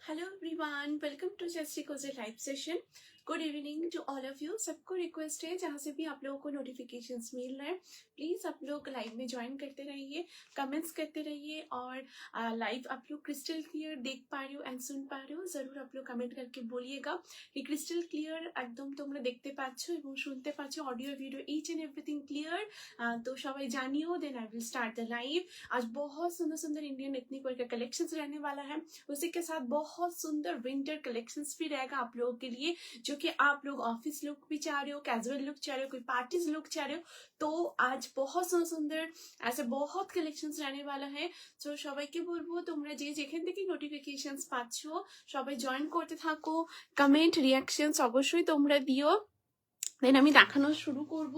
Hello everyone, welcome to जस्टी कोजे live session. Good evening to all of you. सबको request है जहाँ से भी आप लोगों को नोटिफिकेशंस मिल रहे हैं, प्लीज़ आप लोग लाइव में ज्वाइन करते रहिए, कमेंट्स करते रहिए और लाइव आप लोग क्रिस्टल क्लियर देख पा रहे हो एंड सुन पा रहे हो। ज़रूर आप लोग कमेंट करके बोलिएगा कि क्रिस्टल क्लियर एकदम তোমরা দেখতে পাচ্ছ এবং শুনতে পাচ্ছ, audio video each and everything clear. तो সবাই জানিও, then I will start the live. आज बहुत सुंदर सुंदर इंडियन एथनिक वेयर का कलेक्शंस रहने वाला है, उसी के साथ बहुत सुंदर विंटर कलेक्शंस भी रहेगा आप लोगों के लिए, जो कि आप लोग ऑफिस लुक भी चाह रहे हो, कैजुअल लुक चाह रहे हो, कोई पार्टीज लुक चाह रहे हो, तो आज बहुत सुंदर सुंदर ऐसे बहुत कलेक्शंस रहने वाला है। তো সবাইকে বলবো তোমরা যে যেখান থেকে নোটিফিকেশনস পাচ্ছ সবাই জয়েন করতে থাকো, কমেন্ট রিয়াকশনস অবশ্যই তোমরা দিও। দেন আমি দেখানো শুরু করব।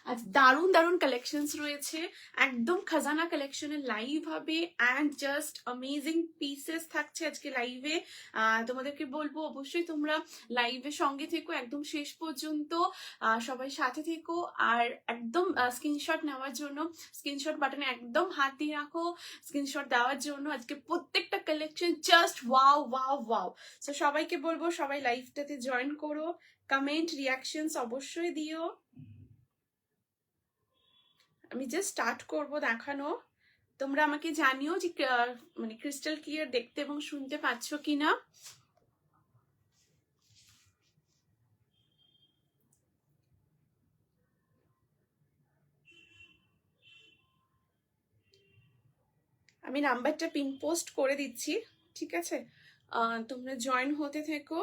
আজ দারুণ দারুণ কালেকশনস রয়েছে, একদম খাজানা কালেকশনের লাইভ হবে অ্যান্ড জাস্ট অ্যামেজিং পিসেস থাকছে আজকে লাইভে। তোমাদেরকে বলবো অবশ্যই তোমরা লাইভের সঙ্গে থেকো একদম শেষ পর্যন্ত, সবাই সাথে থেকো। আর একদম স্ক্রিনশট নেওয়ার জন্য স্ক্রিনশট বাটনে একদম হাত দিয়ে রাখো, স্ক্রিনশট দেওয়ার জন্য। আজকে প্রত্যেকটা collection just wow wow wow. তো সবাইকে বলবো সবাই লাইভটাতে জয়েন করো, কমেন্ট রিয়াকশনস অবশ্যই দিও। আমি জাস্ট স্টার্ট করব দেখানো, তোমরা আমাকে জানিও যে মানে ক্রিস্টাল ক্লিয়ার দেখতে এবং শুনতে পাচ্ছ কিনা। আমি নাম্বারটা পিন পোস্ট করে দিচ্ছি, ঠিক আছে? তোমরা জয়েন হতে থেকো।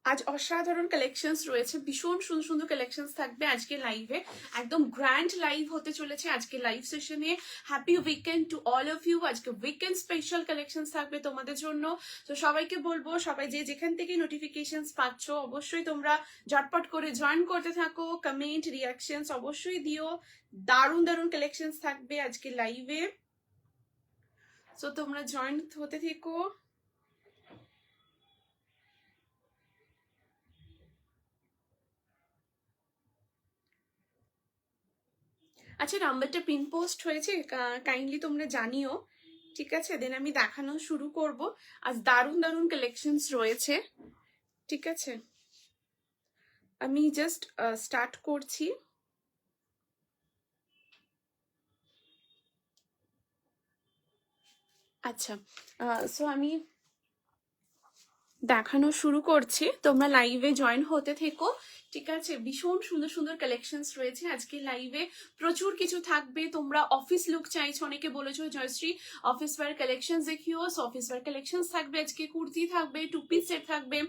আজ অসাধারণ কালেকশনস রয়েছে, ভীষণ সুন্দর সুন্দর কালেকশনস থাকবে আজকে লাইভে, একদম গ্র্যান্ড লাইভ হতে চলেছে আজকে লাইভ সেশনে। Happy weekend to all of you. আজকে উইকেন্ড স্পেশাল কালেকশনস থাকবে তোমাদের জন্য। তো সবাইকে বলবো সবাই যে যেখান থেকে নোটিফিকেশনস পাচ্ছ অবশ্যই তোমরা ঝটপট করে জয়েন করতে থাকো, কমেন্ট রিয়াকশনস অবশ্যই দিও। দারুণ দারুণ কালেকশনস থাকবে আজকে লাইভে, তো তোমরা জয়েন হতে থেকো। আচ্ছা, নাম্বারটা পিন পোস্ট হয়েছে, কাইন্ডলি তোমরা জানিও, ঠিক আছে? দেন আমি দেখানো শুরু করব। আজ দারুণ দারুণ কালেকশনস রয়েছে, ঠিক আছে? আমি জাস্ট স্টার্ট করছি। আচ্ছা, সো আমি দেখানো শুরু করছি, তোমরা লাইভে জয়েন হতে থেকো, ঠিক আছে? ভীষণ সুন্দর সুন্দর কালেকশনস রয়েছে আজকে লাইভে, প্রচুর কিছু থাকবে। তোমরা অফিস লুক চাইছো, অনেকে বলেছো জয়শ্রী অফিস ওয়্যার কালেকশনস দেখিও। অফিস ওয়্যার কালেকশনস থাকবে আজকে, কুর্তি থাকবে, টু পিস সেট থাকবে।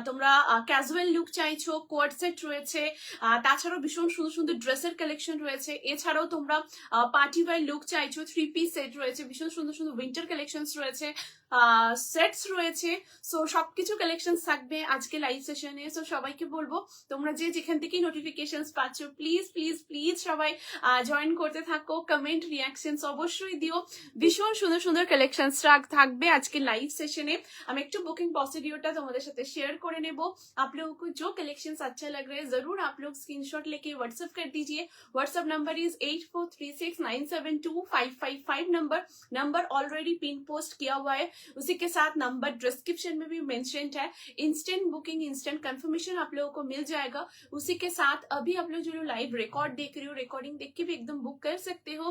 তোমরা ক্যাজুয়াল লুক চাইছো, কোয়ার্ড সেট রয়েছে, তাছাড়াও ভীষণ সুন্দর সুন্দর ড্রেসের কালেকশন রয়েছে। এছাড়াও তোমরা পার্টি ওয়্যার লুক চাইছো, থ্রি পিস সেট রয়েছে, ভীষণ সুন্দর সুন্দর উইন্টার কালেকশনস রয়েছে, সেটস রয়েছে। সো সবকিছু কালেকশনস থাকবে আজকে লাইভ সেশনে। সো সবাইকে বলবো তোমরা যে যেখান থেকে নোটিফিকেশনস পাচ্ছ প্লিজ প্লিজ প্লিজ সবাই জয়েন করতে থাকো, কমেন্ট রিয়াকশনস অবশ্যই দিও। ভীষণ সুন্দর সুন্দর কালেকশনস থাকবে আজকে लाइव सेशन में। हम एक बुकिंग प्रोसीड्यूरটা তোমাদের সাথে শেয়ার করে নেব। आप लोगों को जो कलेक्शंस अच्छा लग रहा है जरूर आप लोग स्क्रीनशॉट लेके व्हाट्सएप कर दीजिए। WhatsApp number is 8436972555 number already pin post किया हुआ है, उसी के साथ नंबर डिस्क्रिप्शन में भी मेंशन है। इंस्टेंट बुकिंग इंस्टेंट कंफर्मेशन आप लोगों को मिल जाएगा। उसी के साथ अभी आप लोग जो लाइव रिकॉर्ड देख रहे हो, रिकॉर्डिंग देख के भी एकदम बुक कर सकते हो।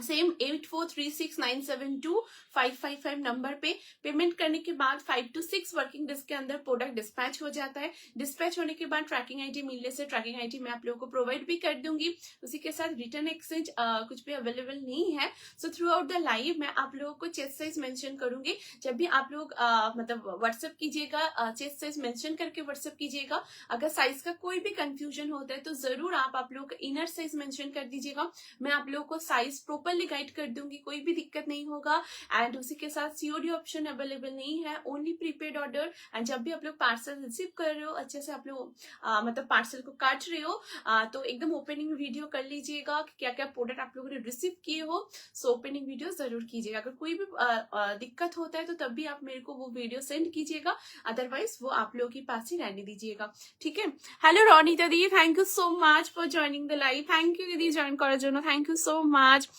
सेम 8436972555 नंबर पे पेमेंट करने के बाद 5 to 6 वर्किंग डेज के अंदर प्रोडक्ट डिस्पैच हो जाता है। डिस्पैच होने के बाद ट्रैकिंग आईडी मिलने से ट्रैकिंग आईडी मैं आप लोगों को प्रोवाइड भी कर दूंगी। उसी के साथ रिटर्न एक्सचेंज कुछ भी अवेलेबल नहीं है। So through out the live मैं आप लोगों को चेस्ट साइज मेंशन करूंगी। जब भी आप लोग मतलब व्हाट्सएप कीजिएगा, चेस्ट साइज मेंशन करके व्हाट्सएप कीजिएगा। अगर साइज का कोई भी कंफ्यूजन होता है तो जरूर आप लोग इनर साइज मेंशन कर दीजिएगा, मैं आप लोगों को साइज प्रॉपर्ली गाइड कर दूंगी, कोई भी दिक्कत नहीं होगा। एंड उसी के साथ सीओडी ऑप्शन अवेलेबल नहीं है, ओनली प्रीपेड ऑर्डर। एंड जब भी आप लोग पार्सल रिसीव कर रहे हो, अच्छे से आप लोग मतलब पार्सल को काट रहे हो, तो एकदम ओपनिंग वीडियो कर लीजिएगा कि क्या क्या प्रोडक्ट आप लोगों ने रिसीव किए हो। सो ओपनिंग वीडियो जरूर कीजिएगा। अगर कोई भी दिक्कत होता है तो तब भी आप मेरे को वो वीडियो सेंड कीजिएगा, अदरवाइज वो आप लोगों के पास ही रहने दीजिएगा, ठीक है? Hello Ronita the, thank you so much for joining the live. Thank you दीदी जॉइन करार जोनो, थैंक यू सो मच।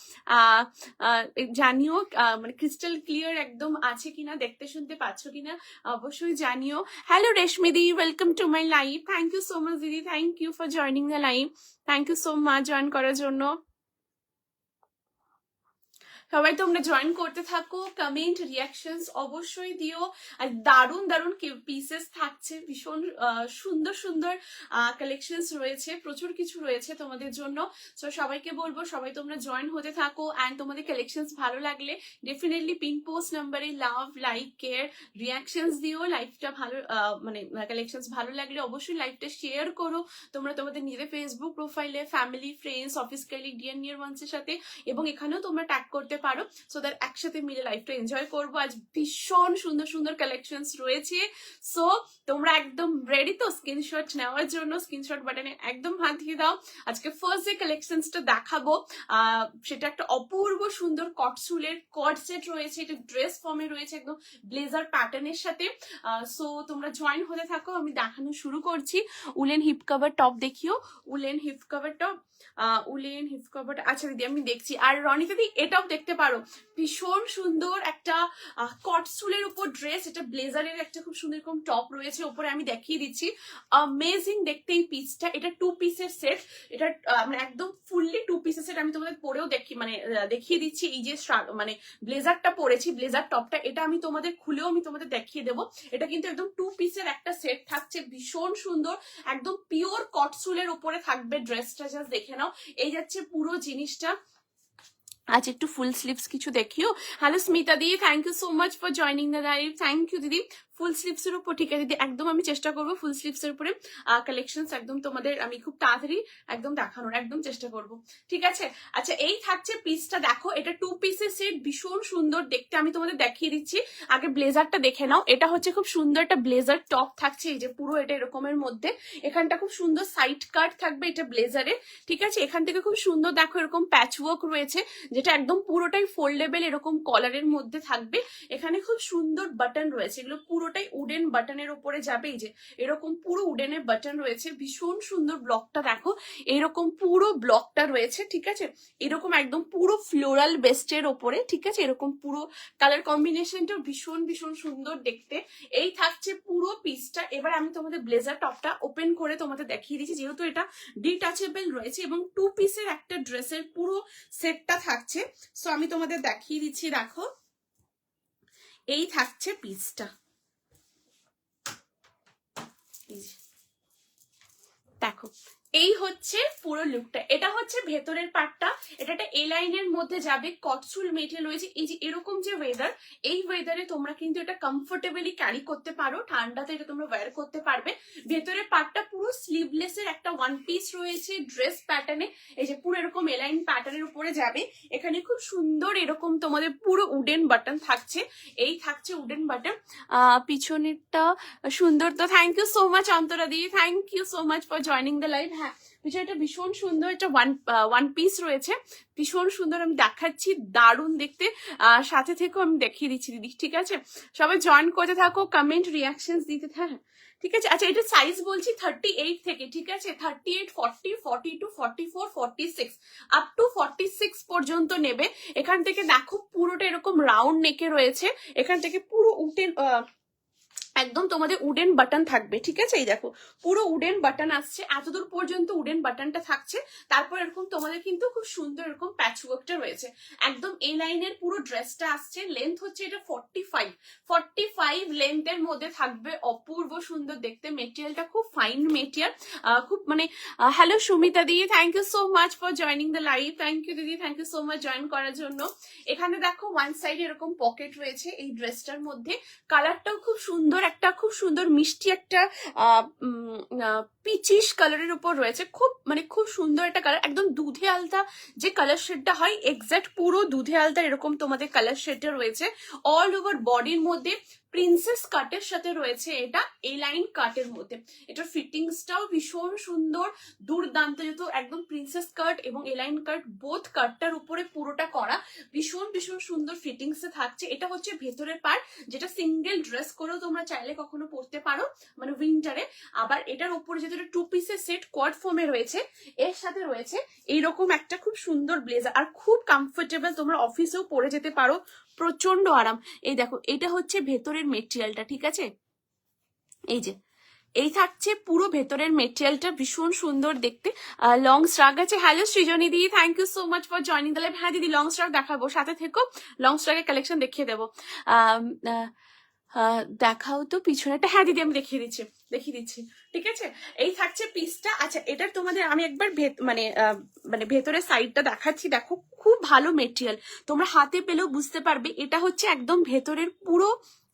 জানিও মানে ক্রিস্টাল ক্লিয়ার একদম আছে কিনা, দেখতে শুনতে পাচ্ছ কিনা অবশ্যই জানিও। Hello Reshmi di, welcome to my live. Thank you so much দিদি, thank you for joining the live, thank you so much join করার জন্য। সবাই তোমরা জয়েন করতে থাকো, কমেন্ট রিয়াকশনস অবশ্যই দিও। আর দারুণ দারুণ পিসেস থাকছে, ভীষণ সুন্দর সুন্দর কালেকশনস রয়েছে, প্রচুর কিছু রয়েছে তোমাদের জন্য। সো সবাইকে বলবো সবাই তোমরা জয়েন হতে থাকো। অ্যান্ড তোমাদের কালেকশনস ভালো লাগলে ডেফিনেটলি পিন পোস্ট নাম্বারে লাভ, লাইক, কেয়ার, রিয়াকশনস দিও। লাইভটা ভালো মানে কালেকশনস ভালো লাগলে অবশ্যই লাইভটা শেয়ার করো তোমরা তোমাদের নিজেদের ফেসবুক প্রোফাইলে, family, friends, office colleague, dear near ওয়ান্সের সাথে, এবং এখানেও তোমরা ট্যাগ করতে পারো, সো দ্যাট একসাথে মিলে লাইফটা এনজয় করবো। আজ ভীষণ সুন্দর সুন্দর কালেকশনস রয়েছে। সো তোমরা একদম রেডি তো স্ক্রিনশট নেওয়ার জন্য? স্ক্রিনশট বাটনে একদম হাত দিয়ে দাও। আজকে ফার্স্ট যে কালেকশনসটা দেখাবো সেটা একটা অপূর্ব সুন্দর কটসুলের কট সেট রয়েছে। এটা ড্রেস ফর্মে রয়েছে, একদম ব্লেজার প্যাটার্নের সাথে। সো তোমরা জয়েন হতে থাকো, আমি দেখানো শুরু করছি। উলেন হিপ কভার টপ দেখিও, woollen hip cover top, woollen hip cover. আচ্ছা দিদি আমি দেখছি। আর রনিতা দি এটাও দেখতে পারো, ভীষণ সুন্দর একটা কটসুলের উপর ড্রেস। এটা ব্লেজারের একটা খুব সুন্দর এরকম টপ রয়েছে উপরে, আমি দেখিয়ে দিচ্ছি। অ্যামেজিং দেখতে এই পিসটা। এটা 2 পিসের সেট, এটা মানে একদম ফুললি 2 পিসের সেট। আমি তোমাদের পরেও দেখিয়ে দিচ্ছি। এই যে মানে ব্লেজারটা পরেছি, ব্লেজার টপটা, এটা আমি তোমাদের খুলেও আমি তোমাদের দেখিয়ে দেবো। এটা কিন্তু একদম 2 পিসের একটা সেট থাকছে, ভীষণ সুন্দর, একদম পিওর কটসুলের উপরে থাকবে ড্রেসটা। জাস্ট দেখে নাও, এই যাচ্ছে পুরো জিনিসটা। আজ একটু ফুল স্লিভস কিছু দেখিও। Hello Smita di, thank you so much for joining the live, thank you দিদি। ফুল স্লিভস এর উপর, ঠিক আছে দিদি, একদম আমি চেষ্টা করবো ফুল স্লিভস এর উপরে কালেকশনস একদম তোমাদের আমি খুব তাড়াতাড়ি একদম দেখানোর একদম চেষ্টা করব, ঠিক আছে? আচ্ছা এই থাকছে পিসটা, দেখো এটা 2 পিসের সেট, ভীষণ সুন্দর দেখতে। আমি তোমাদের দেখিয়ে দিচ্ছি, আগে ব্লেজারটা দেখে নাও। এটা হচ্ছে খুব সুন্দর একটা ব্লেজার টপ থাকছে, এই যে পুরো এটা এরকমের মধ্যে। এখানটা খুব সুন্দর সাইড কাট থাকবে এটা ব্লেজারে, ঠিক আছে? এখান থেকে খুব সুন্দর দেখো এরকম প্যাচ ওয়ার্ক রয়েছে, যেটা একদম পুরোটাই ফোল্ডেবল এরকম কলারের মধ্যে থাকবে। এখানে খুব সুন্দর বাটন রয়েছে, এগুলো পুরোটাই উডেন বাটনের উপরে যাবে। এই যে এরকম পুরো উডেনের বাটন রয়েছে, ভীষণ সুন্দর। ব্লকটা দেখো, এরকম পুরো ব্লকটা রয়েছে, ঠিক আছে? এরকম একদম পুরো ফ্লোরাল বেস্টের ওপরে, ঠিক আছে? এরকম পুরো কালার কম্বিনেশনটা ভীষণ ভীষণ সুন্দর দেখতে। এই থাকছে পুরো পিসটা। এবার আমি তোমাদের ব্লেজার টপটা ওপেন করে তোমাদের দেখিয়ে দিচ্ছি, যেহেতু এটা ডিটাচেবল রয়েছে এবং 2 পিসের একটা ড্রেসের পুরো সেটটা থাকছে। সো আমি তোমাদের দেখিয়ে দিচ্ছি, দেখো এই থাকছে পিসটা। দেখো এই হচ্ছে পুরো লুকটা। এটা হচ্ছে ভেতরের পার্টটা, এটা একটা এ লাইনের মধ্যে যাবে, কটসুল মেটেরিয়াল রয়েছে। এই যে এরকম যে ওয়েদার, এই ওয়েদারে তোমরা কিন্তু এটা কমফোর্টেবলি ক্যারি করতে পারো, ঠান্ডাতে এটা তোমরা ওয়্যার করতে পারবে। ভেতরের পার্টটা পুরো স্লিভলেসের একটা 1 পিস রয়েছে ড্রেস প্যাটার্নে। এই যে পুরো এরকম এ লাইন প্যাটার্নের উপরে যাবে। এখানে খুব সুন্দর এরকম তোমাদের পুরো উডেন বাটন থাকছে, এই থাকছে উডেন বাটন। পিছনেরটা সুন্দর তো। Thank you so much Antara দি, thank you so much for joining the live. হ্যাঁ বিষয়টা ভীষণ সুন্দর, এটা ওয়ান পিস রয়েছে, ভীষণ সুন্দর। আমি দেখাচ্ছি, দারুণ দেখতে। সাথে থেকেও আমি দেখিয়ে দিচ্ছি দিদি, ঠিক আছে? সবাই জয়েন করতে থাকো, কমেন্ট রিয়াকশনস দিতে থাকো, ঠিক আছে? আচ্ছা এটা সাইজ বলছি 38 থেকে, ঠিক আছে? 38, 40, 42, 44, 46 আপ টু 46 পর্যন্ত নেবে। এখান থেকে দেখো পুরোটা এরকম রাউন্ড নেকে রয়েছে, এখান থেকে পুরো উটেন একদম তোমাদের উডেন বাটন থাকবে, ঠিক আছে? এই দেখো পুরো উডেন বাটন আসছে, এতদূর পর্যন্ত উডেন বাটনটা থাকছে। তারপর এরকম তোমাদের কিন্তু খুব সুন্দর এরকম প্যাচওয়ার্কটা রয়েছে, একদম এই লাইনের পুরো ড্রেসটা আসছে। লেন্থ হচ্ছে এটা 45 লেন্থের মধ্যে থাকবে, অপূর্ব সুন্দর দেখতে। মেটেরিয়ালটা খুব ফাইন মেটেরিয়াল, খুব মানে। Hello Sumita di, thank you so much for joining the live, thank you দিদি, thank you so much join করার জন্য। এখানে দেখো ওয়ান সাইড এরকম পকেট রয়েছে এই ড্রেসটার মধ্যে। কালারটাও খুব সুন্দর, একটা খুব সুন্দর মিষ্টি একটা পিচিশ কালারের উপর রয়েছে, খুব মানে খুব সুন্দর একটা কালার, একদম দুধে আলতা যে কালার শেডটা হয়, এক্স্যাক্ট পুরো দুধে আলতা এরকম তোমাদের কালার শেডটা রয়েছে। অল ওভার বডির মধ্যে প্রিন্সেস কাটের সাথে রয়েছে এটা এ লাইন কাটের মধ্যে। এটার ফিটিংসটাও ভীষণ সুন্দর, দুর্দান্ত, যেহেতু একদম প্রিন্সেস কাট এবং এ লাইন কাট বোথ কাটটার উপরে পুরোটা করা, ভীষণ ভীষণ সুন্দর ফিটিংসে থাকছে। এটা হচ্ছে ভেতরের পার্ট, যেটা সিঙ্গেল ড্রেস করেও তোমরা চাইলে কখনো পরতে পারো, মানে উইন্টারে। আবার এটার উপরে যেহেতু টু পিসের সেট কোয়াড ফোমে রয়েছে, এর সাথে রয়েছে এইরকম একটা খুব সুন্দর ব্লেজার, আর খুব কমফোর্টেবল, তোমরা অফিসেও পরে যেতে পারো, প্রচন্ড আরাম। এই দেখো, এটা হচ্ছে ভেতরের মেটেরিয়ালটা, ঠিক আছে, এই যে এই থাকছে পুরো ভেতরের মেটেরিয়ালটা, ভীষণ সুন্দর দেখতে। লং স্ট্রাক আছে। Hello Srijani di, thank you so much for joining the live. হ্যাঁ দিদি, লং স্ট্রাক দেখাবো, সাথে থেকো, লং স্ট্রাকের কালেকশন দেখিয়ে দেবো। দেখাও তো পিছনেটা। হ্যাঁ দিদি, আমি দেখিয়ে দিচ্ছি, ঠিক আছে। এই থাকছে পিসটা। আচ্ছা, এটার তোমাদের আমি একবার মানে ভেতরের সাইডটা দেখাচ্ছি। দেখো, খুব ভালো মেটেরিয়াল, তোমরা হাতে পেলেও বুঝতে পারবে এটা হচ্ছে একদম ভেতরের পুরো,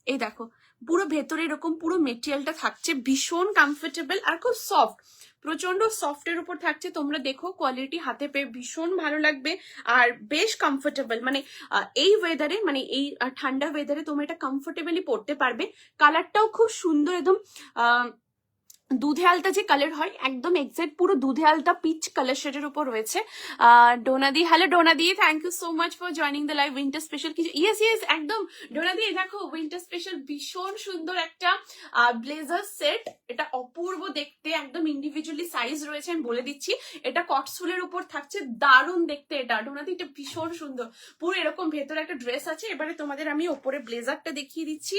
এই দেখো পুরো ভেতরে এরকম পুরো মেটেরিয়ালটা থাকছে, ভীষণ কমফোর্টেবল আর খুব সফট, প্রচন্ড সফটের উপর থাকছে। তোমরা দেখো কোয়ালিটি হাতে পেয়ে ভীষণ ভালো লাগবে, আর বেশ কমফোর্টেবল, মানে এই ওয়েদারে, মানে এই ঠান্ডা ওয়েদারে তোমরা এটা কমফোর্টেবলি পরতে পারবে। কালারটাও খুব সুন্দর, একদম দুধে আলতা যে কালার হয়, একদম এক্সাক্ট পুরো দুধে আলতা পিচ কালার শেডের উপর রয়েছে। ডোনাদি, হ্যালো ডোনাদি, thank you so much for joining the live. Winter special কিছু, ইয়েস একদম ডোনাদি, দেখো উইন্টার স্পেশাল ভীষণ সুন্দর একটা ব্লেজার সেট, এটা অপূর্ব দেখতে, একদম ইন্ডিভিজুয়ালি সাইজ রয়েছে, আমি বলে দিচ্ছি। এটা কটসুলের উপর থাকছে, দারুণ দেখতে এটা ডোনাদি, এটা ভীষণ সুন্দর, পুরো এরকম ভেতরে একটা ড্রেস আছে। এবারে তোমাদের আমি ওপরে ব্লেজারটা দেখিয়ে দিচ্ছি।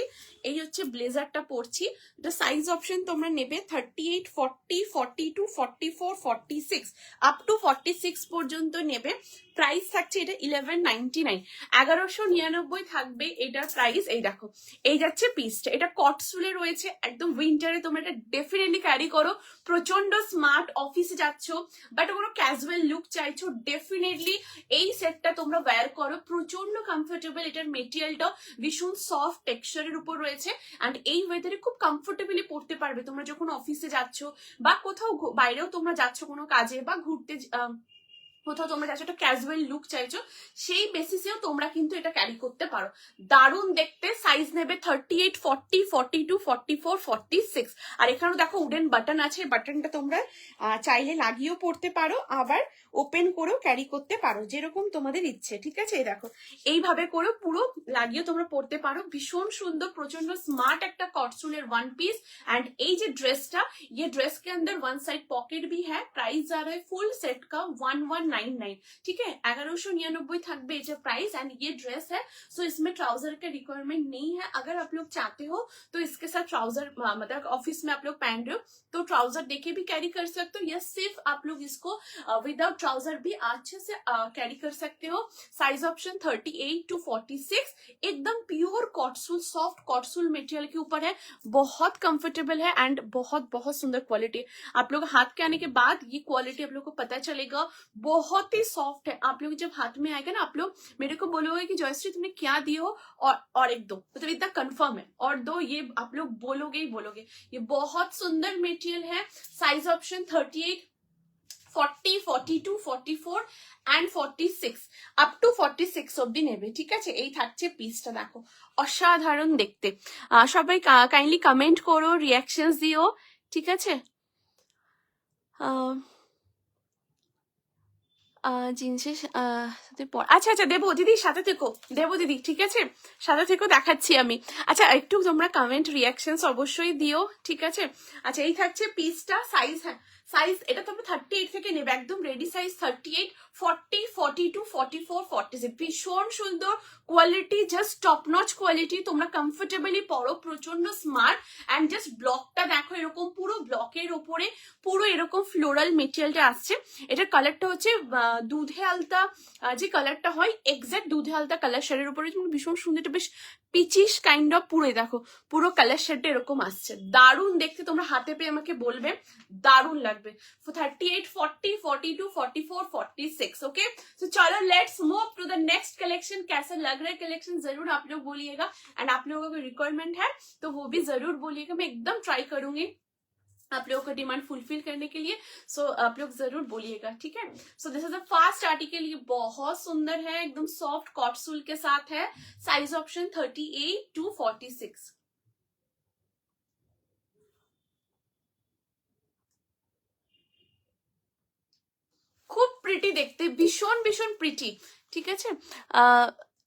এই হচ্ছে ব্লেজারটা পরছি, এটা সাইজ অপশন তোমরা নেবে 38, 40, 42, 44, 46 আপ টু 46 পর্যন্ত নেবে। প্রাইস থাকছে এটা 1199, 1199 থাকবে এটার প্রাইস। এই দেখো, এই যাচ্ছে পিসটা, এটা কটসুলে রয়েছে, একদম উইন্টারে তোমরা এটা ডেফিনেটলি ক্যারি করো, প্রচন্ড স্মার্ট, অফিসে যাচ্ছ বাট কোনো ক্যাজুয়াল লুক চাইছো, ডেফিনেটলি এই সেটটা তোমরা ওয়্যার করো, প্রচন্ড কমফোর্টেবল। এটার মেটেরিয়ালটা ভীষণ সফট টেক্সচারের উপর রয়েছে, অ্যান্ড এই ওয়েদারে খুব কমফোর্টেবলি পড়তে পারবে তোমরা যখন অফিসে যাচ্ছ, বা কোথাও বাইরেও তোমরা যাচ্ছ কোনো কাজে, বা ঘুরতে কোথাও তোমরা যাচ্ছ, একটা ক্যাজুয়াল লুক চাইছো, সেই বেসিসেও তোমরা কিন্তু এটা ক্যারি করতে পারো। দারুণ দেখতে। সাইজ নেবে 38, 40, 42, 44, 46। আর এখানেও দেখো উডেন বাটন আছে, বাটনটা তোমরা চাইলে লাগিয়েও পড়তে পারো, আবার ওপেন করেও ক্যারি করতে পারো, যেরকম তোমাদের ইচ্ছে, ঠিক আছে। এই দেখো, এইভাবে করেও পুরো লাগিয়েও তোমরা পড়তে পারো, ভীষণ সুন্দর, প্রচন্ড স্মার্ট একটা কটসুলের ওয়ান পিস। एंड ये जो ड्रेस था, ये ड्रेस के अंदर वन साइड पॉकेट भी है। प्राइस जा रहा है फुल सेट का 1199, ठीक है, 1199 থাকবে ये जो प्राइस। एंड ये ड्रेस है, सो इसमें ट्राउजर का रिक्वायरमेंट नहीं है। अगर आप लोग चाहते हो तो इसके साथ ट्राउजर, मतलब ऑफिस में आप लोग पहन रहे हो तो ट्राउजर देके भी कैरी कर सकते हो, या सिर्फ आप लोग इसको विदाउट ट्राउजर भी अच्छे से कैरी कर सकते हो। साइज ऑप्शन 38 to 46, एकदम प्योर कॉटसूल, सॉफ्ट कॉटसूल मटेरियल के ऊपर है, बहुत कंफर्टेबल है एंड बहुत बहुत सुंदर क्वालिटी। आप लोग हाथ के आने के बाद ये क्वालिटी आप लोग को पता चलेगा, बहुत ही सॉफ्ट है। आप लोग जब हाथ में आएगा ना, आप लोग मेरे को बोलोगे कि जयश्री तुमने क्या दिए हो, और एक दो, मतलब इतना कंफर्म है, और दो, ये आप लोग बोलोगे ही बोलोगे। ये बहुत सुंदर मटेरियल है। Size option 38, 40, 42, 44 and 46 up to 46 অবধি নেবে, ঠিক আছে। এই থাকছে পিসটা, দেখো অসাধারণ দেখতে। সবাই কাইন্ডলি কমেন্ট করো, রিয়াকশনস দিও, ঠিক আছে। জিন্সের সাথে আচ্ছা আচ্ছা দেবো দিদি, সাথে থেকো, দেবো দিদি, ঠিক আছে, সাথে থেকো, দেখাচ্ছি আমি। আচ্ছা, একটু তোমরা কমেন্ট রিয়াকশনস অবশ্যই দিও, ঠিক আছে। আচ্ছা, এই থাকছে পিসটা। সাইজ, হ্যাঁ সাইজ এটা তোমরা 38 থেকে নেবে, একদম রেডি সাইজ 38, 40, 42, 44, 46, ভীষণ সুন্দর quality, just top notch quality. তোমরা কমফোর্টেবলি পরো, প্রচন্ড স্মার্ট। অ্যান্ড জাস্ট ব্লকটা দেখো, এরকম পুরো ব্লকের ওপরে পুরো এরকম ফ্লোরাল মেটেরিয়ালটা আসছে। এটার কালারটা হচ্ছে দুধে আলতা, যে কালারটা হয় এক্সাক্ট দুধে আলতা কালার শেডের উপরে, ভীষণ সুন্দর, এটা বেশ পিচিশ কাইন্ড অফ, পুরো দেখো পুরো কালার শেডটা এরকম আসছে, দারুণ দেখতে। তোমরা হাতে পেয়ে আমাকে বলবে, দারুণ লাগবে। 38, 40, 42, 44, 46, ओके। तो चलो let's move to the next collection. कैसा लग रहा है कलेक्शन जरूर आप लोग बोलिएगा, एंड आप लोगों को रिक्वायरमेंट है तो वो भी जरूर बोलिएगा, मैं एकदम ट्राई करूंगी आप लोगों का डिमांड फुलफिल करने के लिए। सो आप लोग जरूर बोलिएगा, ठीक है। सो this is a fast article, ये बहुत सुंदर है, एकदम सॉफ्ट कॉटसूल के साथ है। Size option 38 to 46। প্রিটি দেখতে, ভীষণ ভীষণ প্রিটি। ঠিক আছে,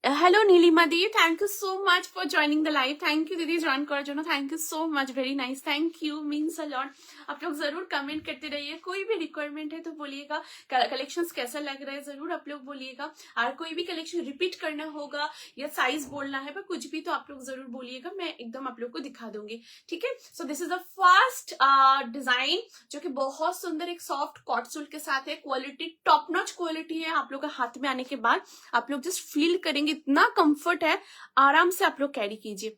hello Nilima di, thank you so much for joining the live. Thank you दीदी ज्वाइन करार जন্য, thank you so much, very nice, thank you, means a lot. आप लोग जरूर कमेंट करते रहिए, कोई भी रिक्वायरमेंट है तो बोलिएगा, कलेक्शंस कैसा लग रहा है जरूर आप लोग बोलिएगा, और कोई भी कलेक्शन रिपीट करना होगा या साइज बोलना है कुछ भी तो आप लोग जरूर बोलिएगा, मैं एकदम आप लोग को दिखा दूंगी। ठीक है, सो this is the first design जो कि बहुत सुंदर एक सॉफ्ट कॉट सिल्क के साथ है, क्वालिटी टॉप नॉच क्वालिटी है। आप लोग के हाथ में आने के बाद आप लोग जस्ट फील करेंगे इतना कंफर्ट है, आराम से आप लोग कैरी कीजिए।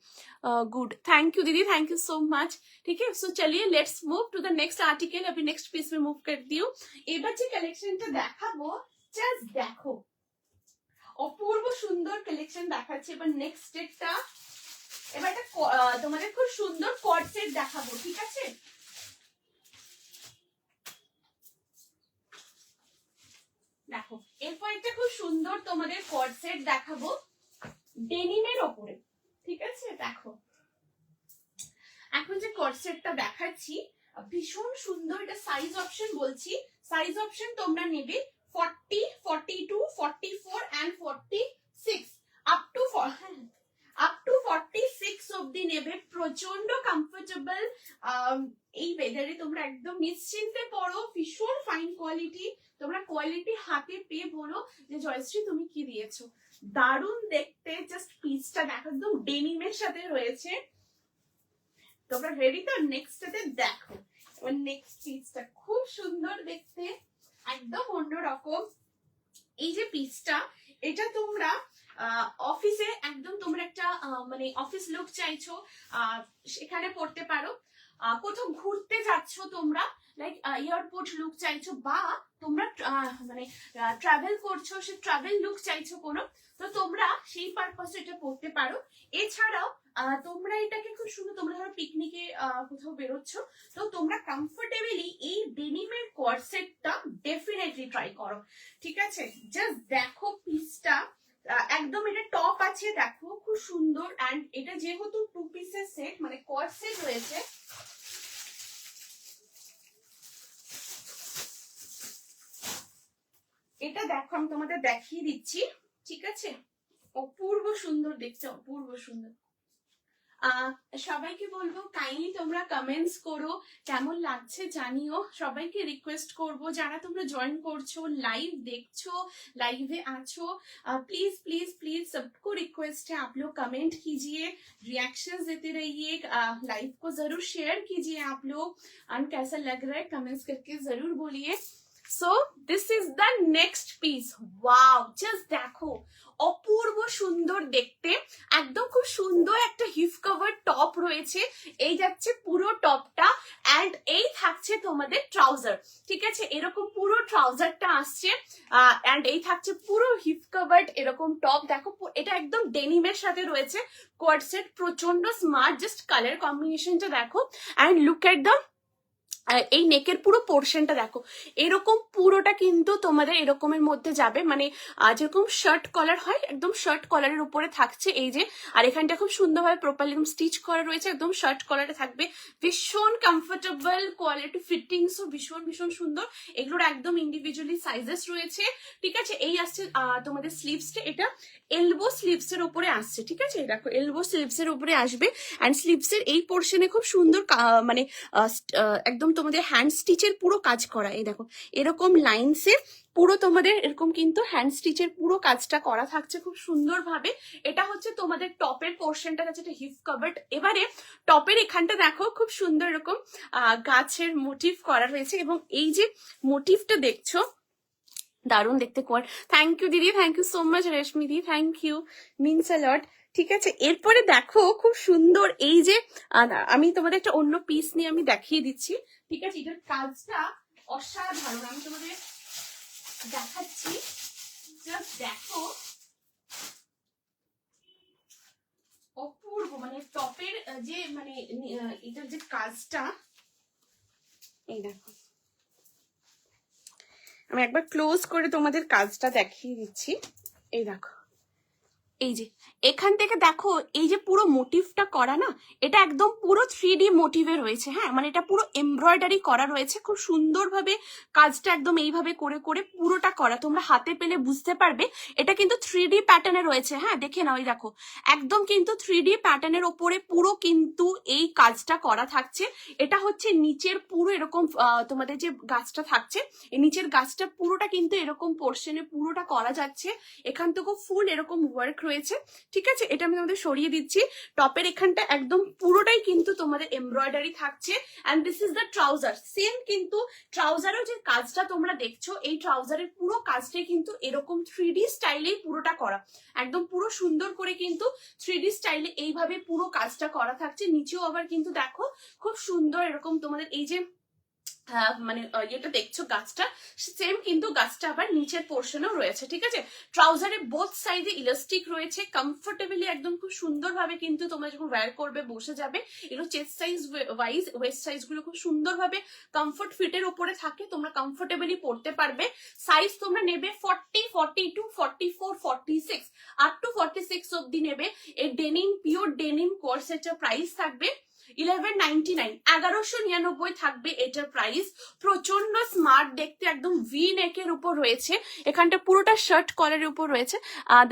गुड, थैंक यू दीदी, थैंक यू सो मच। ठीक है, सो चलिए let's move to the next article. अभी नेक्स्ट पीस में मूव करती हूँ। এবার যে কালেকশনটা দেখাবো জাস্ট দেখো, অপূর্ব সুন্দর কালেকশন দেখাচ্ছি। এবার নেক্সট ডেটটা, এবার তোমাদের খুব সুন্দর কর্ড সেট দেখাবো। ঠিক আছে, দেখো এরপর একটা খুব সুন্দর তোমাদের কর্ড সেট দেখাবো ডেনিমের ওপরে। ঠিক আছে, দেখো এখন যে কর্ড সেটটা দেখাচ্ছি ভীষণ সুন্দর। এটা সাইজ অপশন বলছি, সাইজ অপশন তোমরা নেবে 40, 42, 44 and 46 আপ টু 46 অবধি নেবে। প্রচন্ড কমফোর্টেবল, এই ওয়েদারে তোমরা একদম নিশ্চিন্তে পড়ো। ভীষণ ফাইন কোয়ালিটি, তোমরা কোয়ালিটি হাতে পেয়ে বলো যে জয়শ্রী তুমি কি দিয়েছো। দারুণ দেখতে, জাস্ট পিসটা দেখো একদম ডেনিমের সাথে রয়েছে। তোমরা রেডি তো? নেক্সটটাতে দেখো, এবার নেক্সট পিসটা খুব সুন্দর দেখতে, একদম অন্যরকম। এই যে পিসটা, এটা তোমরা অফিসে একদম তোমরা একটা মানে অফিস লুক চাইছো সেখানে পড়তে পারো। কোথাও ঘুরতে যাচ্ছ তোমরা, লাইক এয়ারপোর্ট লুক চাইছো, বা তোমরা মানে ট্রাভেল করছো, সে ট্রাভেল লুক চাইছো কোনো, তো তোমরা সেই পারপাসে এটা পড়তে পারো। এছাড়াও তোমরা এটাকে খুব সুন্দর, তোমরা ধরো পিকনিকে কোথাও বেরোচ্ছ, তো তোমরা কমফোর্টেবলি এই ডেনিমের কর্ড সেটটা ডেফিনেটলি ট্রাই করো। ঠিক আছে, জাস্ট দেখো পিসটা একদম, এটা টপ আছে দেখো খুব সুন্দর। এন্ড এটা যেহেতু 2 পিসের সেট মানে কর্ড সেট রয়েছে, এটা দেখো আমি তোমাদের দেখিয়ে দিচ্ছি। ঠিক আছে, অপূর্ব সুন্দর দেখতে, অপূর্ব সুন্দর। সবাইকে বলবো কাইন্ডলি তোমরা কমেন্টস করো কেমন লাগছে জানিও। সবাইকে রিকোয়েস্ট করব যারা তোমরা জয়েন করছো, লাইভ দেখছো, लाइव आछो, प्लीज प्लीज प्लीज सबको रिक्वेस्ट है आप लोग कमेंट कीजिए, रिएक्शंस देते रहिए, लाइव को जरूर शेयर कीजिए आप लोग, और कैसा लग रहा है कमेंट्स करके जरूर बोलिए। So this is the next piece. Wow, just देखो অপূর্ব সুন্দর দেখতে, একদম খুব সুন্দর একটা হিপ কভার টপ রয়েছে। এই যাচ্ছে পুরো টপটা, এন্ড এই থাকছে তোমাদের ট্রাউজার। ঠিক আছে, এরকম পুরো ট্রাউজারটা আসছে, এন্ড এই থাকছে পুরো হিপ কভার এরকম টপ। দেখো এটা একদম ডেনিমের সাথে রয়েছে কোয়াড সেট, প্রচন্ড স্মার্ট। জাস্ট কালার কম্বিনেশনটা দেখো, এন্ড লুক এট দ্য এই নেকের পুরো পোর্শনটা দেখো, এরকম পুরোটা কিন্তু তোমাদের এরকমের মধ্যে যাবে, মানে যেরকম শার্ট কলার হয় একদম শার্ট কলারের উপরে থাকছে এই যে, আর এখানটা খুব সুন্দরভাবে প্রপারলি একদম স্টিচ করা রয়েছে, একদম শার্ট কলারে থাকবে। ভীষণ কমফোর্টেবল, কোয়ালিটি ফিটিংসও ভীষণ ভীষণ সুন্দর। এগুলোর একদম ইন্ডিভিজুয়ালি সাইজেস রয়েছে। ঠিক আছে, এই আসছে তোমাদের স্লিভসটা, এটা এলবো স্লিভস এর উপরে আসছে। ঠিক আছে, দেখো এলবো স্লিভস এর উপরে আসবে, এন্ড স্লিভস এর এই পোর্শনে খুব সুন্দর মানে একদম তোমাদের হ্যান্ড স্টিচের পুরো কাজ করা। এই দেখো এরকম লাইনসে পুরো তোমাদের এরকম কিন্তু হ্যান্ড স্টিচের পুরো কাজটা করা থাকছে খুব সুন্দরভাবে। এটা হচ্ছে তোমাদের টপের পোর্শনটা, যেটা হিপ কভার। এবারে টপের এখানটা দেখো খুব সুন্দর এরকম গাছের মোটিভ করা রয়েছে, এবং এই যে মোটিভটা দেখছো দারুণ দেখতে কোয়ার। থ্যাংক ইউ দিদি, thank you so much Reshmi di, thank you, means a lot. ঠিক আছে, এরপরে দেখো খুব সুন্দর এই যে আমি তোমাদের একটা অন্য পিস নিয়ে আমি দেখিয়ে দিচ্ছি। ঠিক আছে, এটার কাজটা অসাধারণ, আমি তোমাদের দেখাচ্ছি, জাস্ট দেখো অপূর্ব, মানে টপের যে মানে এটার যে কাজটা, এই দেখো আমি একবার ক্লোজ করে তোমাদের কাজটা দেখিয়ে দিচ্ছি। এই দেখো এই যে এখান থেকে দেখো এই যে পুরো মোটিভটা করা না, এটা একদম পুরো 3D মোটিভে রয়েছে। হ্যাঁ, মানে এটা পুরো এমব্রয়ডারি করা রয়েছে, খুব সুন্দরভাবে কাজটা একদম এইভাবে করে করে পুরোটা করা। তোমরা হাতে পেলে বুঝতে পারবে এটা কিন্তু 3D প্যাটার্নে রয়েছে। হ্যাঁ, দেখে নাও, এই দেখো একদম কিন্তু 3D প্যাটার্নের ওপরে পুরো কিন্তু এই কাজটা করা থাকছে। এটা হচ্ছে নিচের পুরো এরকম তোমাদের যে গাছটা থাকছে, এই নিচের গাছটা পুরোটা কিন্তু এরকম পোর্শনে পুরোটা করা যাচ্ছে। এখান থেকে ফুল এরকম ওয়ার্ক রয়েছে। ঠিক আছে, এটা আমি তোমাদের সরিয়ে দিচ্ছি। টপের এখানটা একদম পুরোটাই কিন্তু তোমাদের এমব্রয়ডারি থাকছে। And this is the trouser. Same কিন্তু ট্রাউজারেও যে কাজটা তোমরা দেখছো, এই ট্রাউজারের পুরো কাজটাই কিন্তু এরকম 3D স্টাইলেই পুরোটা করা। একদম পুরো সুন্দর করে কিন্তু 3D স্টাইলে এইভাবে পুরো কাজটা করা থাকছে। নিচেও আবার কিন্তু দেখো খুব সুন্দর এরকম তোমাদের এই যে মানে এটা দেখছো গাছটা, সেম কিন্তু গাছটা আবার নিচের পোর্শনেও রয়েছে। ঠিক আছে, ট্রাউজারে বোথ সাইডে ইলাস্টিক রয়েছে, কমফোর্টেবলি একদম খুব সুন্দরভাবে কিন্তু তোমরা যখন ওয়্যার করবে বসে যাবে। এগুলো chest size wise West size গুলো খুব সুন্দরভাবে কমফোর্ট ফিটের উপরে থাকে, তোমরা কমফোর্টেবলি পড়তে পারবে। সাইজ তোমরা নেবে 40, 42, 44, 46 আপ টু 46 অব্দি নেবে। এই ডেনিম পিওর ডেনিম কোর্সেটের প্রাইস থাকবে 1199, 1199 থাকবে এটার প্রাইস। প্রচন্ড স্মার্ট দেখতে, একদম ভি নেকের উপর রয়েছে, এখানটা পুরোটা শার্ট কলারের উপর রয়েছে।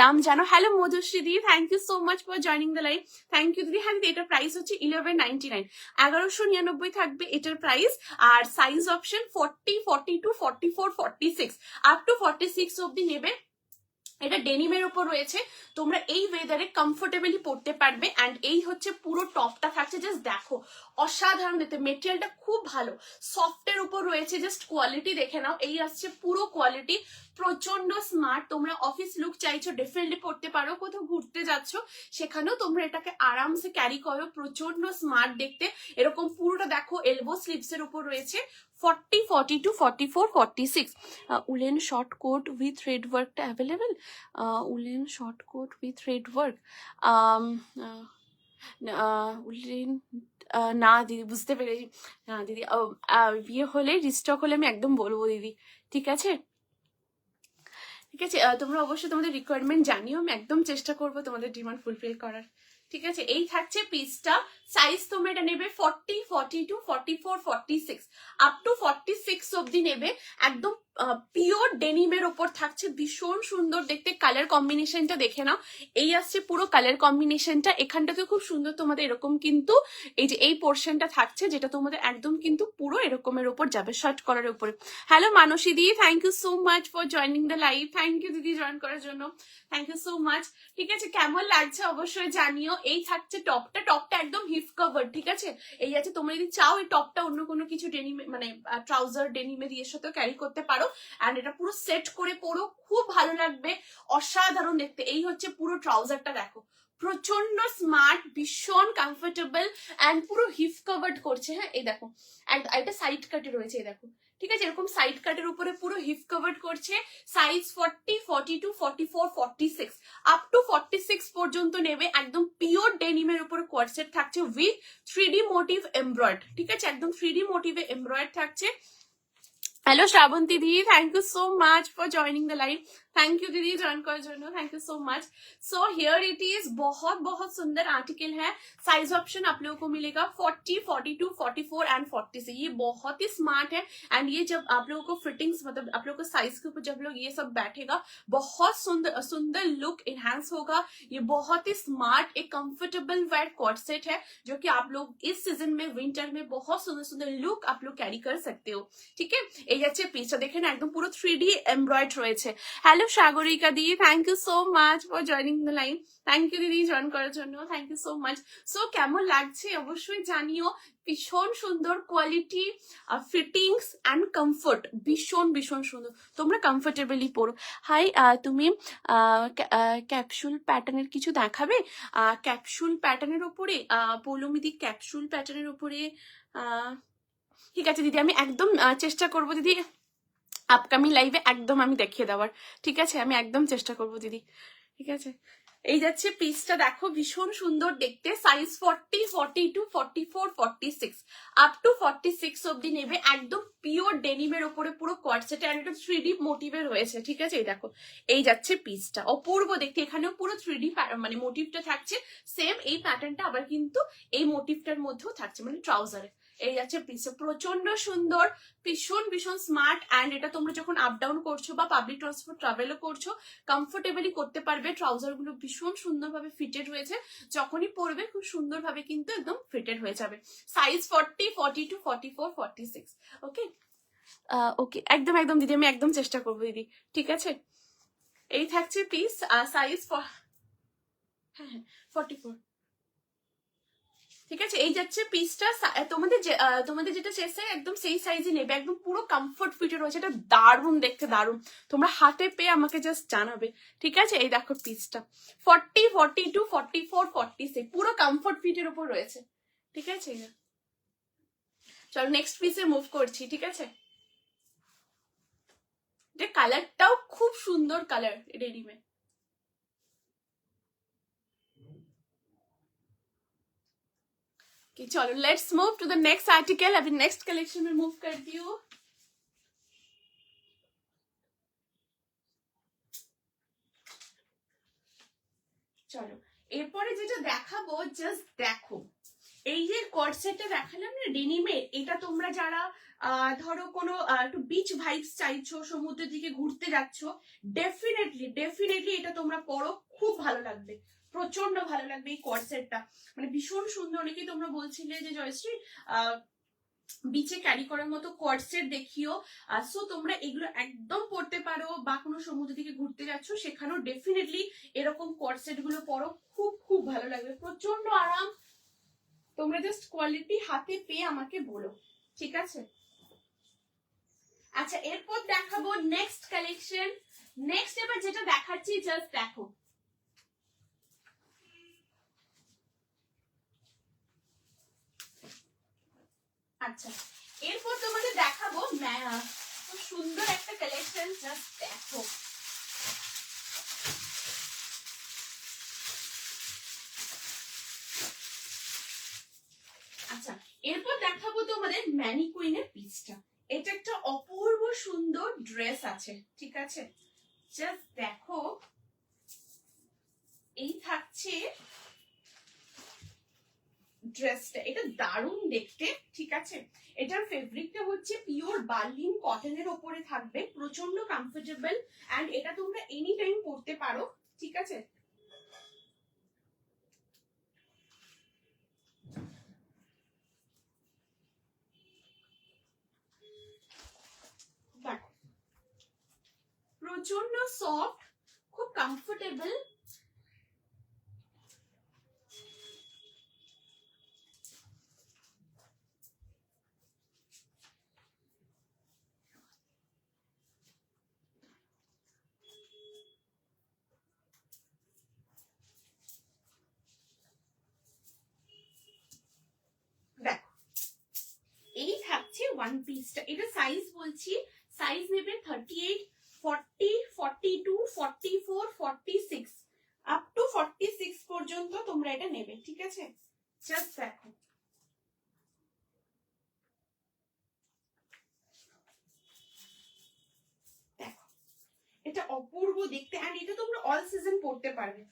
দাম জানো? হ্যালো মধুশ্রী দি, thank you so much for joining the live. Thank you দিদি। হ্যাঁ দিদি, এটার প্রাইস হচ্ছে 1199, 1199 থাকবে এটার প্রাইস। আর সাইজ অপশন 40, 42, 44, 46 আপ টু 46 অব্দি নেবে। এটা ডেনিমের উপর রয়েছে, তোমরা এই ওয়েদারে কমফোর্টেবলি পড়তে পারবে। অ্যান্ড এই হচ্ছে পুরো টপটা থাকছে, জাস্ট দেখো অসাধারণ দেখতে, মেটেরিয়ালটা খুব ভালো, সফটের উপর রয়েছে, জাস্ট কোয়ালিটি দেখে নাও। এই আসছে পুরো কোয়ালিটি, প্রচন্ড স্মার্ট। তোমরা অফিস লুক চাইছো ডেফিনেটলি পড়তে পারো, কোথাও ঘুরতে যাচ্ছ সেখানেও তোমরা এটাকে আরামসে ক্যারি করো, প্রচন্ড স্মার্ট দেখতে। এরকম পুরোটা দেখো এলবো স্লিভস এর উপর রয়েছে। 40, 42, 44, 46 woollen short coat with thread ওয়ার্কটা available. Woollen short coat with thread work, woollen না দিদি, বুঝতে পেরেছি। না দিদি, বিয়ে হলে রিস্টক হলে আমি একদম বলবো দিদি। ঠিক আছে, ঠিক আছে, তোমরা অবশ্যই তোমাদের রিকোয়ারমেন্ট জানিও, আমি একদম চেষ্টা করবো তোমাদের ডিমান্ড ফুলফিল করার। ঠিক আছে, এই থাকছে পিসটা। সাইজ তোমরা এটা নেবে 40, 42, 44, 46 আপ টু 46 অব্দি নেবে। একদম পিওর ডেনিমের ওপর থাকছে, ভীষণ সুন্দর দেখতে। কালার কম্বিনেশনটা দেখে নাও, এই আসছে পুরো কালার কম্বিনেশনটা। এখানটাতে খুব সুন্দর তোমাদের এরকম কিন্তু এই যে এই পোর্শনটা থাকছে, যেটা তোমাদের একদম কিন্তু পুরো এরকমের উপর যাবে, শার্ট কলারের উপরে। হ্যালো মানসী দি, thank you so much for joining the live. Thank you দিদি জয়েন করার জন্য, থ্যাংক ইউ সো মাচ। ঠিক আছে, কেমন লাগছে অবশ্যই জানিও। এই থাকছে টপটা, টপটা একদম হিপ কভার। ঠিক আছে, এই আছে, তোমরা যদি চাও এই টপটা অন্য কোনো কিছু ডেনিমে মানে ট্রাউজার ডেনিমের ইয়ের সাথেও ক্যারি করতে পারো। অ্যান্ড এটা পুরো সেট করে পরো, খুব ভালো লাগবে, অসাধারণ দেখতে। এই হচ্ছে পুরো ট্রাউজারটা দেখো, প্রচন্ড স্মার্ট, ভীষণ কমফোর্টেবল অ্যান্ড পুরো হিপ কভার্ড করছে। হ্যাঁ, এই দেখো একটা সাইড কাটে রয়েছে, এই দেখো। ঠিক আছে, এরকম সাইড কাটের উপরে পুরো হিপ কভার্ড করছে। সাইজ 40, 42, 44, 46 আপ টু 46 পর্যন্ত নেবে। একদম পিওর ডেনিমের উপরে কোয়ার্সেট থাকছে উইথ 3D মোটিভ এমব্রয়েড। ঠিক আছে, একদম 3D মোটিভে এমব্রয়েড থাকছে। হ্যালো শ্রাবন্তী দি, thank you so much for joining the live. Thank you दीदी ज्वाइन कराর জন্য, thank you so much. So here it is, बहुत बहुत सुंदर आर्टिकल है। साइज ऑप्शन आप लोगों को मिलेगा 40, 42, 44 एंड 40 से। ये बहुत ही स्मार्ट है। एंड ये जब आप लोगों को फिटिंग्स मतलब आप लोगों को साइज के ऊपर जब लोग ये सब बैठेगा, बहुत सुंदर सुंदर लुक इनहेंस होगा। ये बहुत ही स्मार्ट एक कंफर्टेबल वेयर कॉर्ड सेट है, जो कि आप लोग इस सीजन में विंटर में बहुत सुंदर सुंदर लुक आप लोग कैरी कर सकते हो। ठीक है, এই হচ্ছে পিসটা, দেখেন একদম পুরো 3D এমব্রয়েড রয়েছে। Hello Sagarika di, thank you so much for joining the live. Thank you দিদি জয়েন করার জন্য, thank you so much. So কেমন লাগছে অবশ্যই জানিও, ভীষণ সুন্দর কোয়ালিটি, ফিটিংস অ্যান্ড কমফোর্ট, ভীষণ ভীষণ সুন্দর, তোমরা কমফোর্টেবলি পরো। হাই, তুমি ক্যাপসুল প্যাটার্নের কিছু দেখাবে? ক্যাপসুল প্যাটার্নের উপরে পৌলমিদি, ক্যাপসুল প্যাটার্নের উপরে ঠিক আছে দিদি, আমি একদম চেষ্টা করবো দিদি, আপকামিং লাইভে একদম আমি দেখিয়ে দেওয়ার। ঠিক আছে, আমি একদম চেষ্টা করবো দিদি। ঠিক আছে, এই যাচ্ছে পিসটা, দেখো ভীষণ সুন্দর দেখতে। সাইজ 40, 42, 44, 46 আপ টু 46 অব্দি নেবে। একদম পিওর ডেনিমের ওপরে পুরো কোয়ার্ডসেটে আর একটা 3D মোটিভের রয়েছে, ঠিক আছে। এই দেখো, এই যাচ্ছে পিসটা, অপূর্ব দেখতে। এখানেও পুরো 3D মানে মোটিভটা থাকছে সেম। এই প্যাটার্নটা আবার কিন্তু এই মোটিভটার মধ্যেও থাকছে, মানে ট্রাউজারে। এই যাচ্ছে পিসটা, প্রচন্ড সুন্দর, ভীষণ ভীষণ স্মার্ট। অ্যান্ড এটা তোমরা যখন আপ ডাউন করছো বা পাবলিক ট্রান্সপোর্ট ট্রাভেলও করছো, কমফোর্টেবলি করতে পারবে। ট্রাউজার গুলো ভীষণ সুন্দরভাবে ফিটেড হয়েছে, যখনই পরবে খুব সুন্দরভাবে কিন্তু একদম ফিটেড হয়ে যাবে। সাইজ 40, 42, 44, 46। ওকে ওকে, একদম একদম দিদি, আমি একদম চেষ্টা করবো দিদি, ঠিক আছে। এই থাকছে পিস, সাইজ হ্যাঁ 44, ঠিক আছে। এই যাচ্ছে পিসটা, তোমাদের যেটা চেয়েছে একদম সেই সাইজে নেবে, একদম পুরো কমফোর্ট ফিটে রয়েছে। এটা দারুণ দেখতে, দারুণ। তোমরা হাতে পেয়ে আমাকে জাস্ট জানাবে, ঠিক আছে। এই দেখো পিসটা 40, 42, 44, 46 পুরো কমফোর্ট ফিটের উপর রয়েছে, ঠিক আছে। চলো নেক্সট পিসে মুভ করছি, ঠিক আছে। যে কালারটাও খুব সুন্দর কালার রেডিমে। चलो let's move to the next article. अभी नेक्स्ट कलेक्शन में मूव करती हूँ। চলো এরপরে যেটা দেখাবো, জাস্ট দেখো। এই যে কর্ডসেটটা দেখালাম না ডেনিমের, এটা তোমরা যারা ধরো কোনো একটু বিচ ভাইবস চাইছো, সমুদ্রের দিকে ঘুরতে যাচ্ছ, ডেফিনেটলি এটা তোমরা পরো, খুব ভালো লাগবে, প্রচন্ড ভালো লাগবে এই কর্ডসেটটা। মানে ভীষণ সুন্দর। অনেকেই তোমরা বলছিলে যে জয়শ্রী বিচে ক্যারি করার মতো কর্ডসেট দেখিও। সো তোমরা এগুলো একদম পরতে পারো, বা কোনো সমুদ্র দিকে ঘুরতে যাচ্ছ সেখানেও ডেফিনেটলি এরকম কর্ডসেট গুলো পরো, খুব খুব ভালো লাগবে, প্রচন্ড আরাম। তোমরা জাস্ট কোয়ালিটি হাতে পেয়ে আমাকে বলো, ঠিক আছে। আচ্ছা এরপর দেখাবো নেক্সট কালেকশন। নেক্সট এবার যেটা দেখাচ্ছি জাস্ট দেখো। আচ্ছা এরপর তোমাদের দেখাবো খুব সুন্দর একটা কালেকশন, জাস্ট দেখো। আচ্ছা এরপর দেখাবো তোমাদের ম্যানিকুইনের পিসটা। এটা একটা অপূর্ব সুন্দর ড্রেস আছে, ঠিক আছে। জাস্ট দেখো, এই থাকছে ড্রেসটা, এটা দারুণ দেখতে, ঠিক আছে। এটার ফেব্রিকটা হচ্ছে পিওর বার্লিন কটনের ওপরে থাকবে, প্রচন্ড কমফোর্টেবল। এন্ড এটা তোমরা এনি টাইম পরতে পারো, ঠিক আছে। দেখো প্রচন্ড সফট, খুব কমফোর্টেবল। এই থাকছে ওয়ান পিসটা। এটা সাইজ বলছি, সাইজ নেবে 38, 40, 42, 44, 46 আপ টু 46 পর্যন্ত তোমরা এটা নেবে, ঠিক আছে। জাস্ট দেখো, দেখো এটা অপূর্ব দেখতে। আর এটা তোমরা অল সিজন পড়তে পারবে।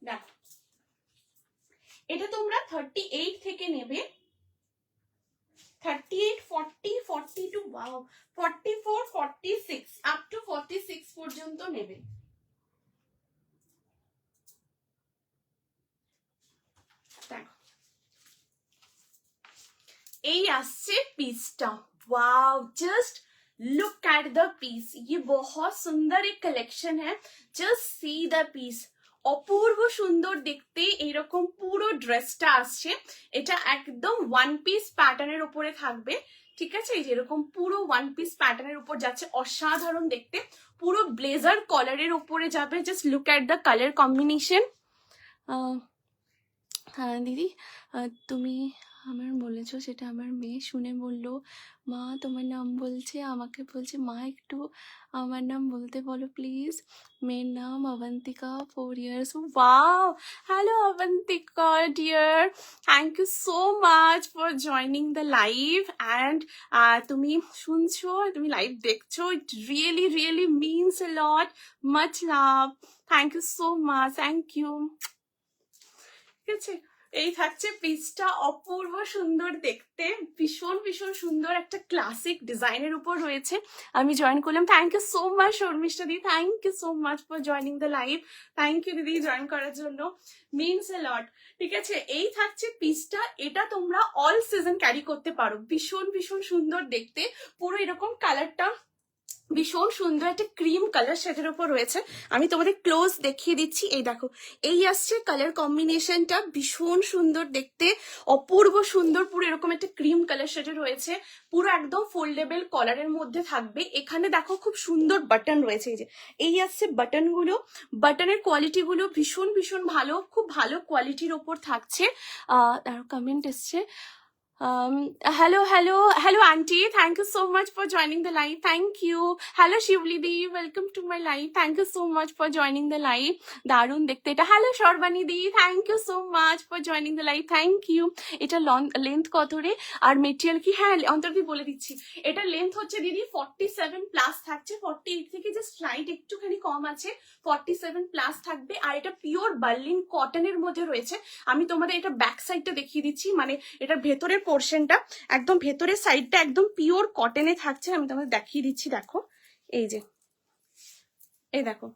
দেখো এটা তোমরা 38 থেকে নেবে, 38, 40, 42, ওয়াও 44, 46 আপ টু 46 পর্যন্ত নেবে। দেখো এই আসছে পিসটা, wow just look at the piece. ये बहुत सुंदर एक कलेक्शन है, जस्ट सी द पीस। অপূর্ব সুন্দর দেখতে এরকম পুরো ড্রেসটা আসছে। এটা একদম ওয়ান পিস প্যাটার্নের উপরে থাকবে, ঠিক আছে। যেরকম পুরো ওয়ান পিস প্যাটার্নের উপর যাচ্ছে, অসাধারণ দেখতে, পুরো ব্লেজার কলারের উপরে যাবে। Just look at the colour combination. হ্যাঁ দিদি তুমি আমার বললে বলেছো, সেটা আমার মেয়ে শুনে বলল, মা তোমার নাম বলছে, আমাকে বলছে মা একটু আমার নাম বলতে বলো প্লিজ। মেয়ের নাম Abantika, 4 years। Wow, hello Abantika dear, thank you so much for joining the live. And তুমি শুনছো, তুমি লাইভ দেখছো, it really really means a lot. Much love, thank you so much, thank you. ঠিক আছে, এই থাকছে পিসটা, অপূর্ব সুন্দর দেখতে, ভীষণ ভীষণ সুন্দর একটা ক্লাসিক ডিজাইনের উপর রয়েছে। আমি জয়েন করলাম, thank you so much Sharmistha di, thank you so much for joining the live. Thank you দিদি জয়েন করার জন্য, মিনস এ লট। ঠিক আছে, এই থাকছে পিসটা, এটা তোমরা অল সিজন ক্যারি করতে পারো, ভীষণ ভীষণ সুন্দর দেখতে, পুরো এরকম কালারটা ভীষণ সুন্দর একটা ক্রিম কালার শেডের উপর রয়েছে। আমি তোমাদের ক্লোজ দেখিয়ে দিচ্ছি, এই দেখো, এই আসছে কালার কম্বিনেশনটা, ভীষণ সুন্দর দেখতে, অপূর্ব সুন্দর, পুরো এরকম একটা ক্রিম কালার শেডে রয়েছে, পুরো একদম ফোল্ডেবল কলারের মধ্যে থাকবে। এখানে দেখো খুব সুন্দর বাটন রয়েছে, এই যে এই আসছে বাটনগুলো, বাটনের কোয়ালিটি গুলো ভীষণ ভীষণ ভালো, খুব ভালো কোয়ালিটির ওপর থাকছে। আর কমেন্ট এসছে, hello aunty, thank you so much for joining the live, thank you. Hello Shivli di, welcome to my live, thank you so much for joining the live, দারুন দেখতে এটা। Hello Sarbani di, thank you so much for joining the live, thank you. এটা length কত রে আর material কি? হ্যাঁ অন্তর্দি বলে দিচ্ছি, এটা লেন্থ হচ্ছে দিদি 47 প্লাস থাকছে, 48 থেকে জাস্ট স্লাইড একটুখানি কম আছে, 47 প্লাস থাকবে। আর এটা পিওর বার্লিন কটনের মধ্যে রয়েছে। আমি তোমাদের এটা ব্যাক সাইডটা দেখিয়ে দিচ্ছি, মানে এটার ভেতরের পোর্শনটা, একদম ভেতরের সাইডটা একদম পিওর কটনে থাকছে। আমি তোমাদের দেখিয়ে দিচ্ছি, দেখো এই যে, এই দেখো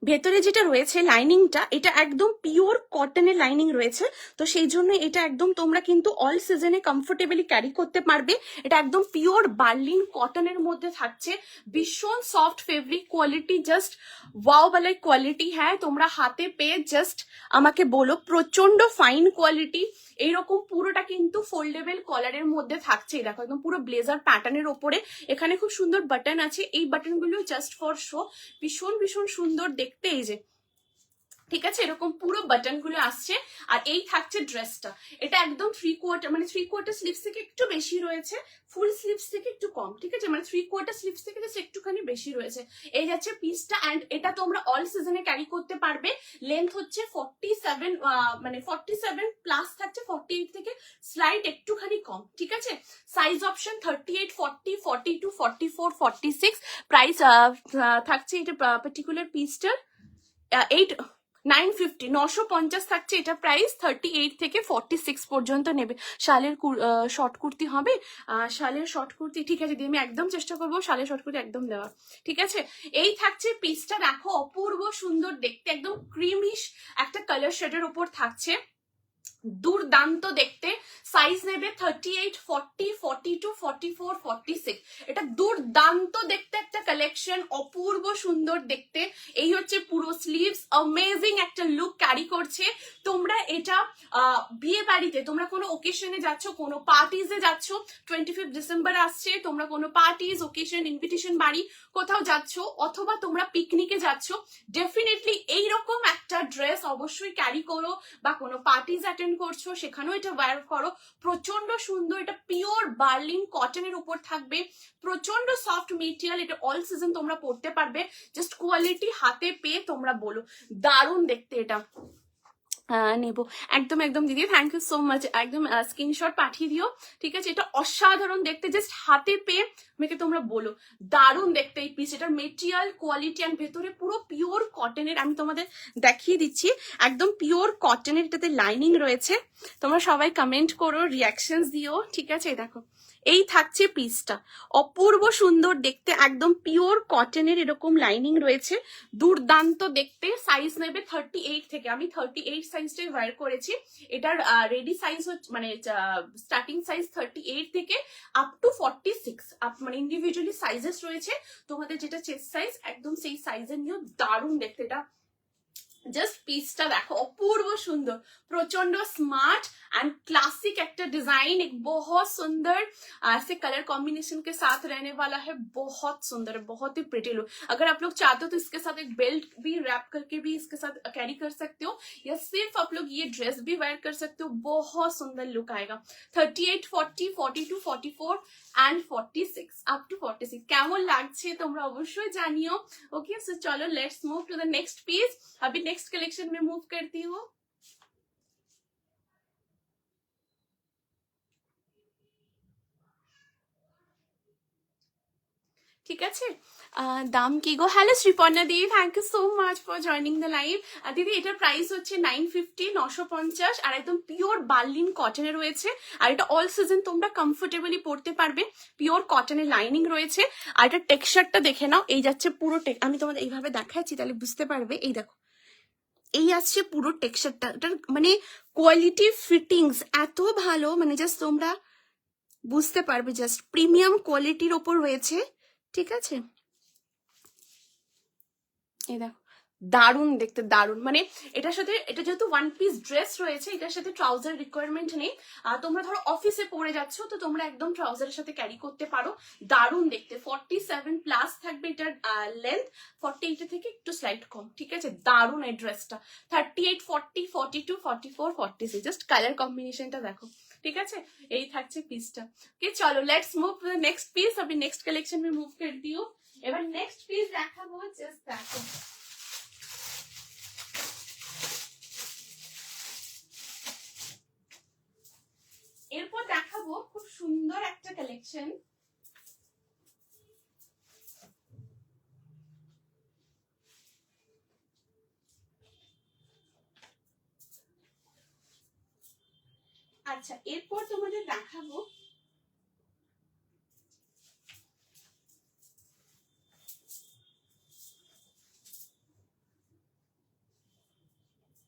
ভেতরে যেটা রয়েছে লাইনিংটা, এটা একদম পিওর কটনের লাইনিং রয়েছে, তো সেই জন্য এটা একদম তোমরা কিন্তু অল সিজনে কমফোর্টেবলি ক্যারি করতে পারবে। এটা একদম পিওর বার্লিন কটনের মধ্যে থাকছে, ভীষণ soft fabric quality, just wow বালাই কোয়ালিটি। হ্যাঁ তোমরা হাতে পেয়ে জাস্ট আমাকে বলো, প্রচন্ড ফাইন কোয়ালিটি। এইরকম পুরোটা কিন্তু ফোল্ডেবল কলারের মধ্যে থাকছে, দেখো একদম পুরো ব্লেজার প্যাটার্নের ওপরে। এখানে খুব সুন্দর বাটন আছে, এই বাটনগুলো জাস্ট ফর শো, ভীষণ ভীষণ সুন্দর দেখতে। এই যে ঠিক আছে, এরকম পুরো বাটন গুলো আসছে। আর এই থাকছে ড্রেসটা, এটা একদম 3/4, মানে 3/4 স্লিভস থেকে একটু বেশি রয়েছে, ফুল স্লিভস থেকে একটু কম। ঠিক আছে, মানে 3/4 স্লিভস থেকে জাস্ট একটুখানি বেশি রয়েছে। এই যাচ্ছে পিসটা, অ্যান্ড এটা তোমরা অল সিজনে ক্যারি করতে পারবে। লেন্থ হচ্ছে 47, মানে 47 প্লাস থাকছে, 48 থেকে স্লাইড একটুখানি কম। ঠিক আছে, সাইজ অপশন 38, 40, 42, 44, 46। প্রাইস থাকছে এটা পার্টিকুলার পিসটার 950 থাকছে এটা প্রাইস। 38 থেকে 46 পর্যন্ত নেবে। শালের শর্ট কুর্তি হবে, শালের শর্ট কুর্তি, ঠিক আছে দিদি, আমি একদম চেষ্টা করবো শালের শর্ট কুর্তি একদম দেওয়া। ঠিক আছে, এই থাকছে পিসটা, দেখো অপূর্ব সুন্দর দেখতে, একদম ক্রিমিশ একটা কালার শেডের উপর থাকছে, দুর্দান্ত দেখতে। সাইজ নেবে 38, 40, 42, 44, 46। এটা দুর্দান্ত দেখতে একটা কালেকশন, অপূর্ব সুন্দর দেখতে। এই হচ্ছে পুরো স্লিভস, অ্যামেজিং একটা লুক ক্যারি করছে। তোমরা এটা বিয়ে বাড়িতে, তোমরা কোনো ওকেশনে যাচ্ছ, কোনো পার্টিজে যাচ্ছ, 25 ডিসেম্বর আসছে, তোমরা কোনো পার্টিজ, ওকেশন, ইনভিটেশন বাড়ি কোথাও যাচ্ছ, অথবা তোমরা পিকনিকে যাচ্ছ, ডেফিনেটলি এইরকম একটা ড্রেস অবশ্যই ক্যারি করো, বা কোনো পার্টিজ অ্যাটেন্ড করছো সেখানেও এটা ওয়্যার করো। প্রচন্ড সুন্দর, এটা পিওর বার্লিন কটনের উপর থাকবে, প্রচন্ড সফট মেটেরিয়াল, এটা অল সিজন তোমরা পরতে পারবে। জাস্ট কোয়ালিটি হাতে পেয়ে তোমরা বলো, দারুণ দেখতে এটা। নেবো একদম একদম দিদি, থ্যাংক ইউ সো মাচ, একদম স্ক্রিনশট পাঠিয়ে দিও। ঠিক আছে, এটা অসাধারণ দেখতে, জাস্ট হাতে পেয়ে আমাকে তোমরা বলো, দারুণ দেখতে এই পিস। এটার মেটেরিয়াল কোয়ালিটি অ্যান্ড ভেতরে পুরো পিওর কটনের, আমি তোমাদের দেখিয়ে দিচ্ছি, একদম পিওর কটনের, এটাতে লাইনিং রয়েছে। তোমরা সবাই কমেন্ট করো, রিয়াকশনস দিও। ঠিক আছে, দেখো এই থাকছে পিসটা, অপূর্ব সুন্দর দেখতে, একদম পিওর কটনের এরকম লাইনিং রয়েছে, দুর্দান্ত দেখতে। সাইজ নেবে 38 থেকে, আমি 38 সাইজটাই ওয়্যার করেছি। এটার রেডি সাইজ হচ্ছে, মানে স্টার্টিং সাইজ 38 থেকে আপ টু 46, মানে ইন্ডিভিজুয়ালি সাইজেস রয়েছে। তোমাদের যেটা চেস্ট সাইজ একদম সেই সাইজের নিয়েও দারুণ দেখতে, এটা জাস্ট পিসটা দেখো অपूर्व सुंदर प्रचंड स्मार्ट एंड क्लासिक एक डिजाइन एक बहुत सुंदर ऐसे कलर कॉम्बिनेशन के साथ रहने वाला है, बहुत सुंदर, बहुत ही प्रिटी लुक। अगर आप लोग चाहते हो तो इसके साथ एक बेल्ट भी रैप करके भी इसके साथ कैरी कर सकते हो, या सिर्फ आप लोग ये ड्रेस भी वेयर कर सकते हो, बहुत सुंदर लुक आएगा। 38, 40, 42, 44 एंड 46 अप टू 46 কেমন লাগছে তোমরা অবশ্যই জানিও। ओके सो चलो let's move to the next piece. अभी नेक्स्ट कलेक्शन में मूव करती हूँ। ঠিক আছে, দাম কি গো? Hello Sriparna di, thank you so much for joining the live. দিদি এটার প্রাইস হচ্ছে 950, 950, আর একদম পিওর বার্লিন কটনে রয়েছে, আর এটা অল সিজন তোমরা কমফোর্টেবলি পরতে পারবে। পিওর কটনের লাইনিং রয়েছে, আর এটা টেক্সচারটা দেখে নাও, এই যাচ্ছে পুরো আমি তোমাদের এইভাবে দেখাচ্ছি তাহলে বুঝতে পারবে। এই দেখো, এই আসছে পুরো টেক্সচারটা, এটার মানে কোয়ালিটি ফিটিংস এত ভালো, মানে জাস্ট তোমরা বুঝতে পারবে, জাস্ট প্রিমিয়াম কোয়ালিটির ওপর রয়েছে। ঠিক আছে, এই দেখো দারুণ দেখতে, দারুণ। মানে এটার সাথে, এটা যেহেতু ওয়ান পিস ড্রেস রয়েছে, এটার সাথে ট্রাউজার রিকোয়ারমেন্ট নেই। তোমরা ধরো অফিসে পরে যাচ্ছ তো তোমরা একদম ট্রাউজারের সাথে ক্যারি করতে পারো, দারুণ দেখতে। 47 প্লাস থাকবে এটার লেন্থ, 48 থেকে একটু স্লাইড কম। ঠিক আছে, দারুণ এই ড্রেসটা। 38, 40, 42, 44, 46, জাস্ট কালার কম্বিনেশনটা দেখো। ঠিক আছে, এই থাকছে পিসটা। ওকে চলো let's move to the next piece. अभी नेक्स्ट कलेक्शन में मूव करती हूँ। এবার নেক্সট পিস দেখাবো, জাস্ট দেখো। এরপর দেখাবো খুব সুন্দর একটা কালেকশন। আচ্ছা, এরপর তোমাদের দেখাবো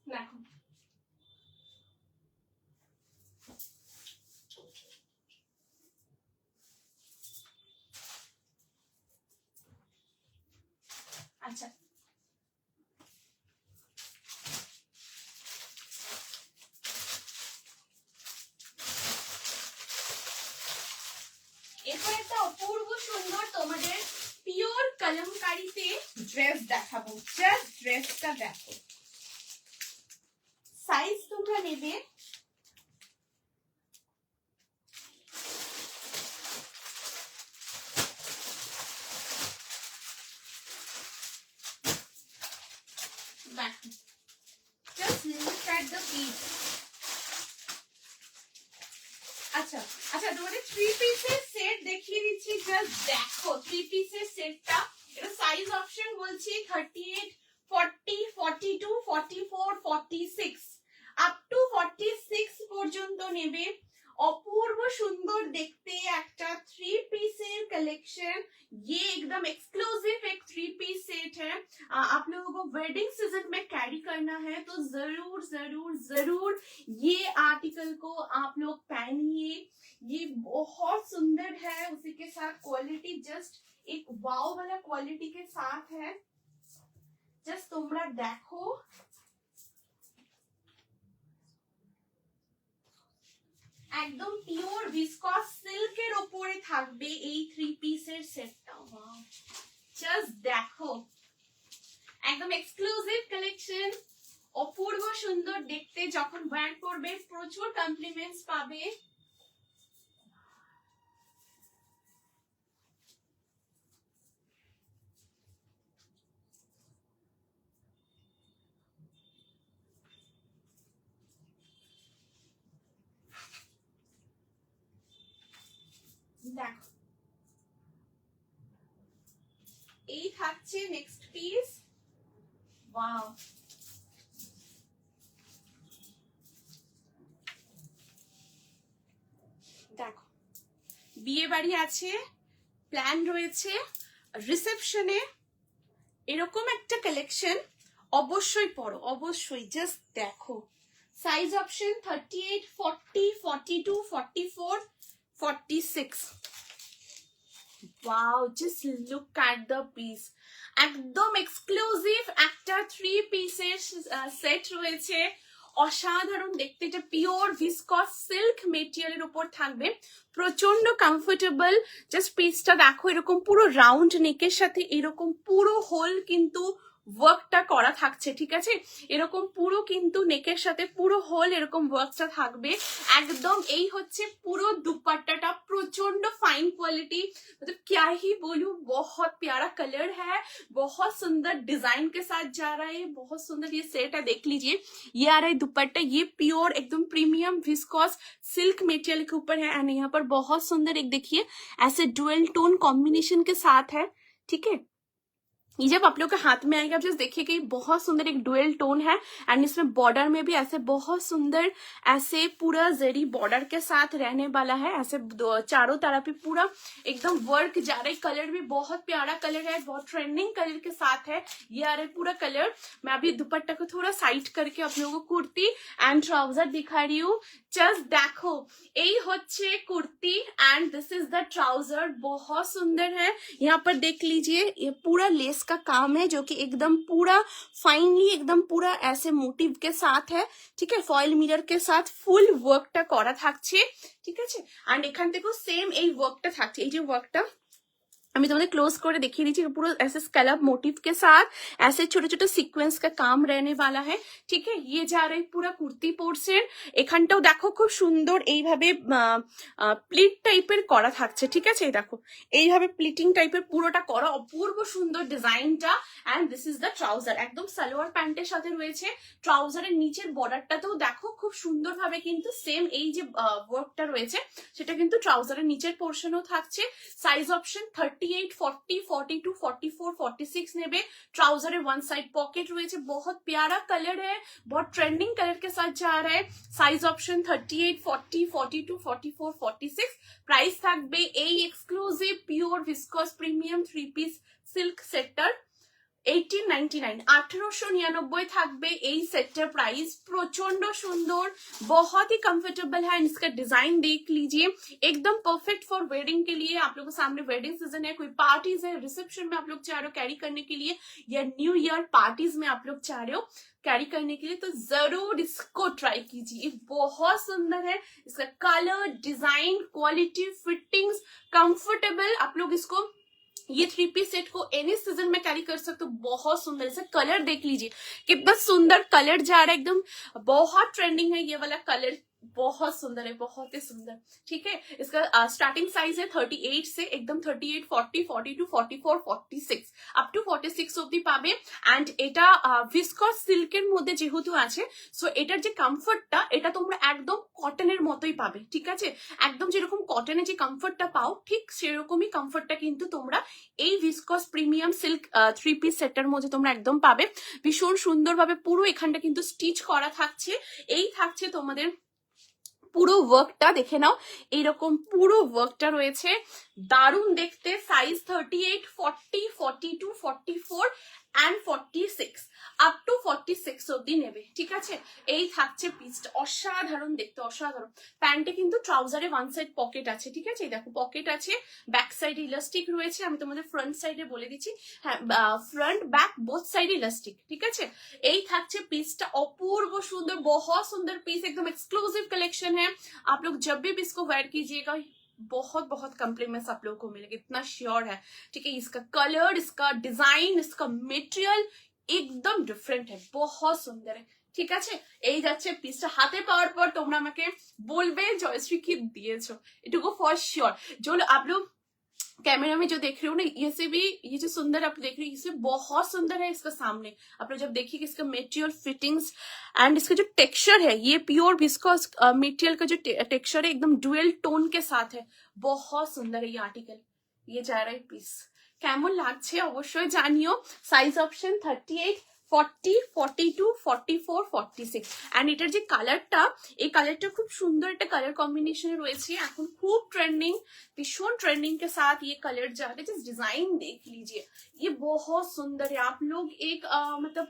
দেখো আচ্ছা এরপর একটা অপূর্ব সুন্দর তোমাদের পিওর কলমকারীতে ড্রেস দেখাবো। জাস্ট ড্রেসটা দেখো, সাইজ তোমরা নেবে দেখো, just look at the piece. আচ্ছা আচ্ছা, তোমাদের 3 পিসের সেট দেখিয়ে দিচ্ছি, জাস্ট দেখো 3 পিসের সেটটা। এটা সাইজ অপশন বলছি 38, 40, 42, 44, 46 আপ টু 46 পর্যন্ত নেবে। অপূর্ব সুন্দর দেখতে একটা 3 पीसेर कलेक्शन। ये एकदम एक्सक्लूसिव एक 3 पीस सेट है। आप लोगों को वेडिंग सीजन में कैरी करना है तो जरूर जरूर जरूर ये आर्टिकल को आप लोग पहनिए। ये बहुत सुंदर है, उसी के साथ क्वालिटी जस्ट एक वाव वाला क्वालिटी के साथ है। जस्ट तुमरा देखो, একদম পিওর ভিসকস সিল্কের উপরে থাকবে এই 3 পিসের সেটটা। ওয়াও, জাস্ট দেখো, একদম এক্সক্লুসিভ কালেকশন, অপূর্ব সুন্দর দেখতে। যখন ওয়্যার করবে প্রচুর কমপ্লিমেন্টস পাবে। দেখো, এই থাকছে নেক্সট পিস। ওয়াও, দেখো বিয়ে বাড়ি আছে, প্ল্যান রয়েছে, রিসেপশনে এরকম একটা কালেকশন অবশ্যই পরো, অবশ্যই। জাস্ট দেখো, size option 38, 40, 42, 44, 46। Wow, just look at the piece. একদম এক্সক্লুসিভ একটা 3 পিসের সেট রয়েছে, অসাধারণ দেখতে। এটা পিওর ভিসকস সিল্ক মেটেরিয়ালের উপর থাকবে, প্রচন্ড কমফোর্টেবল। জাস্ট পিসটা দেখো, এরকম পুরো রাউন্ড নেকের সাথে এরকম পুরো হোল কিন্তু ওয়ার্কটা করা থাকছে, ঠিক আছে? এরকম পুরো কিন্তু নেকের সাথে পুরো হোল এরকম ওয়ার্কটা থাকবে একদম। এই হচ্ছে পুরো दुपट्टा, प्रचंड फाइन क्वालिटी, मतलब क्या ही बोलूं, बहुत प्यारा कलर है, बहुत सुंदर डिजाइन के साथ जा रहा है, बहुत सुंदर ये सेट है। देख लीजिए, ये आ रहा है दुपट्टा, ये प्योर एकदम प्रीमियम विस्कॉस सिल्क मटेरियल के ऊपर है। एंड यहाँ पर बहुत सुंदर एक देखिए ऐसे डुअल टोन कॉम्बिनेशन के साथ है, ठीक है? ये जब आप लोग के हाथ में आएगा, आप जस्ट देखिए कि बहुत सुंदर एक डुअल टोन है। एंड इसमें बॉर्डर में भी ऐसे बहुत सुंदर ऐसे पूरा जरी बॉर्डर के साथ रहने वाला है, ऐसे चारों तरफ भी पूरा एकदम वर्क जा रहा है। कलर भी बहुत प्यारा कलर है, बहुत ट्रेंडिंग कलर के साथ है। ये आ रहा है पूरा कलर। मैं अभी दुपट्टा को थोड़ा साइड करके आप लोगों को कुर्ती एंड ट्राउजर दिखा रही हूँ। जस्ट देखो, यही होच्छे kurti and this is the trouser, बहुत सुंदर है। यहाँ पर देख लीजिए, ये पूरा लेस का काम है जो कि एकदम पूरा फाइनली एकदम पूरा ऐसे मोटिव के साथ है, ठीक है? फॉइल मिरर के साथ फुल वर्कটা করা থাকছে, ঠিক আছে? एंड এখান থেকেও সেম এই ওয়ার্কটা থাকছে। এই যে ওয়ার্কটা আমি তোমাদের ক্লোজ করে দেখিয়ে দিচ্ছি, पूरा ऐसे स्कैलप मोटिव के साथ ऐसे छोटे छोटे सीक्वेंस का काम रहने वाला है, ठीक है? ये जा रहा है पूरा কুর্তি পোর্শন। এখানটাও দেখো খুব সুন্দর এইভাবে প্লিট টাইপের করা থাকছে, ঠিক আছে? এই দেখো এইভাবে প্লিটিং টাইপের পুরোটা করা, অপূর্ব সুন্দর ডিজাইনটা। And this is the trouser, একদম সালোয়ার প্যান্টের সাথে রয়েছে। ট্রাউজারের নিচের বর্ডারটাতেও দেখো খুব সুন্দরভাবে কিন্তু সেম এই যে ওয়ার্কটা রয়েছে সেটা কিন্তু ট্রাউজারের নিচের পোর্শনও থাকছে। সাইজ অপশন 38, 40, 42, 44, 46 নেবে। ट्राउजर वन साइड पॉकेट रही, बहुत प्यारा कलर है, बहुत ट्रेंडिंग कलर के साथ जा रहा है। Size option 38, 40, 42, 44, 46। प्राइस থাকবে এই exclusive pure viscose premium 3 piece silk সেটটার 1899, 1899 থাকবে এই সেটটার प्राइस। प्रचंड सुंदर, बहुत ही कंफर्टेबल है। इसका डिजाइन देख लीजिए, एकदम परफेक्ट फॉर वेडिंग के लिए। आप लोगों के सामने वेडिंग सीजन है, कोई पार्टीज है, रिसेप्शन में आप लोग चाह रहे हो कैरी करने के लिए, या न्यू ईयर पार्टीज में आप लोग चाह रहे हो कैरी करने के लिए, तो जरूर इसको ट्राई कीजिए। बहुत सुंदर है, इसका colour, design, quality, fittings, comfortable. आप लोग इसको ये 3 पीस सेट को एनी सीजन में कैरी कर सकते हो। बहुत सुंदर, इसे कलर देख लीजिए कितना सुंदर कलर जा रहा है, एकदम बहुत ट्रेंडिंग है ये वाला कलर, बहुत सुंदर है, बहुत ही सुंदर, ठीक है? इसका स्टार्टिंग साइज है 38 से एकदम 38, 40, 42, 44, 46 अप टू 46 অবধি পাবে। এন্ড এটা ভিসকস সিল্কের মধ্যে যেহেতু আছে, সো এটার যে কমফর্টটা এটা তোমরা একদম কটনের মতোই পাবে, ঠিক আছে? একদম যেরকম কটনে যে কমফর্টটা পাও ঠিক সেরকমই কমফর্টটা কিন্তু তোমরা এই ভিসকস প্রিমিয়াম সিল্ক 3 পিস সেটটার মধ্যে তোমরা একদম পাবে। ভীষণ সুন্দরভাবে পুরো এখানটা কিন্তু স্টিচ করা থাকছে। এই থাকছে তোমাদের পুরো ওয়ার্কটা, দেখে নাও এইরকম পুরো ওয়ার্কটা রয়েছে, দারুণ দেখতে। সাইজ 38, 40, 42, 44 एंड 46 আপ টু 46 অবধি নেবে, ঠিক আছে? এই থাকছে পিসটা, অসাধারণ দেখতে, অসাধারণ। প্যান্টে কিন্তু ট্রাউজারে ওয়ান সাইড পকেট আছে, ঠিক আছে? দেখো পকেট আছে, ব্যাক সাইডে ইলাস্টিক রয়েছে। আমি তোমাদের ফ্রন্ট সাইডে বলে দিচ্ছি, হ্যাঁ front back both side elastic, ठीक है? यही থাকছে পিসটা, অপূর্ব সুন্দর, बहुत सुंदर पीस, एकदम एक्सक्लूसिव कलेक्शन है। आप लोग जब भी इसको वेयर कीजिएगा बहुत बहुत कॉम्प्लीमेंट्स आप लोगों को मिलेंगे, इतना श्योर है, ठीक है? इसका कलर, इसका डिजाइन, इसका मटेरियल एकदम डिफरेंट है, बहुत सुंदर है, ঠিক আছে? এই যাচ্ছে পিসটা। হাতে পাওয়ার পর তোমরা আমাকে বলবে জয়শ্রী কি দিয়েছো, এটুকু ফর শিওর। जो आप लोग कैमरा में जो देख रहे हो ना, ये से भी ये जो सुंदर आप देख रहे हो, इससे बहुत सुंदर है इसका सामने। आप लोग जब देखिए इसका मटेरियल, फिटिंग्स एंड इसका जो टेक्सचर है, ये प्योर विस्कोस मटेरियल का जो टेक्सचर है एकदम डुअल टोन के साथ है, बहुत सुंदर है ये आर्टिकल। ये जा रहा है पीस, কেমন লাগছে অবশ্যই জানিও। সাইজ অপশন 38, 40, 42, 44, 46 एंड এটার যে কালারটা, এই কালারটা খুব সুন্দর একটা কালার কম্বিনেশন রয়েছে, এখন খুব ट्रेंडिंग, भीषण ट्रेंडिंग के साथ ये कलर जा रहे हैं। डिजाइन देख लीजिए, ये बहुत सुंदर है। आप लोग एक मतलब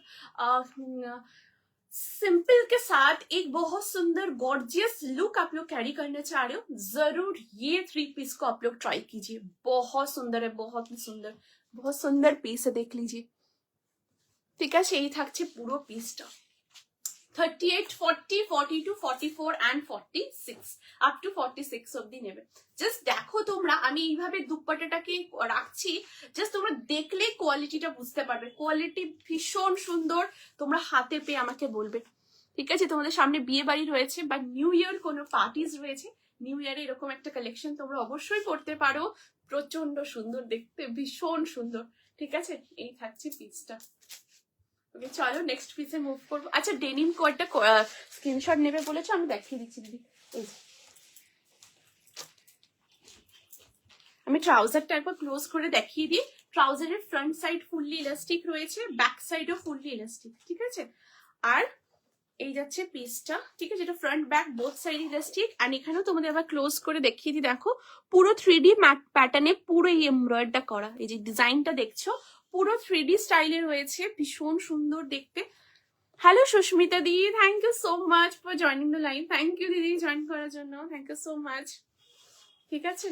सिंपल के साथ एक बहुत सुंदर गॉर्जियस लुक आप लोग कैरी करना चाह रहे हो, जरूर ये 3 पीस को आप लोग ट्राई कीजिए। बहुत सुंदर है, बहुत ही सुंदर, बहुत सुंदर पीस है, देख लीजिए। ठीक है, यही থাকছে পুরো পিসটা। 38, 40, 42, 44 and 46 আপ টু 46 অবধি নেবে। জাস্ট দেখো তোমরা, আমি এইভাবে দুপাট্টাটাকে রাখছি, জাস্ট তোমরা দেখলে কোয়ালিটিটা বুঝতে পারবে। কোয়ালিটি ভীষণ সুন্দর, তোমরা হাতে পেয়ে আমাকে বলবে। ঠিক আছে, তোমাদের সামনে বিয়ে বাড়ি রয়েছে বা নিউ ইয়ার কোনো পার্টিজ রয়েছে, নিউ ইয়ারে এরকম একটা কালেকশন তোমরা অবশ্যই করতে পারো। প্রচন্ড সুন্দর দেখতে, ভীষণ সুন্দর। ঠিক আছে, এই থাকছে পিসটা। চলো নেক্সট পিসে মুভ করবো। আচ্ছা, ডেনিম কোডটা স্ক্রিনশট নেবে বলেছো, আমি দেখিয়ে দিচ্ছি দিদি। এই যে আমি ট্রাউজারটা একবার ক্লোজ করে দেখিয়ে দিই। ট্রাউজারের ফ্রন্ট সাইড ফুললি ইলাস্টিক রয়েছে, ব্যাক সাইডও ফুললি ইলাস্টিক। ঠিক আছে, আর এই যাচ্ছে পিসটা। ঠিক আছে, এটা front back both side elastic. আর এখানেও তোমাদের আবার ক্লোজ করে দেখিয়ে দিই। দেখো পুরো 3D প্যাটার্নে পুরো এই এমব্রয়ডারিটা করা, এই যে ডিজাইনটা দেখছো পুরো 3D স্টাইলে রয়েছে, ভীষণ সুন্দর দেখতে। Hello Susmita di, thank you so much for joining the live. Thank you দিদি জয়েন করার জন্য, থ্যাংক ইউ সো মাচ। ঠিক আছে,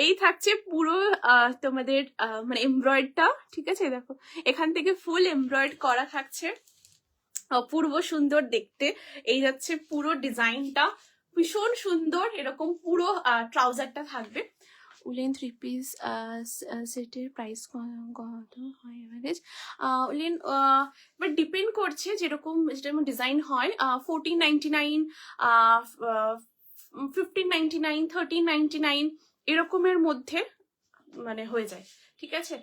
এই থাকছে পুরো তোমাদের মানে এমব্রয়ডারিটা। ঠিক আছে, দেখো এখান থেকে ফুল এমব্রয়ড করা থাকছে, অপূর্ব সুন্দর দেখতে। এই যাচ্ছে পুরো ডিজাইনটা, ভীষণ সুন্দর। এরকম পুরো ট্রাউজারটা থাকবে। উলেন 3 পিস সেটের প্রাইস কত হয় এভারেজ? উলেন বাট ডিপেন্ড করছে যেরকম ডিজাইন হয়। 1499, 1599, 1399 এরকমের মধ্যে মানে হয়ে যায়। ঠিক আছে,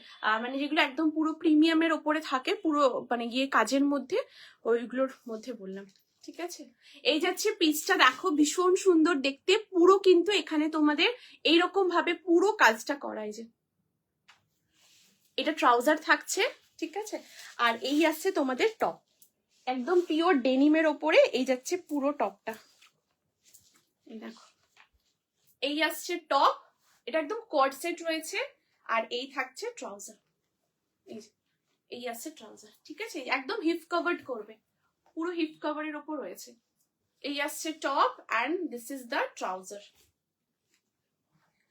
মানে যেগুলো একদম পুরো প্রিমিয়ামের ওপরে থাকে, পুরো মানে গিয়ে কাজের মধ্যে, ওইগুলোর মধ্যে বললাম। ঠিক আছে, এই যাচ্ছে পিসটা, দেখো ভীষণ সুন্দর দেখতে। পুরো কিন্তু এখানে তোমাদের এইরকম ভাবে পুরো কাজটা করা। এই যে এটা ট্রাউজার থাকছে। ঠিক আছে, আর এই আসছে তোমাদের টপ, একদম পিওর ডেনিমের ওপরে এই যাচ্ছে পুরো টপটা। এই দেখো, এই আসছে টপ, এটা একদম কর্ড সেট রয়েছে। আর এই থাকছে ট্রাউজার, এই আছে ট্রাউজার। ঠিক আছে, একদম হিপ কভার্ড করবে, পুরো হিপ কভারের ওপর রয়েছে। এই আসছে top and this is the trouser.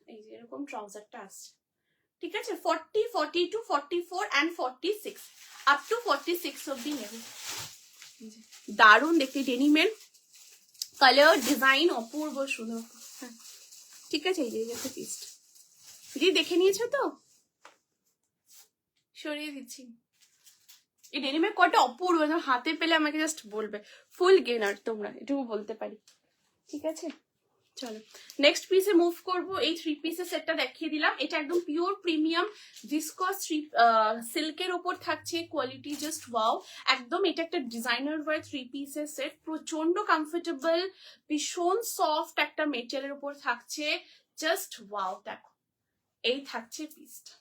এই যে এরকম ট্রাউজারটা আসছে। ঠিক আছে, 40, 42, 44 and 46 আপ টু 46 অবধি নেবে। দারুণ দেখতে, ডেনিমের কালার ডিজাইন অপূর্ব সুন্দর। হ্যাঁ ঠিক আছে, এই যে পিসটা দিদি দেখে নিয়েছো তো, সরিয়ে দিচ্ছি। এই ডেনিমের কোটটা অপূর্ব, হাতে পেলে আমাকে জাস্ট বলবে। ফুল গেনার তোমরা এটুকু বলতে পারি। ঠিক আছে, চলো নেক্সট পিসে মুভ করবো। এই 3 পিসের সেটটা দেখিয়ে দিলাম। এটা একদম পিওর প্রিমিয়াম ভিসকস সিল্কের ওপর থাকছে, কোয়ালিটি জাস্ট ওয়াও একদম। এটা একটা ডিজাইনার ওয়ার 3 পিসের সেট, প্রচন্ড কমফোর্টেবল, ভীষণ সফট একটা মেটেরিয়ালের উপর থাকছে, জাস্ট ওয়াও। দেখো এই থাকছে পিসটা।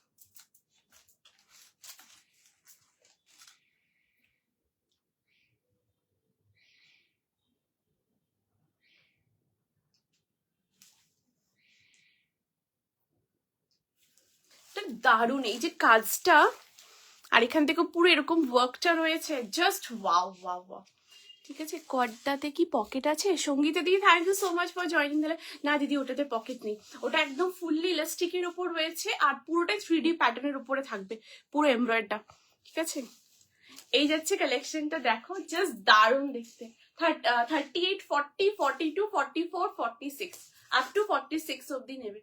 দারুণ এই যে কাজটা, আর এখান থেকে পুরো এরকম ওয়ার্কটা রয়েছে, জাস্ট ওয়াও ওয়াও ওয়াও। ঠিক আছে, কর্দাতে কি পকেট আছে? সঙ্গীতা দিদি thank you so much for joining the live. না দিদি, ওটাতে পকেট নেই, ওটা একদম ফুললি ইলাস্টিকের ওপর রয়েছে, আর পুরোটাই 3D প্যাটার্নের উপরে থাকবে পুরো এমব্রয়ডারিটা। ঠিক আছে, এই যাচ্ছে কালেকশনটা, দেখো জাস্ট দারুণ দেখতে। 38, 40, 42, 44, 46 আপ টু 46 অবধি নেবে।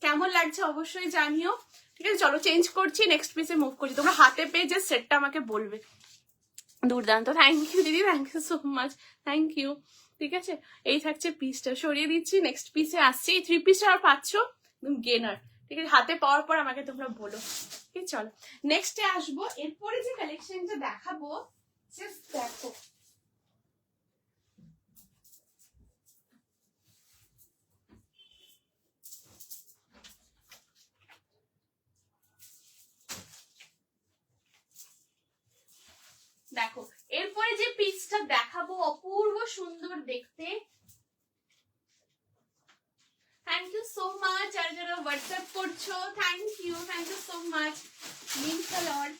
কেমন লাগছে অবশ্যই জানিও। ঠিক আছে, চলো চেঞ্জ করছি, নেক্সট পিসে মুভ করছি। তোমরা হাতে পেয়ে যে সেটটা আমাকে বলবে। দুর্দান্ত, থ্যাংক ইউ দিদি, thank you so much, thank you. ঠিক আছে, এই থাকছে পিসটা, সরিয়ে দিচ্ছি, নেক্সট পিসে আসছি। এই 3 পিসটা আর পাচ্ছ গেনার। ঠিক আছে, হাতে পাওয়ার পর আমাকে তোমরা বলো। ঠিক আছে, চলো নেক্সটে আসবো। এরপরে যে কালেকশনটা দেখাবো, জাস্ট দেখো দেখো এরপরে যে পিসটা দেখাবো অপূর্ব সুন্দর দেখতে। থ্যাংক ইউ সো মাচ, যারা যারা হোয়াটসঅ্যাপ করছো, thank you so much, means a lot.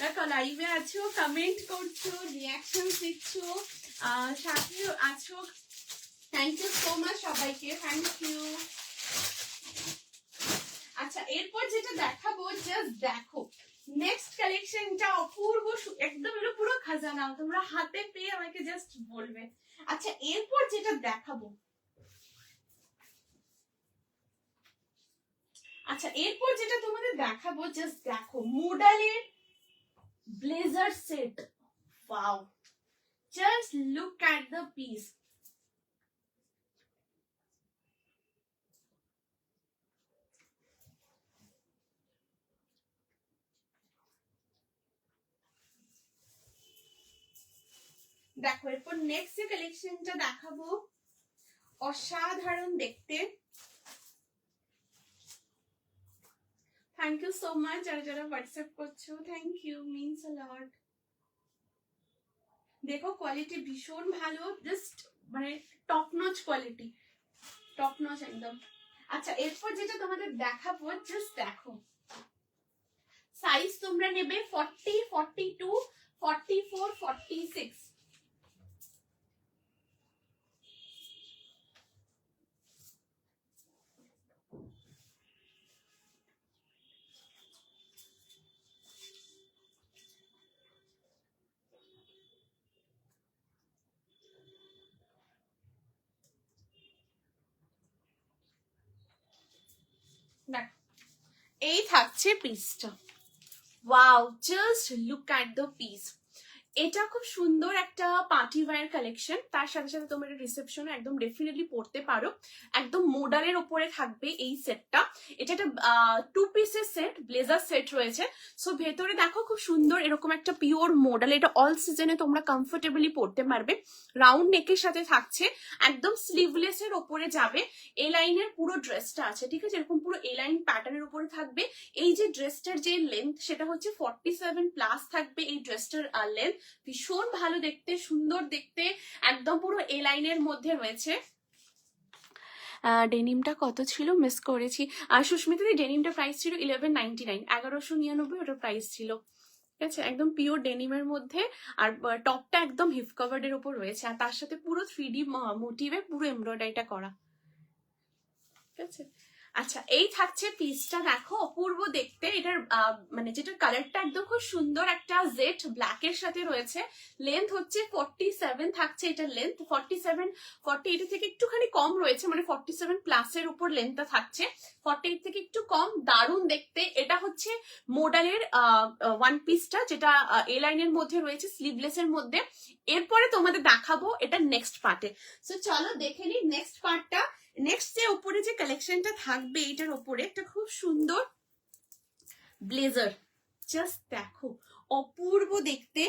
লাইভে আছো, কমেন্ট করছো, রিয়াকশন দিচ্ছো, সাথে আছো, থ্যাংক ইউ সো মাচ সবাইকে, থ্যাংক ইউ। আচ্ছা এরপর যেটা দেখাবো জাস্ট দেখো, নেক্সট কালেকশনটা অপূর্ব, একদম এলো পুরো খাজানা, তোমরা হাতে পেয়ে আমাকে জাস্ট বলবে। আচ্ছা এরপর যেটা দেখাবো, আচ্ছা এরপর যেটা তোমাদের দেখাবো জাস্ট দেখো, মোডালের blazer set, wow, just look at the piece. দেখো এরপর নেক্সট যে কালেকশনটা দেখাবো, অসাধারণ দেখতে। থ্যাংক ইউ সো মাচ যারা যারা হোয়াটসঅ্যাপ করছো, থ্যাংক ইউ, মিনস আ লট। দেখো কোয়ালিটি ভীষণ ভালো, জাস্ট মানে top notch quality, top notch একদম। আচ্ছা এরপর যেটা তোমাদের দেখাবো জাস্ট দেখো, সাইজ তোমরা নেবে 40, 42, 44, 46। এই থাকছে পিসটা, wow, just look at the piece. এটা খুব সুন্দর একটা পার্টি ওয়্যার কালেকশন, তার সাথে সাথে তোমরা রিসেপশনে একদম ডেফিনেটলি পড়তে পারো, একদম মোডালের ওপরে থাকবে এই সেটটা। এটা একটা 2 পিসের সেট, ব্লেজার সেট রয়েছে। সো ভেতরে দেখো খুব সুন্দর এরকম একটা পিওর মোডাল, এটা অল সিজনে তোমরা কমফোর্টেবলি পড়তে পারবে। রাউন্ড নেকের সাথে থাকছে, একদম স্লিভলেস এর ওপরে যাবে। এ লাইনের পুরো ড্রেসটা আছে, ঠিক আছে, এরকম পুরো এ লাইন প্যাটার্নের উপরে থাকবে। এই যে ড্রেসটার যে লেন্থ সেটা হচ্ছে 47 প্লাস থাকবে এই ড্রেসটার লেন্থ। ভীষণ ভালো দেখতে, সুন্দর দেখতে, একদম পুরো এ লাইনের মধ্যে রয়েছে। ডেনিমটা কত ছিল মিস করেছি, আর সুস্মিতা দি ডেনিমটা প্রাইস ছিল 1199, 1199 ওটার প্রাইস ছিল, ঠিক আছে, একদম পিওর ডেনিমের মধ্যে। আর টপটা একদম হিপ কভার্ড এর উপর রয়েছে, আর তার সাথে পুরো 3D মোটিভে পুরো এমব্রয়ডারিটা করা, ঠিক আছে। আচ্ছা এই থাকছে পিসটা, দেখো অপূর্ব দেখতে। এটার মানে যেটা কালারটা একদম খুব সুন্দর একটা জেড ব্ল্যাক এর সাথে রয়েছে। লেন্থ হচ্ছে 47 থাকছে এটার লেন্থ, 47, 48 থেকে একটুখানি কম রয়েছে, মানে 47 প্লাসের উপর লেন্থটা থাকছে, 48 থেকে একটু কম। দারুণ দেখতে। এটা হচ্ছে মোডালের ওয়ান পিসটা, যেটা এ লাইনের মধ্যে রয়েছে, স্লিভলেস এর মধ্যে। এরপরে তোমাদের দেখাবো এটা নেক্সট পার্টে। সো চলো দেখে নিই নেক্সট পার্টটা। নেক্সট যে উপরে যে কালেকশনটা থাকবে, এটার উপরে একটা খুব সুন্দর ব্লেজার, জাস্ট দেখো অপূর্ব দেখতে,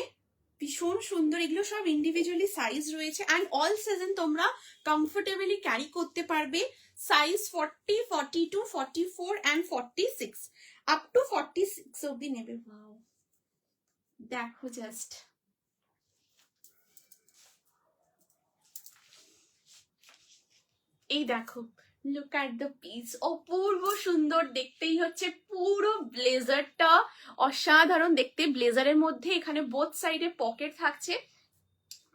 ভীষণ সুন্দর। এগুলো সব ইন্ডিভিজুয়ালি সাইজ রয়েছে, অ্যান্ড অল সিজন তোমরা কমফোর্টেবলি ক্যারি করতে পারবে। সাইজ 40, 42, 44 অ্যান্ড 46, আপ টু 46 অব্দি নেবে। ওয়াও দেখো জাস্ট, এই দেখো, লুক এট দ্য পিস, অপূর্ব সুন্দর দেখতেই হচ্ছে পুরো ব্লেজারটা, অসাধারণ দেখতে। ব্লেজারের মধ্যে এখানে বোথ সাইডে পকেট থাকছে,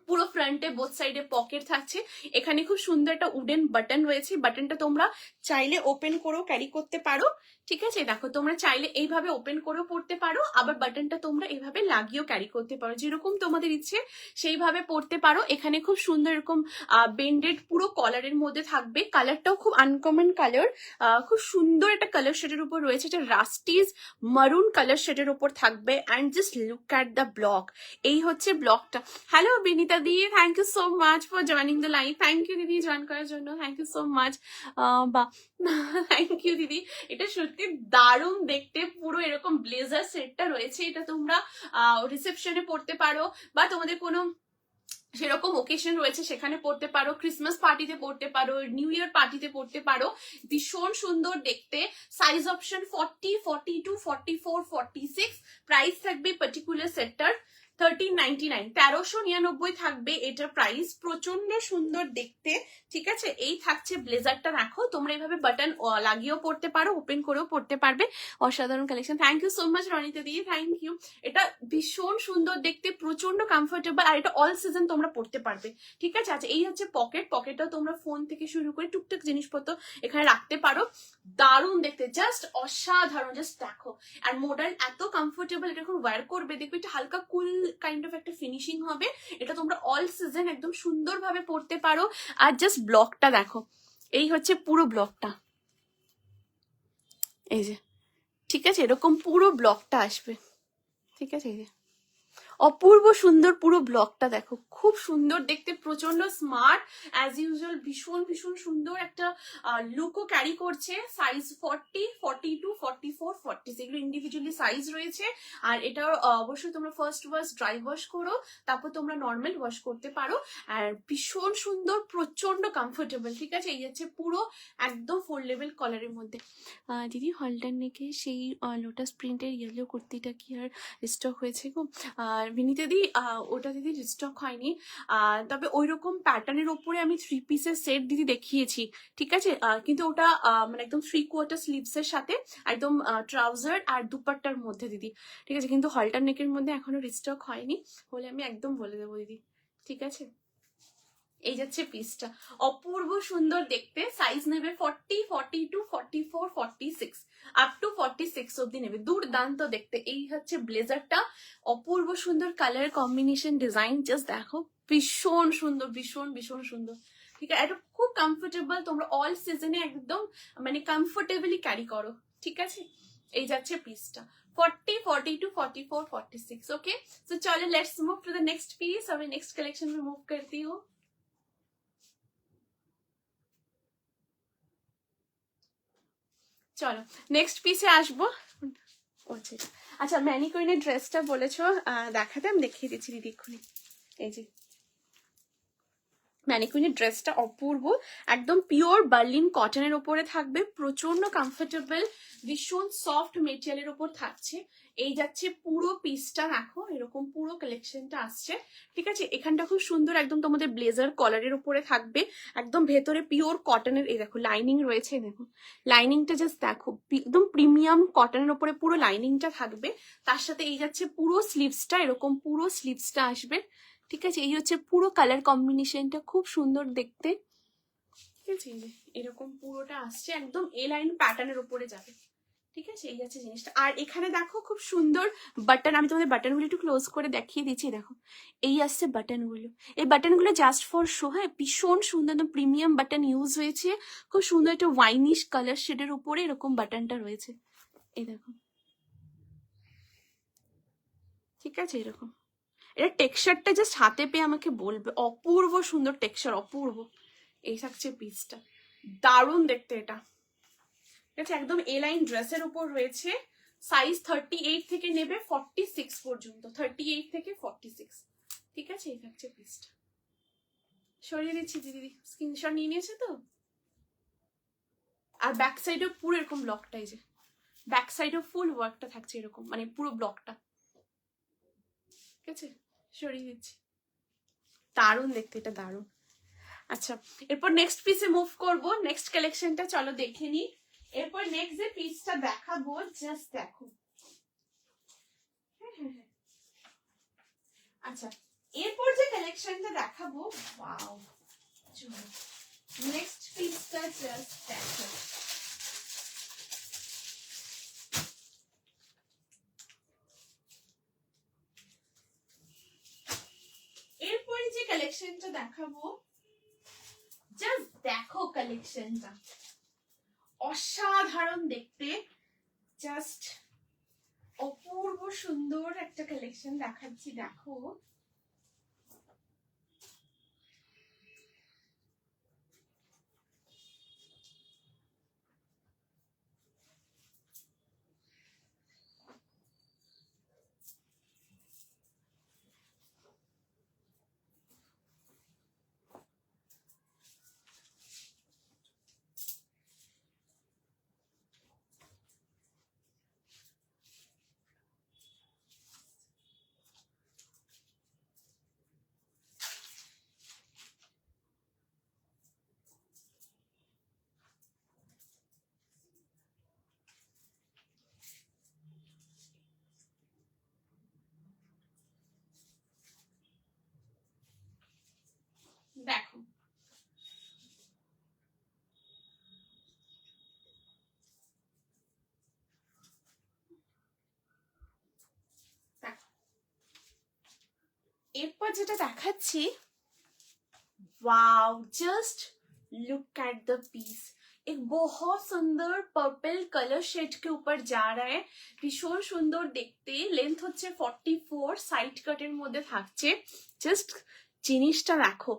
পুরো ফ্রন্টে বোথ সাইডে পকেট থাকছে। এখানে খুব সুন্দর একটা উডেন বাটন রয়েছে, বাটনটা তোমরা চাইলে ওপেন করেও ক্যারি করতে পারো, ঠিক আছে। দেখো তোমরা চাইলে এইভাবে ওপেন করেও পড়তে পারো, আবার বাটনটা তোমরা এইভাবে লাগিয়েও ক্যারি করতে পারো, যেরকম তোমাদের ইচ্ছে সেইভাবে পড়তে পারো। এখানে খুব সুন্দর এরকম বেন্ডেড পুরো কলারের মধ্যে থাকবে, কালারটাও খুব আনকমন কালার, খুব সুন্দর একটা কালার শেডের উপর রয়েছে, এটা রাস্টিজ মারুন কালার শেডের উপর থাকবে। And just look at the block, এই হচ্ছে ব্লকটা। Hello Binita di, thank you so much for joining the live. Thank you দিদি জয়েন করার জন্য, থ্যাংক ইউ সো মাচ। বা থ্যাংক ইউ দিদি। এটা সত্যি দারুণ দেখতে, পুরো এরকম ব্লেজার সেটটা রয়েছে, এটা তোমরা রিসেপশনে পড়তে পারো, বা তোমাদের কোনো সেরকম ওকেশন রয়েছে সেখানে পড়তে পারো, ক্রিসমাস পার্টিতে পড়তে পারো, নিউ ইয়ার পার্টিতে পড়তে পারো। ভীষণ সুন্দর দেখতে। সাইজ অপশন 40, 42, 44, 46, প্রাইস থাকবে পার্টিকুলার সেটটার 1399, 1399 থাকবে এটা প্রাইস, প্রচন্ড সুন্দর দেখতে। ঠিক আছে, এই থাকছে ব্লেজারটা। দেখো তোমরা এইভাবে বাটন লাগিয়েও পড়তে পারো, ওপেন করেও পড়তে পারবে। অসাধারণ collection. Thank you so much Ronita di, thank you. এটা ভীষণ সুন্দর দেখতে, প্রচন্ড কমফোর্টেবল, আর এটা অল সিজন তোমরা পড়তে পারবে। ঠিক আছে। আচ্ছা, এই হচ্ছে পকেট। পকেটটাও তোমরা ফোন থেকে শুরু করে টুকটাক জিনিসপত্র এখানে রাখতে পারো। দারুণ দেখতে, জাস্ট অসাধারণ। জাস্ট দেখো, আর মডেল এত কমফোর্টেবল, এটা যখন ওয়্যার করবে দেখবে এটা হালকা কুল কাইন্ড অফ একটা ফিনিশিং হবে। এটা তোমরা অল সিজন একদম সুন্দরভাবে পড়তে পারো। আর জাস্ট ব্লকটা দেখো, এই হচ্ছে পুরো ব্লকটা, এই যে। ঠিক আছে, এরকম পুরো ব্লকটা আসবে। ঠিক আছে, এই যে অপূর্ব সুন্দর পুরো ব্লকটা দেখো, খুব সুন্দর দেখতে, প্রচন্ড স্মার্ট অ্যাজ ইউজুয়াল। ভীষণ ভীষণ সুন্দর একটা লুকও ক্যারি করছে। সাইজ 40, 42, 44, 46 এগুলো ইন্ডিভিজুয়ালি সাইজ রয়েছে। আর এটা অবশ্যই তোমরা ফার্স্ট ওয়াশ, ড্রাই ওয়াশ করো, তারপর তোমরা নর্মাল ওয়াশ করতে পারো। আর ভীষণ সুন্দর, প্রচন্ড কমফোর্টেবল। ঠিক আছে, এই হচ্ছে পুরো একদম ফোল্ডেবল কলারের মধ্যে। দিদি হলটার নেকে সেই লোটাস প্রিন্টের ইয়েলো কুর্তিটা কি আর স্টক হয়েছে গো? আর বিনীতা দি, ওটা দিদি স্টক হয়নি। তবে ওই রকম প্যাটার্নের ওপরে আমি 3 পিসের সেট দিদি দেখিয়েছি। ঠিক আছে, কিন্তু ওটা মানে একদম 3/4 স্লিভসের সাথে একদম ট্রাউজার আর দুপাট্টার মধ্যে দিদি। ঠিক আছে, কিন্তু হলটার নেকের মধ্যে এখনো রিস্টক হয়নি, হলে আমি একদম বলে দেবো দিদি। ঠিক আছে, এই যাচ্ছে পিসটা, অপূর্ব সুন্দর দেখতে। সাইজ নেবে 40, 42, 44, 46 আপ টু 46 অব্দি নেবে। দুর্দান্ত দেখতে। এই হচ্ছে ব্লেজারটা, অপূর্ব সুন্দর কালার কম্বিনেশন, ডিজাইন জাস্ট দেখো, ভীষণ সুন্দর, ভীষণ ভীষণ সুন্দর। ঠিক আছে, এটা খুব কমফোর্টেবল, তোমরা অল সিজনে একদম মানে কমফোর্টেবলি ক্যারি করো। ঠিক আছে, এই যাচ্ছে পিসটা 40, 42, 44, 46। ओके, सो चलो let's move to the next piece. अभी नेक्स्ट कलेक्शन में मूव करती हूँ। চলো নেক্সট পিসে আসবো। আচ্ছা, ম্যানিকুইনের ড্রেসটা বলেছো দেখাতে, আমি দেখিয়ে দিচ্ছি দিদি এক্ষুনি। এই যে ম্যানিকুইনের ড্রেসটা অপূর্ব, একদম পিওর বার্লিন কটনের ওপরে থাকবে, প্রচন্ড কমফোর্টেবল, ভীষণ সফট মেটেরিয়ালের ওপর থাকছে। এই যাচ্ছে পুরো পিসটা, দেখো এরকম পুরো কালেকশনটা আসছে। ঠিক আছে, এখানটা খুব সুন্দর একদম তোমাদের ব্লেজার কলারের উপরে থাকবে, একদম ভেতরে পিওর কটনের। এই দেখো লাইনিং রয়েছে, দেখো লাইনিংটা জাস্ট দেখো, একদম প্রিমিয়াম কটনের উপরে পুরো লাইনিংটা থাকবে। তার সাথে এই যাচ্ছে পুরো স্লিভসটা, এরকম পুরো স্লিভসটা আসবে। ঠিক আছে, এই হচ্ছে পুরো কালার কম্বিনেশনটা, খুব সুন্দর দেখতে। ঠিক আছে, এরকম পুরোটা আসছে, একদম এ লাইন প্যাটার্নের উপরে যাবে। ঠিক আছে, এই আছে জিনিসটা। আর এখানে দেখো খুব সুন্দর বাটন, আমি তোমাদের বাটনগুলো একটু ক্লোজ করে দেখিয়ে দিচ্ছি। দেখো এই আসছে বাটনগুলো, এই বাটনগুলো জাস্ট ফর শো। হ্যাঁ, ভীষণ সুন্দর, একদম প্রিমিয়াম বাটন ইউজ হয়েছে, খুব সুন্দর একটা ওয়াইনিশ কালার শেডের উপরে এরকম বাটনটা রয়েছে। এই দেখো, ঠিক আছে, এরকম এটা টেক্সচারটা জাস্ট হাতে পেয়ে আমাকে বলবে, অপূর্ব সুন্দর টেক্সচার, অপূর্ব। এই থাকছে পিসটা, দারুণ দেখতে এটা। ঠিক আছে, একদম এ লাইন ড্রেসের উপর রয়েছে। সাইজ 38 থেকে নেবে 46 পর্যন্ত, 38 থেকে 46। ঠিক আছে, এই থাকছে পিসটা। সরিয়ে দিচ্ছি দিদি, স্ক্রিনশট নিয়ে নিয়েছে তো। আর ব্যাক সাইডেও পুরো এরকম ব্লকটা, এই যে ব্যাক সাইডেও ফুল ওয়ার্কটা থাকছে এরকম, মানে পুরো ব্লকটা। ঠিক আছে, সরিয়ে দিচ্ছি, দারুণ দেখতে এটা, দারুণ। আচ্ছা, এরপর নেক্সট পিসে মুভ করব। নেক্সট কালেকশনটা চলো দেখে নি। এরপর নেক্সট যে পিসটা দেখাবো, জাস্ট দেখো। আচ্ছা, এরপর যে কালেকশনটা দেখাবো, ওয়াও, চলো নেক্সট পিসটা জাস্ট দেখো। এরপরে যে কালেকশনটা দেখাবো, জাস্ট দেখো কালেকশনটা, অসাধারণ দেখতে, জাস্ট অপূর্ব সুন্দর একটা কালেকশন দেখাচ্ছি, দেখো। এরপর যেটা দেখাচ্ছি, wow just look at the piece, एक बहुत सुंदर पर्पल कलर शेड के ऊपर जा रहा है, ভীষণ সুন্দর দেখতে। লেন্থ হচ্ছে 44, সাইড কাটের মধ্যে থাকছে। জাস্ট জিনিসটা দেখো,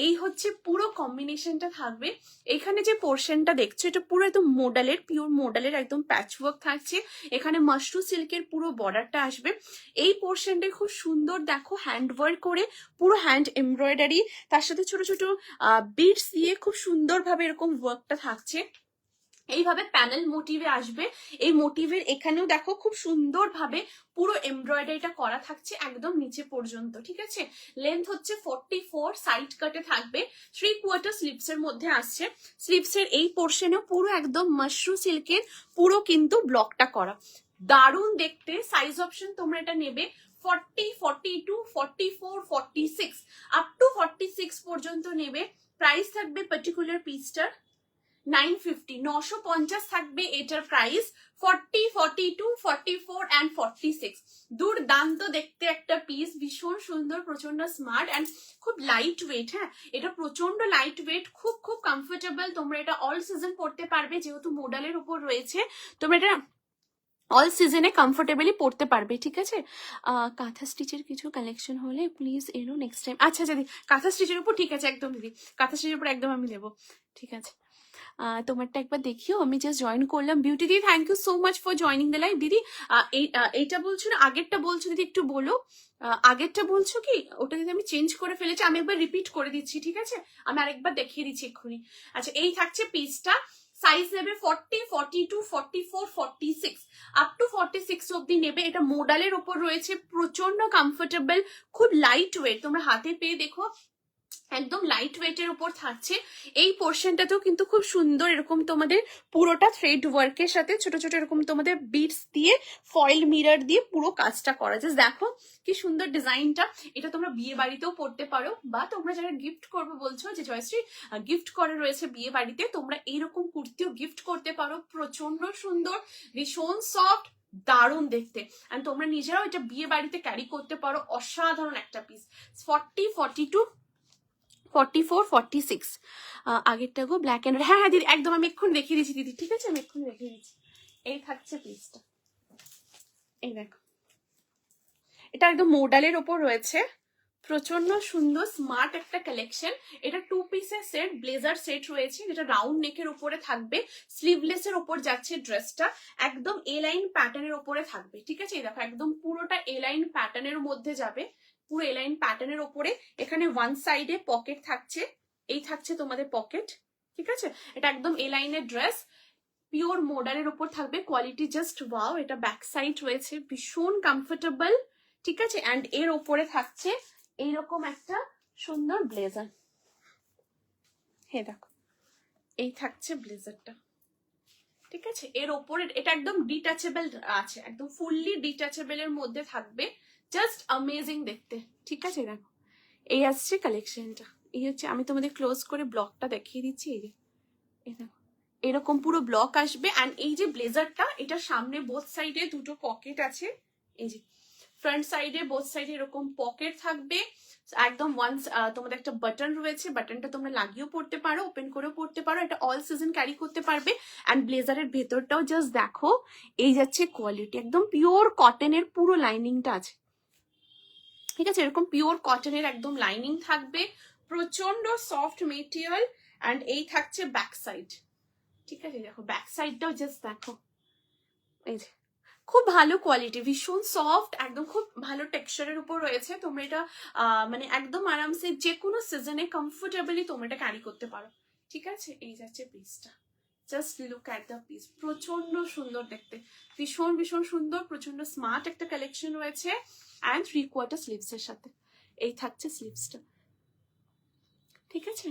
এই হচ্ছে পুরো কম্বিনেশনটা থাকবে। এখানে যে পোর্শনটা দেখছো এটা পুরো একদম মোডালের, পিওর মোডালের একদম প্যাচওয়ার্ক থাকছে। এখানে মাশরু সিল্কের পুরো বর্ডারটা আসবে। এই পোর্শনটা খুব সুন্দর দেখো, হ্যান্ড ওয়ার্ক করে, পুরো হ্যান্ড এমব্রয়ডারি, তার সাথে ছোট ছোট বিটস দিয়ে খুব সুন্দরভাবে এরকম ওয়ার্কটা থাকছে। এইভাবে প্যানেল মোটিভে আসবে। এই মোটিভের এখানেও দেখো খুব সুন্দরভাবে পুরো এমব্রয়ডারিটা করা থাকছে একদম নিচে পর্যন্ত, ঠিক আছে। লেন্থ হচ্ছে 44, সাইড কাটে থাকবে, 3/4 স্লিভস এর মধ্যে আসছে। স্লিভস এর এই পোর্শনেও পুরো একদম মাশরু সিল্কের পুরো কিন্তু ব্লকটা করা, দারুণ দেখতে। সাইজ অপশন তোমরা এটা নেবে 40, 42, 44, 46 আপ টু 46 পর্যন্ত নেবে। প্রাইস থাকবে পার্টিকুলার পিসটার 950, 950 থাকবে এটার প্রাইস। 40, 42, 44 and 46 দুর্দান্ত দেখতে একটা পিস, ভীষণ সুন্দর, প্রচন্ড স্মার্ট এন্ড খুব লাইট ওয়েট। হ্যাঁ, এটা প্রচন্ড লাইট ওয়েট, খুব খুব কমফোর্টেবল। তোমরা এটা অল সিজন পড়তে পারবে, যেহেতু মোডালের উপর রয়েছে তোমরা এটা অল সিজনে কমফোর্টেবলি পড়তে পারবে, ঠিক আছে। কাঁথা স্টিচের কিছু কালেকশন হলে প্লিজ এলো নেক্সট টাইম। আচ্ছা দিদি, কাঁথা স্টিচের উপর ঠিক আছে, একদম দিদি কাঁথা স্টিচের উপর একদম আমি দেবো, ঠিক আছে। তোমারটা একবার দেখিও, আমি জাস্ট জয়েন করলাম। বিউটি দিদি thank you so much for joining the live. দিদি এইটা বলছো না, আগেরটা বলছো দিদি, একটু বলো আগেরটা বলছো কি, ওটা যদি আমি চেঞ্জ করে ফেলেছি, আমি একবার রিপিট করে দিচ্ছি, ঠিক আছে। আমি আরেকবার দেখিয়ে দিচ্ছি এক্ষুনি। আচ্ছা, এই থাকছে পিসটা, সাইজ নেবে 40, 42, 44, 46 আপ টু 46 অব্দি নেবে। এটা মোডালের ওপর রয়েছে, প্রচন্ড কমফোর্টেবল, খুব লাইট ওয়েট। তোমরা হাতে পেয়ে দেখো, একদম লাইট ওয়েটের উপর থাকছে। এই পোর্শনটাতেও কিন্তু খুব সুন্দর এরকম তোমাদের পুরোটা থ্রেড ওয়ার্কের সাথে ছোট ছোট এরকম তোমাদের বিটস দিয়ে, ফয়েল মিরর দিয়ে পুরো কাজটা করা। জাস্ট দেখো কি সুন্দর ডিজাইনটা। এটা তোমরা বিয়ে বাড়িতেও পড়তে পারো, বা তোমরা যারা গিফট করবে বলছো যে জয়শ্রী গিফট করা রয়েছে বিয়ে বাড়িতে, তোমরা এইরকম কুর্তিও গিফট করতে পারো। প্রচন্ড সুন্দর, ভীষণ সফট, দারুণ দেখতে। এন্ড তোমরা নিজেরাও এটা বিয়ে বাড়িতে ক্যারি করতে পারো। অসাধারণ একটা পিস। 40, 42, 44, 46 আগেরটা গো ব্ল্যাক এন্ড, হ্যাঁ হ্যাঁ দিদি একদম, আমি এক্ষুনি দেখিয়ে দিচ্ছি দিদি, ঠিক আছে, আমি এক্ষুনি দেখিয়ে দিচ্ছি। এই থাকছে পিসটা, এই দেখো, এটা একদম মোডালের ওপর রয়েছে, প্রচন্ড সুন্দর স্মার্ট একটা কালেকশন। এটা 2 পিসের সেট, ব্লেজার সেট রয়েছে, যেটা রাউন্ড নেকের উপরে থাকবে, স্লিভলেস এর উপর যাচ্ছে ড্রেসটা, একদম এ লাইন প্যাটার্নের উপরে থাকবে, ঠিক আছে। এই দেখো একদম পুরোটা এ লাইন প্যাটার্নের মধ্যে যাবে, পুরো এ লাইন প্যাটার্নের ওপরে। এখানে ওয়ান সাইডে পকেট থাকছে, এই থাকছে তোমাদের পকেট, ঠিক আছে। এটা একদম এ লাইনের ড্রেস, পিওর মোডালের উপর থাকবে, কোয়ালিটি জাস্ট ওয়াও। এটা ব্যাক সাইড রয়েছে, ভীষণ কমফোর্টেবল, ঠিক আছে। অ্যান্ড এর ওপরে থাকছে এইরকম একটা সুন্দর ব্লেজার, হ্যাঁ দেখো এই থাকছে ব্লেজারটা, ঠিক আছে। এর ওপরে এটা একদম ডিটাচেবল আছে, একদম ফুললি ডিটাচেবল এর মধ্যে থাকবে, জাস্ট অ্যামেজিং দেখতে, ঠিক আছে। দেখো এই আসছে কালেকশনটা, এই হচ্ছে, আমি তোমাদের ক্লোজ করে ব্লকটা দেখিয়ে দিচ্ছি। এই দেখো এরকম পুরো ব্লক আসবে। অ্যান্ড এই যে ব্লেজারটা, এটার সামনে বোথ সাইডে দুটো পকেট আছে, এই যে ফ্রন্ট সাইডে বোথ সাইডে এরকম পকেট থাকবে, একদম ওয়ান্স তোমাদের একটা বাটন রয়েছে, বাটনটা তোমরা লাগিয়েও পড়তে পারো, ওপেন করেও পড়তে পারো, এটা অল সিজন ক্যারি করতে পারবে। অ্যান্ড ব্লেজারের ভেতরটাও জাস্ট দেখো, এই যাচ্ছে কোয়ালিটি, একদম পিওর কটনের পুরো লাইনিংটা আছে, ঠিক আছে। এরকম পিওর কটনের একদম লাইনিং থাকবে, প্রচন্ড সফট মেটেরিয়াল। অ্যান্ড এই থাকছে ব্যাক সাইড, ঠিক আছে। দেখো ব্যাক সাইডটাও জাস্ট দেখো, এই যে খুব ভালো কোয়ালিটি, ভীষণ সফট, একদম খুব ভালো টেক্সচারের উপর রয়েছে। তোমরা এটা মানে একদম আরামসে যে কোনো সিজনে কমফোর্টেবলি তোমরা এটা ক্যারি করতে পারো, ঠিক আছে। এই যাচ্ছে পিসটা, just look at the piece, প্রচন্ড সুন্দর দেখতে, ভীষণ ভীষণ সুন্দর, প্রচন্ড স্মার্ট একটা কালেকশন রয়েছে। অ্যান্ড 3/4 স্লিভস এর সাথে এই থাকছে স্লিভসটা, ঠিক আছে।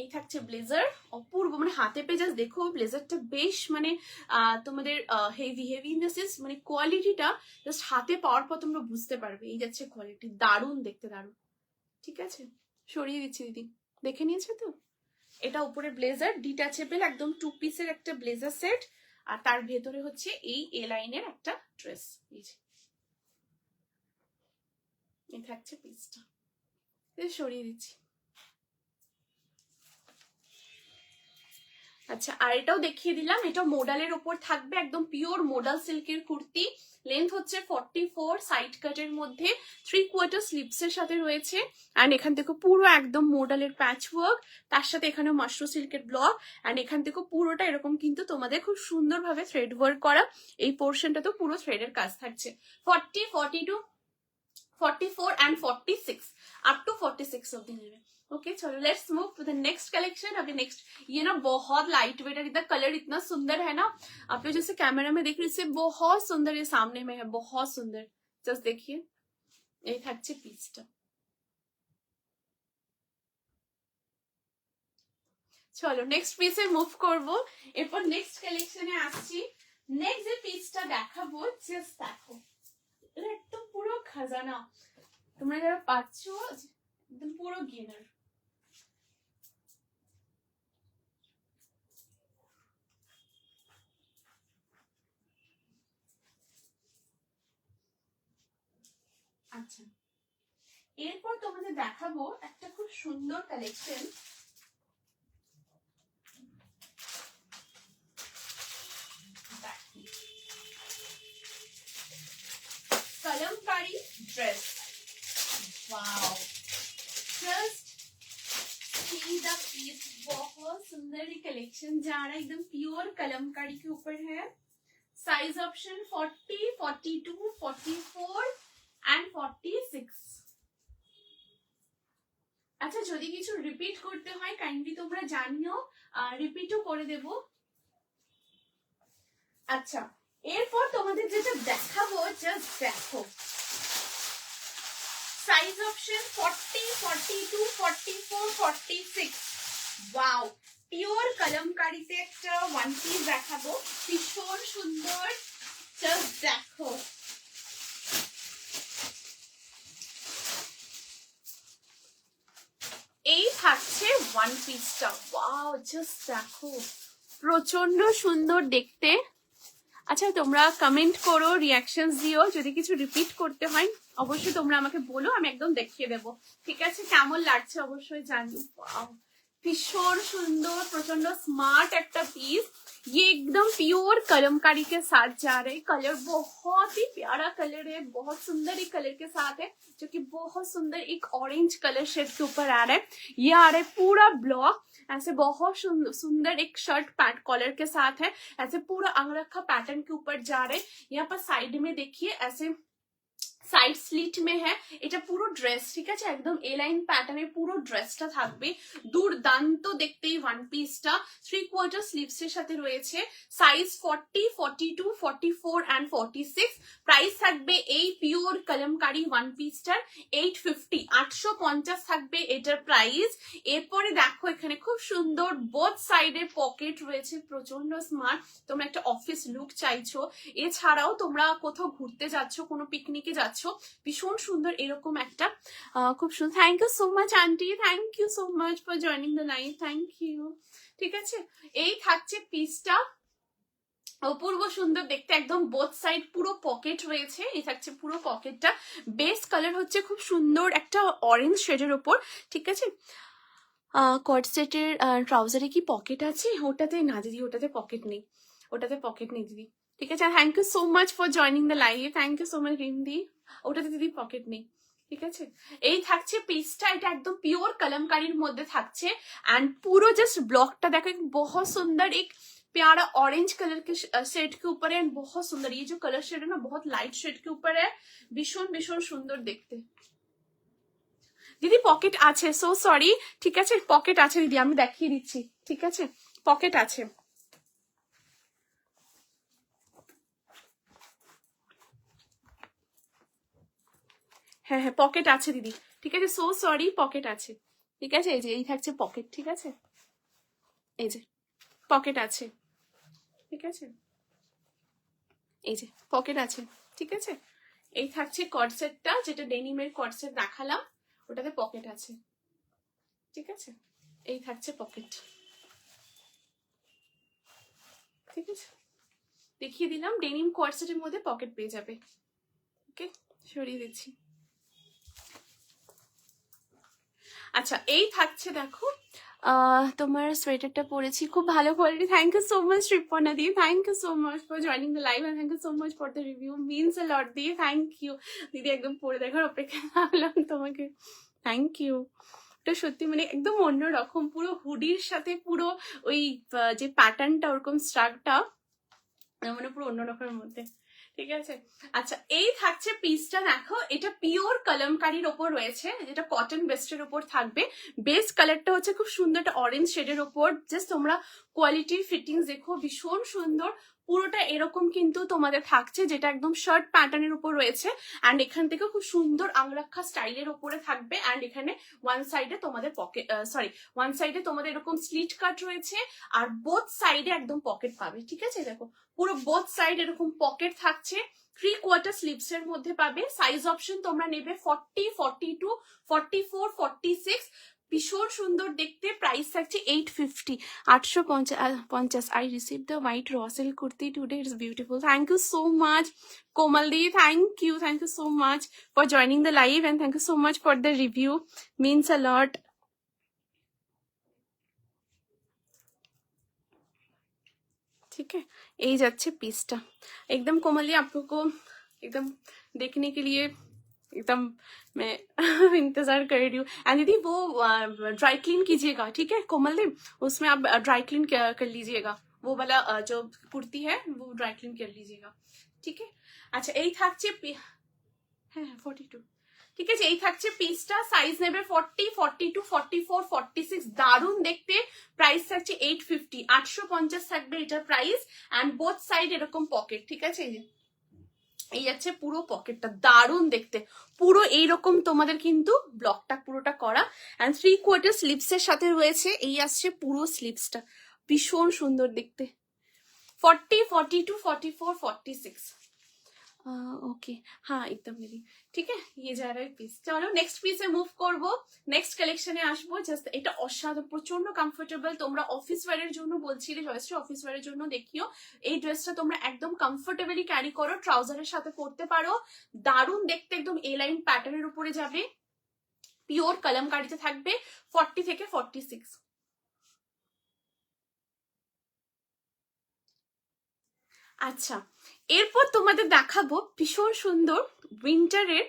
এই থাকছে ব্লেজার, অপূর্ব, মানে হাতে পেয়ে জাস্ট দেখো ব্লেজারটা বেশ মানে তোমাদের heavy heavy in the sense, মানে কোয়ালিটিটা জাস্ট হাতে পাওয়ার পর তোমরা বুঝতে পারবে। এই যাচ্ছে কোয়ালিটি, দারুণ দেখতে, দারুণ, ঠিক আছে। সরিয়ে দিচ্ছি দিদি, দেখে নিয়েছো তো। এটা উপরে ব্লেজার ডিটাচেবল, একদম 2 পিসের একটা ব্লেজার সেট, আর তার ভেতরে হচ্ছে এই এ লাইনের একটা ড্রেস, এই যে এই থাকছে পিসটা, সরিয়ে দিচ্ছি। আচ্ছা, আর এটাও দেখিয়ে দিলাম, এটা মোডালের ওপর থাকবে, একদম পিওর মোডাল সিল্কের কুর্তি। লেন্থ হচ্ছে 44, সাইড কাটের মধ্যে 3/4 স্লিভসের সাথে রয়েছে। অ্যান্ড এখান থেকে পুরো একদম মোডালের প্যাচ ওয়ার্ক, তার সাথে এখানে মাশরু সিল্কের ব্লক। অ্যান্ড এখান থেকে পুরোটা এরকম কিন্তু তোমাদের খুব সুন্দরভাবে থ্রেড ওয়ার্ক করা। এই পোর্শনটা তো পুরো থ্রেডের কাজ থাকছে। 40, 42, 44 and 46 up to 46 অব্দি নেবে। ओके चलो let's move to the next collection. अभी नेक्स्ट ये ना बहुत लाइट वेट है, इतना कलर इतना सुंदर है ना, आप लोग जैसे कैमरा में देख रहे हैं बहुत सुंदर, ये सामने में है बहुत सुंदर। जस्ट देखिए এই থাকছে পিসটা। চলো নেক্সট পিসে মুভ করব, এরপর নেক্সট কালেকশনে আসছি। নেক্সট যে পিসটা দেখাবো জাস্ট দেখো, এটা একদম পুরো খাজানা, তোমরা যারা পাচ্ছ একদম পুরো গেনার। আচ্ছা, এরপর তোমাদের দেখাবো একটা খুব সুন্দর collection. Kalamkari dress, wow just see the piece, बहुत सुंदर ये कलेक्शन जा रहा है, एकदम प्योर कलमकारी के ऊपर है। Size option 40, 42, 44 and 46। আচ্ছা, যদি কিছু রিপিট করতে হয় কাইন্ডলি তোমরা জানিও, রিপিটও করে দেব। আচ্ছা, এরপর তোমাদের যেটা দেখাবো জাস্ট দেখো, সাইজ অপশন 40, 42, 44, 46। ওয়াও, পিওর কলমকারিতে একটা ওয়ান পিস দেখাবো, ভীষণ সুন্দর, জাস্ট দেখো। এই থাকছে ওয়ান পিসটা, ওয়াও জাস্ট দেখো, প্রচন্ড সুন্দর দেখতে। আচ্ছা, তোমরা কমেন্ট করো, রিয়াকশনস দিও, যদি কিছু রিপিট করতে হয় অবশ্যই তোমরা আমাকে বলো, আমি একদম দেখিয়ে দেবো, ঠিক আছে? কেমন লাগছে অবশ্যই জানিও। ওয়াও, ভীষণ সুন্দর, प्रचंड स्मार्ट একটা पीस। ये एकदम प्योर कलमकारी के साथ जा रहे, कलर बहुत ही प्यारा कलर है, बहुत सुंदर एक कलर के साथ है, जो कि बहुत सुंदर एक ऑरेंज कलर शेड के ऊपर आ रहा है। ये आ रहा है पूरा ब्लॉक, ऐसे बहुत सुंदर एक शर्ट पैंट कॉलर के साथ है, ऐसे पूरा अंगरखा पैटर्न के ऊपर जा रहे। यहाँ पर साइड में देखिए ऐसे সাইড স্লিট মে হ্যাঁ, এটা পুরো ড্রেস, ঠিক আছে, একদম এ লাইন প্যাটার্নের পুরো ড্রেসটা থাকবে, দুর্দান্ত দেখতে এই ওয়ান পিসটা। 3/4 স্লিভস এর সাথে রয়েছে, সাইজ 40, 42, 44 এন্ড 46। প্রাইস থাকবে এই পিওর কলমকারি ওয়ান পিসটার 850, 850 থাকবে এটার প্রাইস। এরপরে দেখো এখানে খুব সুন্দর বোথ সাইডে পকেট রয়েছে, প্রচন্ড স্মার্ট। তোমরা একটা অফিস লুক চাইছো, এছাড়াও তোমরা কোথাও ঘুরতে যাচ্ছ, কোনো পিকনিকে যাচ্ছ, ভীষণ সুন্দর এরকম একটা খুব সুন্দর। Thank you so much aunty, thank you so much for joining the live, thank you. ঠিক আছে, এই থাকছে পিসটা, অপূর্ব সুন্দর দেখতে, একদম বোথ সাইড পুরো পকেট রয়েছে, এই থাকছে পুরো পকেটটা। বেস কালার হচ্ছে খুব সুন্দর একটা অরেঞ্জ শেডের ওপর, ঠিক আছে। কট সেটের ট্রাউজারে কি পকেট আছে? ওটাতে না দিদি, ওটাতে পকেট নেই, ওটাতে পকেট নেই দিদি, ঠিক আছে। Thank you so much for joining the live, thank you so much রিমদি, ওটাতে দিদি পকেট নেই, ঠিক আছে। এই থাকছে পিসটা, এটা একদম পিওর কলমকারির মধ্যে থাকছে। एंड पूरा जस्ट ब्लॉकটা দেখো, बहुत सुंदर एक प्यारा ऑरेंज कलर के शेड के ऊपर है, एंड बहुत सुंदर ये जो कलर शेड है ना, बहुत लाइट शेड के ऊपर है, ভীষণ ভীষণ সুন্দর দেখতে। দিদি পকেট আছে, সো সরি, ঠিক আছে, পকেট আছে দিদি, আমি দেখিয়ে দিচ্ছি, ঠিক আছে, পকেট আছে। হ্যাঁ হ্যাঁ, পকেট আছে দিদি, ঠিক আছে, সো সরি, পকেট আছে, ঠিক আছে। এই যে এই থাকছে পকেট, ঠিক আছে, এই যে পকেট আছে, ঠিক আছে, এই যে পকেট আছে, ঠিক আছে। এই থাকছে কর্সেটটা, যেটা ডেনিমের কর্সেট দেখালাম, ওটাতে পকেট আছে, ঠিক আছে। এই থাকছে পকেট, ঠিক আছে, দেখিয়ে দিলাম, ডেনিম কর্সেটের মধ্যে পকেট পেয়ে যাবে। ওকে, সরিয়ে দিচ্ছি। আচ্ছা এই থাকছে দেখো তোমার সোয়েটারটা পরেছি, খুব ভালো quality. Thank you so much Ripna di, thank you so much for joining the live and thank you so much for the review, means a lot di, thank you দিদি। একদম পরে দেখার অপেক্ষা থাকলাম তোমাকে, থ্যাংক ইউ। এটা সত্যি মানে একদম অন্যরকম, পুরো হুডির সাথে পুরো ওই যে প্যাটার্নটা ওরকম স্ট্রাকটা মানে পুরো অন্যরকমের মধ্যে, ঠিক আছে। আচ্ছা এই থাকছে পিসটা, দেখো এটা পিওর কলমকারির ওপর রয়েছে, যেটা কটন বেস্টের ওপর থাকবে। বেস কালারটা হচ্ছে খুব সুন্দর একটা অরেঞ্জ শেডের ওপর। জাস্ট তোমরা কোয়ালিটি ফিটিংস দেখো, ভীষণ সুন্দর। পুরোটা এরকম কিন্তু তোমাদের থাকছে, যেটা একদম শার্ট প্যাটার্নের উপর রয়েছে। অ্যান্ড এখান থেকে খুব সুন্দর আংরাক্ষা স্টাইলের ওপরে থাকবে। অ্যান্ড এখানে ওয়ান সাইডে তোমাদের পকেট, ওয়ান সাইডে তোমাদের এরকম স্লিট কাট রয়েছে, আর বোথ সাইডে একদম পকেট পাবে, ঠিক আছে। দেখো পুরো বোথ সাইড এরকম পকেট থাকছে। 3/4 স্লিভস এর মধ্যে পাবে। সাইজ অপশন তোমরা নেবে 40, 42, 44, 46। ভীষণ সুন্দর দেখতে। প্রাইস থাকছে 850, 850। I receive the white raw silk kurti today, it's beautiful. Thank you so much Komal di, thank you so much for joining the live and thank you so much for the review, means a lot. ठीक है, यही जाच्छे पीसटा एकदम कोमली आप लोग को एकदम देखने के लिए एकदम मैं इंतजार कर रही हूँ। एंड दीदी वो ड्राई क्लीन कीजिएगा, ठीक है कोमल दी, उसमें आप ड्राई क्लीन कर लीजिएगा, वो वाला जो कुर्ती है वो ड्राई क्लीन कर लीजिएगा, ठीक है। अच्छा यही থাকছে, হ্যাঁ 42, ঠিক আছে। এই থাকছে পিসটা, সাইজ নেবে 40, 42, 44, 46। দারুণ দেখতে। প্রাইস থাকছে 850, 850 থাকবে এটার প্রাইস। অ্যান্ড বোথ সাইড এরকম পকেট, ঠিক আছে। এই যাচ্ছে পুরো পকেটটা, দারুণ দেখতে। পুরো এইরকম তোমাদের কিন্তু ব্লকটা পুরোটা করা। অ্যান্ড 3/4 স্লিভসের সাথে রয়েছে। এই আসছে পুরো স্লিভসটা, ভীষণ সুন্দর দেখতে। 40, 42, 44, 46। ओके हाँ एकदम दीदी, ठीक है। ये जा रहा है পিস। চলো নেক্সট পিসে মুভ করব, নেক্সট কালেকশনে আসবো। জাস্ট এটা অসাধারণ, প্রচন্ড কমফোর্টেবল। তোমরা অফিস ওয়্যারের জন্য বলছিলে, জয়শ্রী অফিস ওয়্যারের জন্য দেখিও। এই ড্রেসটা তোমরা একদম কমফোর্টেবলি ক্যারি করো, ট্রাউজারের সাথে পরতে পারো। দারুণ দেখতে, একদম এ লাইন প্যাটার্নের উপরে যাবে, পিওর কলমকারিতে থাকবে। 40 থেকে 46। আচ্ছা এরপর তোমাদের দেখাবো ভীষণ সুন্দর উইন্টারের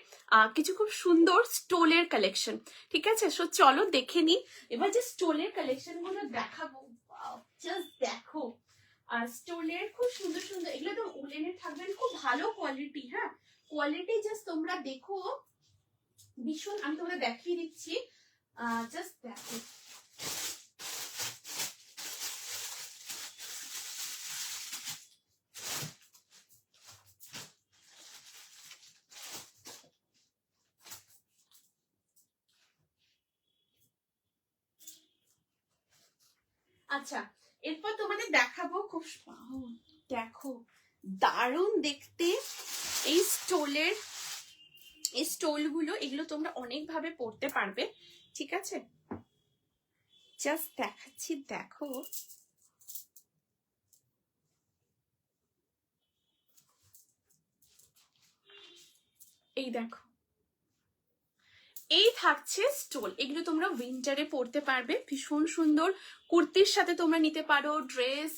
কিছু খুব সুন্দর স্টোলের কালেকশন, ঠিক আছে। সো চলো দেখে নি এবার যে স্টোলের কালেকশন গুলো দেখাবো। জাস্ট দেখো, স্টোলের খুব সুন্দর সুন্দর, এগুলো তো উলেনের থাকবে, খুব ভালো কোয়ালিটি। হ্যাঁ কোয়ালিটি জাস্ট তোমরা দেখো, ভীষণ। আমি তোমাদের দেখিয়ে দিচ্ছি, জাস্ট দেখো। আচ্ছা এরপর তোমাদের দেখাবো খুব, দেখো দারুণ দেখতে এই স্টোলের, এই স্টোল গুলো, এগুলো তোমরা অনেক ভাবে পরতে পারবে, ঠিক আছে। জাস্ট দেখাচ্ছি, দেখো এই দেখো, এই থাকছে স্টোল। এগুলো তোমরা উইন্টারে পরতে পারবে, ভীষণ সুন্দর। কুর্তির সাথে তোমরা নিতে পারো, dress,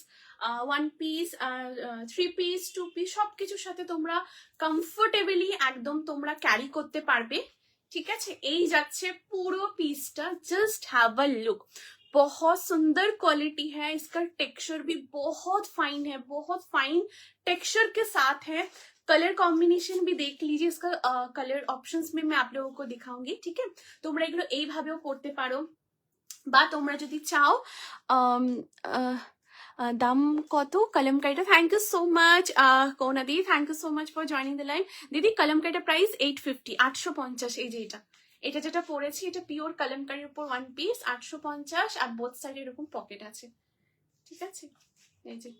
one piece, 3 piece, 2 piece, সবকিছুর সাথে তোমরা কমফোর্টেবলি একদম তোমরা ক্যারি করতে পারবে, ঠিক আছে। এই যাচ্ছে পুরো পিসটা, জাস্ট हैव अ लुक। बहुत सुंदर क्वालिटी है, इसका टेक्सचर भी बहुत फाइन है, बहुत फाइन टेक्सचर के साथ है। कलर कॉम्बिनेशन भी देख लीजिए, इसका कलर ऑप्शंस में मैं आप लोगों को दिखाऊंगी, ठीक है। তোমরা এগুলো এইভাবেও পড়তে পারো, বা তোমরা যদি চাও দাম কত কলমকারিটা। Thank you so much Kona di, thank you so much for joining the live. দিদি কলমকারিটা প্রাইস 850, 850। এই যে এটা যেটা পরেছি, এটা পিওর কলমকারির উপর ওয়ান পিস, 850। আর বোথ সাইডে এরকম পকেট আছে, ঠিক আছে। এই যে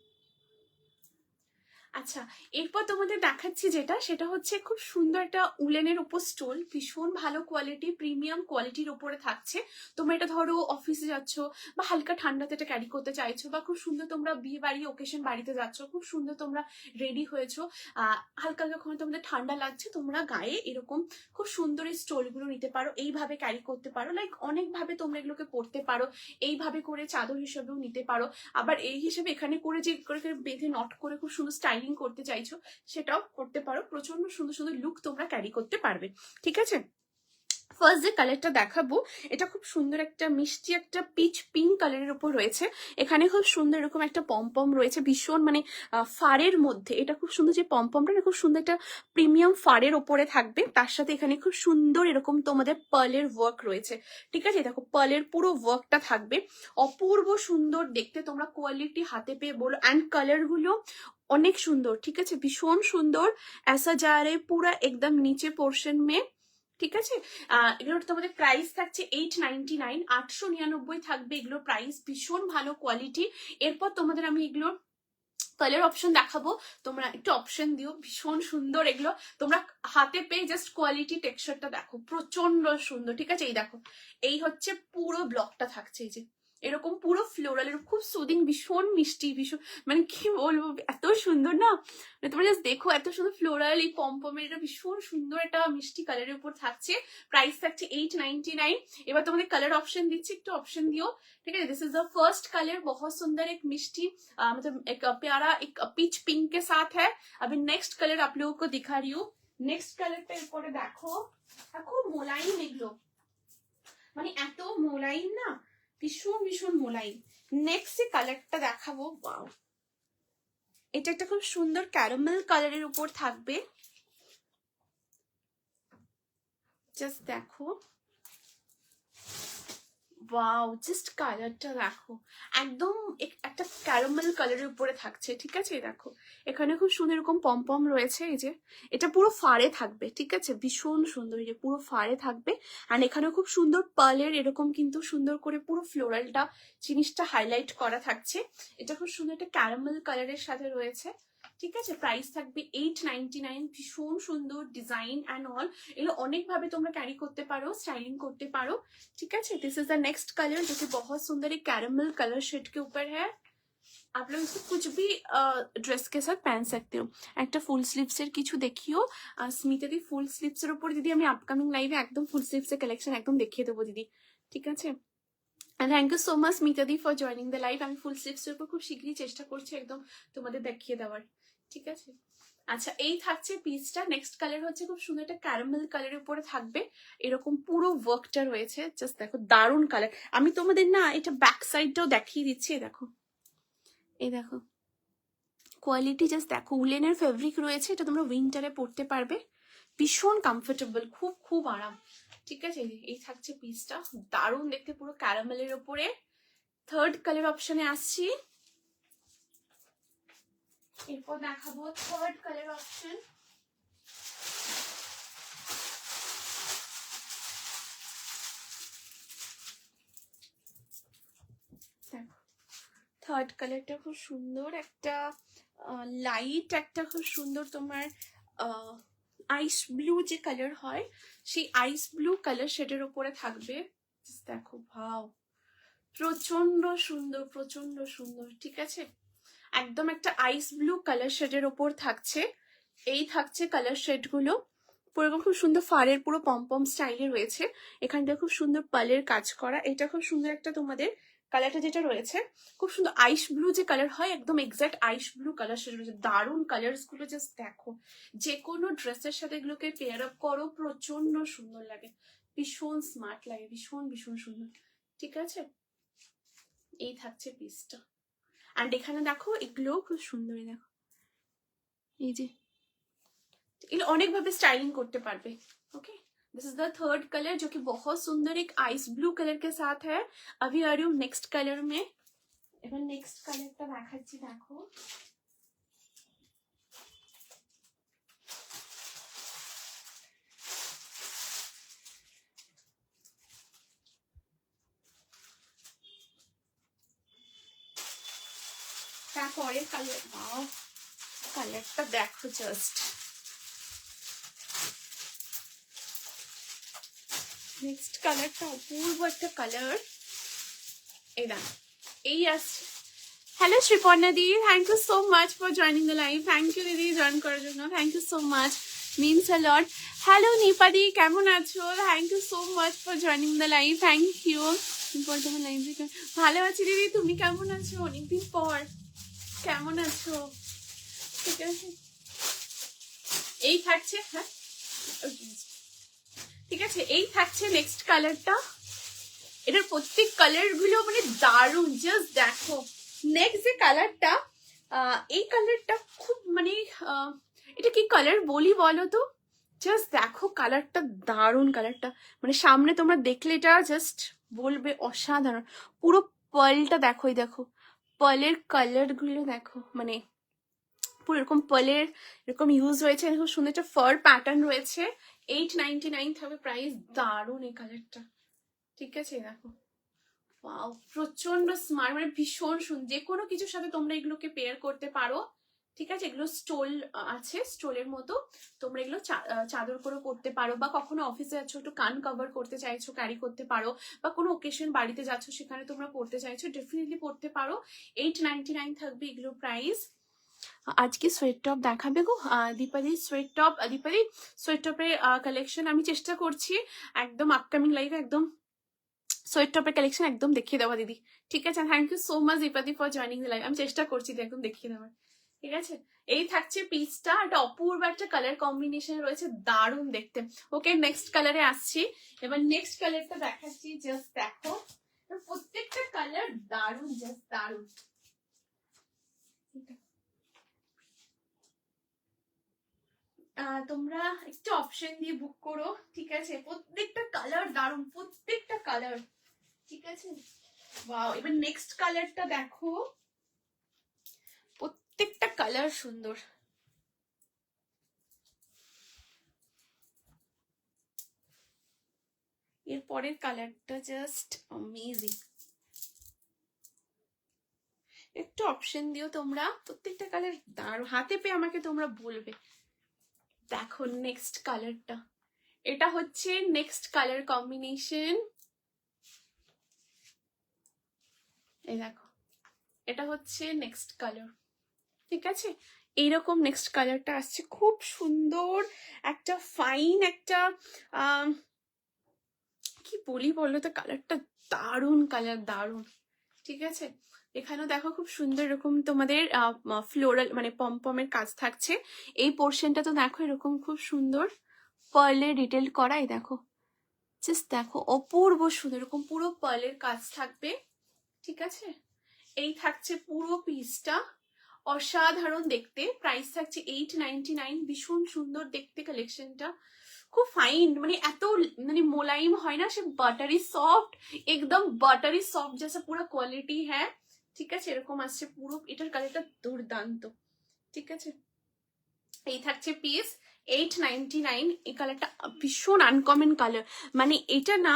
আচ্ছা, এরপর তোমাদের দেখাচ্ছি যেটা, সেটা হচ্ছে খুব সুন্দর একটা উলেনের উপর স্টোল, ভীষণ ভালো কোয়ালিটি, প্রিমিয়াম কোয়ালিটির উপরে থাকছে। তোমরা এটা ধরো অফিসে যাচ্ছ বা হালকা ঠান্ডাতে এটা ক্যারি করতে চাইছো, বা খুব সুন্দর তোমরা বিয়ে বাড়ি ওকেশন বাড়িতে যাচ্ছ, খুব সুন্দর তোমরা রেডি হয়েছো, হালকা যখন তোমাদের ঠান্ডা লাগছে, তোমরা গায়ে এরকম খুব সুন্দর এই স্টোলগুলো নিতে পারো, এইভাবে ক্যারি করতে পারো, লাইক অনেকভাবে তোমরা এগুলোকে পরতে পারো, এইভাবে করে চাদর হিসেবেও নিতে পারো, আবার এই হিসেবে এখানে করে যে করে বেঁধে নট করে খুব সুন্দর স্টাইলিং করতে চাইছো সেটাও করতে পারো। প্রচন্ড সুন্দর সুন্দর লুক তোমরা ক্যারি করতে পারবে, ঠিক আছে। ফার্স্ট যে কালারটা দেখাবো, এটা খুব সুন্দর একটা মিষ্টি একটা পিচ পিঙ্ক কালারের উপর রয়েছে। এখানে খুব সুন্দর এরকম একটা পমপম রয়েছে, ভীষণ মানে ফারের মধ্যে, এটা খুব সুন্দর যে পমপমটা খুব সুন্দর একটা প্রিমিয়াম ফারের ওপরে থাকবে, তার সাথে এখানে খুব সুন্দর এরকম তোমাদের পার্লের ওয়ার্ক রয়েছে, ঠিক আছে। দেখো পার্লের পুরো ওয়ার্কটা থাকবে, অপূর্ব সুন্দর দেখতে, তোমরা কোয়ালিটি হাতে পেয়ে বলো। অ্যান্ড কালারগুলো অনেক সুন্দর, ঠিক আছে, ভীষণ সুন্দর। ऐसा जा रहे पूरा एकदम नीचे पोर्शन में, ঠিক আছে। এগুলোর তোমাদের প্রাইস থাকছে 899, 899 থাকবে এগুলোর প্রাইস, ভীষণ ভালো কোয়ালিটি। এরপর তোমাদের আমি এগুলোর কালার অপশন দেখাবো, তোমরা একটু অপশন দিও, ভীষণ সুন্দর এগুলো, তোমরা হাতে পেয়ে জাস্ট কোয়ালিটি টেক্সচারটা দেখো, প্রচন্ড সুন্দর, ঠিক আছে। এই দেখো, এই হচ্ছে পুরো ব্লকটা থাকছে, এই যে এরকম পুরো ফ্লোরালের, খুব সুদিং, ভীষণ মিষ্টি, ভীষণ মানে কি বলবো, এত সুন্দর না, মানে তোমরা জাস্ট দেখো এত সুন্দর ফ্লোরাল, এই পম্পমের এটা ভীষণ সুন্দর একটা মিষ্টি কালারের উপর থাকছে, প্রাইস থাকছে 899। এবার তোমাদের কালার অপশন দিচ্ছি, একটু অপশন দিও, ঠিক আছে। This is the first colour, बहुत सुंदर एक मिष्टी मतलब एक प्यारा एक पीच पिंक के साथ है। अभी नेक्स्ट कलर आप लोगों को दिखा रही हूँ। नेक्स्ट कलर पे পরে দেখো, খুব মোলায়েম এগুলো, মানে এত মোলায়েম না, ভীষণ ভীষণ মোলায়েম। নেক্সট যে কালারটা দেখাবো, ওয়াও, এটা একটা খুব সুন্দর ক্যারামেল কালারের উপর থাকবে, জাস্ট দেখো, ওয়াও, জাস্ট কালারটা দেখো, একদম একটা ক্যারামেল কালারের উপরে থাকছে, ঠিক আছে। দেখো এখানে খুব সুন্দর এরকম পমপম রয়েছে, এই যে এটা পুরো ফাড়ে থাকবে, ঠিক আছে, ভীষণ সুন্দর, এই যে পুরো ফাড়ে থাকবে। আর এখানে খুব সুন্দর পার্লের এরকম কিন্তু সুন্দর করে পুরো ফ্লোরালটা জিনিসটা হাইলাইট করা থাকছে। এটা খুব সুন্দর একটা ক্যারামেল কালারের সাথে রয়েছে, ঠিক আছে। প্রাইস থাকবে 899, ভীষণ সুন্দর ডিজাইন অ্যান্ড অল, এগুলো অনেকভাবে তোমরা ক্যারি করতে পারো, স্টাইলিং করতে পারো, ठीक है। This is the next colour जो कि बहुत सुंदर एक कैरमल कलर शेड के ऊपर है। आप लोग इसको कुछ भी ड्रेस के साथ पहन सकते हो। একটা ফুল স্লিভসের কিছু দেখিও, স্মিতাদি ফুল স্লিভসের উপর দিদি আমি আপকামিং লাইভে একদম ফুল স্লিভসের কালেকশন একদম দেখিয়ে দেবো দিদি, ঠিক আছে। and thank you so much স্মিতাদি for joining the live। আমি ফুল স্লিভসের উপর খুব শীঘ্রই চেষ্টা করছি একদম তোমাদের দেখিয়ে দেওয়ার, ঠিক আছে। আচ্ছা, এই থাকছে পিসটা। নেক্সট কালার হচ্ছে খুব সুন্দর একটা ক্যারামেল কালারের উপরে থাকবে, এরকম পুরো ওয়ার্কটা রয়েছে, জাস্ট দেখো দারুণ কালার। আমি তোমাদের না এটা ব্যাক সাইডটাও দেখিয়ে দিচ্ছি, দেখো, এই দেখো কোয়ালিটি জাস্ট দেখো, উলেনের ফেব্রিক রয়েছে, এটা তোমরা উইন্টারে পরতে পারবে, ভীষণ কমফোর্টেবল, খুব খুব আরাম, ঠিক আছে। এই থাকছে পিসটা, দারুণ দেখতে, পুরো ক্যারামেলের উপরে। থার্ড কালার অপশনে আসছি, এরপর দেখাবো থার্ড কালার অপশন। দেখো থার্ড কালারটা খুব সুন্দর একটা লাইট, একটা খুব সুন্দর তোমার আইস ব্লু যে কালার হয়, সেই আইস ব্লু কালার শেডের উপরে থাকবে, দেখো ভাও, প্রচন্ড সুন্দর, প্রচন্ড সুন্দর, ঠিক আছে। একদম একটা আইস ব্লু কালার শেডের ওপর থাকছে, এই থাকছে কালার শেড গুলো, পুরো খুব সুন্দর ফারের পুরো পম্পম স্টাইলে রয়েছে, এখানটা খুব সুন্দর পালের কাজ করা, এটা খুব সুন্দর একটা তোমাদের কালারটা যেটা রয়েছে, খুব সুন্দর আইস ব্লু যে কালার হয়, একদম এক্সাক্ট আইস ব্লু কালার শেড রয়েছে, দারুণ কালার্স গুলো, জাস্ট দেখো, যে কোনো ড্রেসের সাথে এগুলোকে পেয়ার আপ করো, প্রচন্ড সুন্দর লাগে, ভীষণ স্মার্ট লাগে, ভীষণ ভীষণ সুন্দর, ঠিক আছে। এই থাকছে পিসটা, আর এখানে দেখো এগুলো খুব সুন্দর, দেখো এই যে এগুলো অনেকভাবে স্টাইলিং করতে পারবে, okay. This is the third colour जो कि बहुत सुंदर एक आइस ब्लू कलर के साथ है। अभी आ रही हूँ नेक्स्ट कलर में, এবার নেক্সট কালারটা দেখাচ্ছি, দেখো তারপরের কালার, ওয়াও কালারটা দেখো জাস্ট, নেক্সট কালারটা অপূর্ব একটা কালার। এই দেখো, এই আসছে। Hello Sriparna di, thank you so much for joining the live. Thank you দিদি জয়েন করার জন্য, thank you so much, means a lot. Hello নিপাদি, কেমন আছো? Thank you so much for joining the live, thank you. ভালো আছি দিদি, তুমি কেমন আছো? অনেকদিন পর, কেমন আছো? ঠিক আছে, এই থাকছে, হ্যাঁ ঠিক আছে, এই থাকছে নেক্সট কালারটা। এটার প্রত্যেক কালার গুলো মানে দারুণ, জাস্ট দেখো। নেক্সট যে কালারটা, এই কালারটা খুব মানে এটা কি কালার বলি বলো তো? জাস্ট দেখো কালারটা, দারুণ কালারটা, মানে সামনে তোমরা দেখলে এটা জাস্ট বলবে অসাধারণ। পুরো পার্লটা দেখো, এই দেখো পার্লের কালার গুলো দেখো, মানে পুরো এরকম পার্লের এরকম ইউজ হয়েছে, এরকম সুন্দর একটা ফার প্যাটার্ন রয়েছে। 899 থাকবে প্রাইস। দারুণ এই কালারটা, ঠিক আছে দেখো, ওয়াও প্রচন্ড স্মার্ট, মানে ভীষণ সুন্দর। যে কোনো কিছুর সাথে তোমরা এগুলোকে পেয়ার করতে পারো, ঠিক আছে। এগুলো স্টোল আছে, স্টোলের মতো, তোমরা এগুলো চাদর করে পরতে পারো, বা কখনো অফিসে যাচ্ছ একটু কান কভার করতে চাইছো, ক্যারি করতে পারো, বা কোনো ওকেশন বাড়িতে যাচ্ছ সেখানে তোমরা পরতে চাইছো, ডেফিনেটলি পরতে পারো। 899 থাকবে এগুলো প্রাইস। আজকে সোয়েট টপ দেখাবে গো Dipali, sweat top. Dipali sweat টপের কালেকশন আমি চেষ্টা করছি একদম আপকামিং লাইভে একদম সোয়েট টপের কালেকশন একদম দেখিয়ে দেওয়া দিদি, ঠিক আছে। থ্যাংক ইউ সো মাচ দীপাদি ফর জয়নিং দ্য লাইভ। আমি চেষ্টা করছি একদম দেখিয়ে দেওয়ার, ঠিক আছে। এই থাকছে পিসটা, এটা অপূর্ব একটা কালার কম্বিনেশন রয়েছে, দারুণ দেখতে। ওকে, নেক্সট কালারে আসছি। এবার নেক্সট কালারটা দেখাচ্ছি, জাস্ট দেখো প্রত্যেকটা কালার দারুণ, জাস্ট দারুণ। তোমরা একটা অপশন দিয়ে বুক করো, ঠিক আছে। প্রত্যেকটা কালার দারুণ, প্রত্যেকটা কালার, ঠিক আছে। ওয়াও, এবার নেক্সট কালারটা দেখো, প্রত্যেকটা কালার সুন্দর। এর পরের কালারটা জাস্ট অ্যামেজিং। একটু অপশন দিও তোমরা, প্রত্যেকটা কালার দারুণ, হাতে পেয়ে আমাকে তোমরা বলবে। দেখো নেক্সট কালারটা, এটা হচ্ছে নেক্সট কালার কম্বিনেশন। এই দেখো, এটা হচ্ছে নেক্সট কালার, ঠিক আছে। এইরকম নেক্সট কালারটা আসছে, খুব সুন্দর একটা ফাইন একটা কি বলি বললো তো, কালারটা দারুণ, কালার দারুণ, ঠিক আছে। এখানেও দেখো খুব সুন্দর এরকম তোমাদের ফ্লোরাল মানে পমপমের কাজ থাকছে। এই পোর্শনটা তো দেখো এরকম খুব সুন্দর পার্লে ডিটেল করা, এই দেখো জাস্ট দেখো অপূর্ব সুন্দর, এরকম পুরো পার্লের কাজ থাকবে, ঠিক আছে। এই থাকছে পুরো পিসটা, অসাধারণ দেখতে। প্রাইস থাকছে 899। ভীষণ সুন্দর দেখতে কালেকশনটা, খুব ফাইন, মানে এত মানে মোলায়েম হয় না, সে বাটারি সফট, একদম বাটারি সফট जैसा পুরো কোয়ালিটি হ্যাঁ, ঠিক আছে। এরকম আসছে পুরো, এটার কালারটা দুর্দান্ত, ঠিক আছে। এই থাকছে পিস 899। এই কালারটা ভীষণ আনকমন কালার, মানে এটা না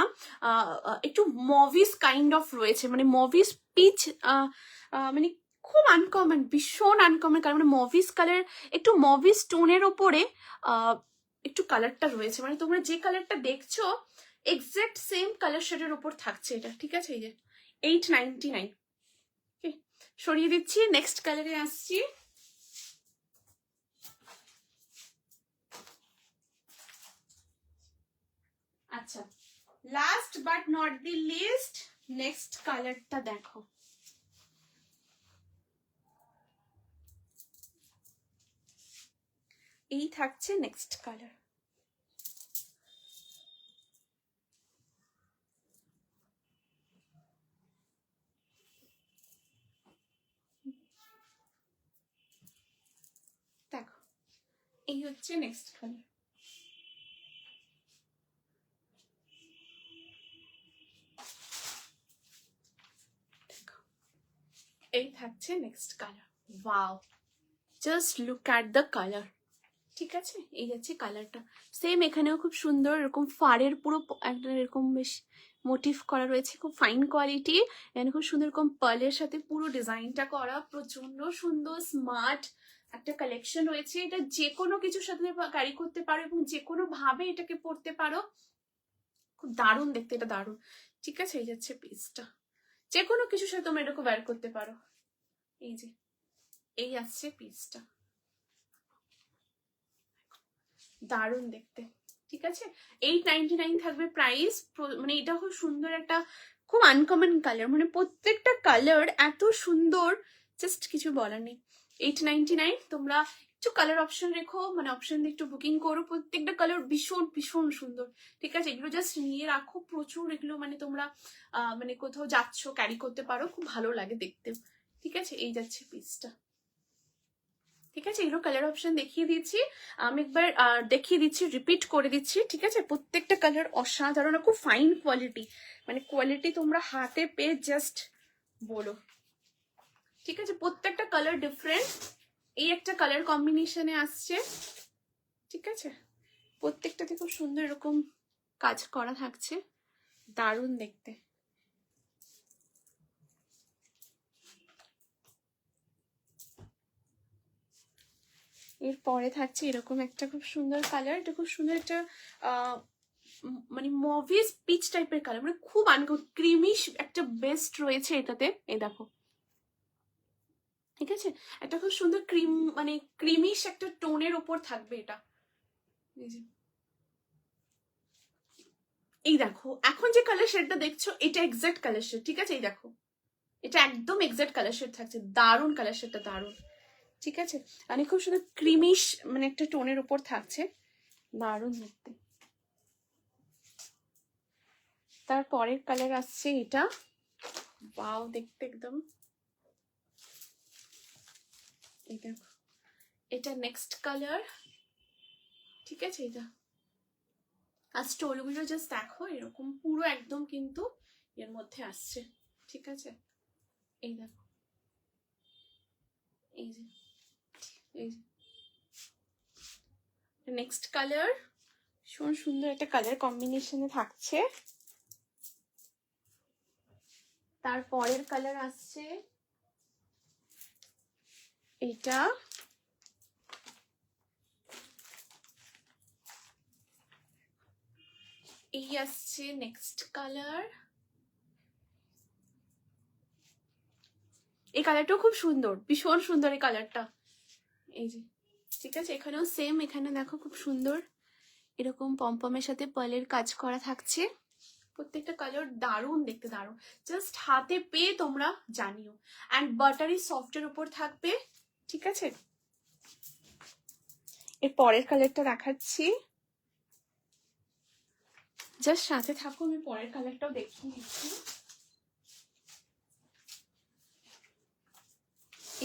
একটু মভিস কাইন্ড অফ রয়েছে, মানে মভিস পিচ, মানে খুব আনকমন, ভীষণ আনকমন কালার, মানে মভিস কালার, একটু মভিস টোনের ওপরে একটু কালারটা রয়েছে, মানে তোমরা যে কালারটা দেখছো এক্সাক্ট সেম কালার শেডের উপর থাকছে এটা, ঠিক আছে। এই যে 899, সরিয়ে দিচ্ছি, নেক্সট কালারে আসছি। আচ্ছা, last but not the least, next কালারটা দেখো, এই থাকছে নেক্সট কালার। দেখো এই হচ্ছে নেক্সট কালার, এই থাকছে next colour. Wow, just look at the colour, ঠিক আছে। এই যাচ্ছে কালারটা, সেম এখানেও খুব সুন্দর এরকম ফারের পুরো একটা এরকম বেশ মোটিভ করা রয়েছে, খুব ফাইন কোয়ালিটি। এখানে খুব সুন্দর এরকম পার্লের সাথে পুরো ডিজাইনটা করা, প্রচন্ড সুন্দর স্মার্ট, একটা কালেকশন রয়েছে। এটা যে কোনো কিছুর সাথে ক্যারি করতে পারো এবং যে কোনো ভাবে এটাকে পরতে পারো। খুব দারুণ দেখতে, এটা দারুণ। ঠিক আছে, এই যাচ্ছে পিসটা, যে কোনো কিছুর সাথে তোমরা এটাকে ওয়্যার করতে পারো। এই যে এই আসছে পিসটা, দারুণ দেখতে। ঠিক আছে, 899 থাকবে প্রাইস। মানে এটা খুব সুন্দর একটা, খুব আনকমন কালার, মানে প্রত্যেকটা কালার এত সুন্দর, জাস্ট কিছু বলার নেই। 899। তোমরা একটু কালার অপশন রেখো, মানে অপশন দিয়ে একটু বুকিং করো। প্রত্যেকটা কালার ভীষণ ভীষণ সুন্দর। ঠিক আছে, এগুলো জাস্ট নিয়ে রাখো প্রচুর, এগুলো মানে তোমরা মানে কোথাও যাচ্ছ ক্যারি করতে পারো, খুব ভালো লাগে দেখতে। ঠিক আছে, এই যাচ্ছে পিসটা। ঠিক আছে, এগুলো কালার অপশন দেখিয়ে দিচ্ছি, আমি একবার দেখিয়ে দিচ্ছি, রিপিট করে দিচ্ছি। ঠিক আছে, প্রত্যেকটা কালার অসাধারণ, খুব ফাইন কোয়ালিটি, মানে কোয়ালিটি তোমরা হাতে পেয়ে জাস্ট বলো। ঠিক আছে, প্রত্যেকটা কালার ডিফারেন্ট। এই একটা কালার কম্বিনেশনে আসছে। ঠিক আছে, প্রত্যেকটাতে খুব সুন্দর এরকম কাজ করা থাকছে, দারুণ দেখতে। এরপরে থাকছে এরকম একটা খুব সুন্দর কালার, এটা খুব সুন্দর একটা মানে মভিস পিচ টাইপের কালার, মানে খুব ক্রিমিশ একটা বেস্ট রয়েছে এটাতে। এই দেখো, ঠিক আছে, একটা খুব সুন্দর ক্রিম, মানে ক্রিমিশ একটা টোনের উপর থাকবে এটা। এই দেখো, এখন যে কালার শেডটা দেখছো এটা এক্সাক্ট কালার শেড। ঠিক আছে, এই দেখো, এটা একদম এক্সাক্ট কালার শেড থাকছে, দারুণ কালার শেডটা, দারুণ। ঠিক আছে, মানে খুব সুন্দর ক্রিমিশ, মানে একটা টোনের উপর থাকছে, দারুণ দেখতে। তারপরের কালার আসছে এটা, ওয়াও দেখতে একদম। এই দেখো, এটা নেক্সট কালার। ঠিক আছে, এটা আর স্টোলগুলো জাস্ট দেখো, এরকম পুরো একদম কিন্তু এর মধ্যে আসছে। ঠিক আছে, এই দেখো, এই যে এই যে নেক্সট কালার, ভীষণ সুন্দর একটা কালার কম্বিনেশনে থাকছে। তারপরের কালার আসছে এটা, এই আসছে নেক্সট কালার। এই কালারটাও খুব সুন্দর, ভীষণ সুন্দর এই কালারটা। এই যে, ঠিক আছে, এখানেও সেম, এখানে দেখো খুব সুন্দর এরকম পমপমের সাথে পার্লের কাজ করা থাকছে। প্রত্যেকটা কালার দারুণ দেখতে, দারুণ, জাস্ট হাতে পেয়ে তোমরা জানিও। অ্যান্ড বাটারি সফটের উপর থাকবে। ঠিক আছে, এর পরের কালারটা দেখাচ্ছি, জাস্ট সাথে থাকো, আমি পরের কালারটাও দেখিয়ে দিচ্ছি।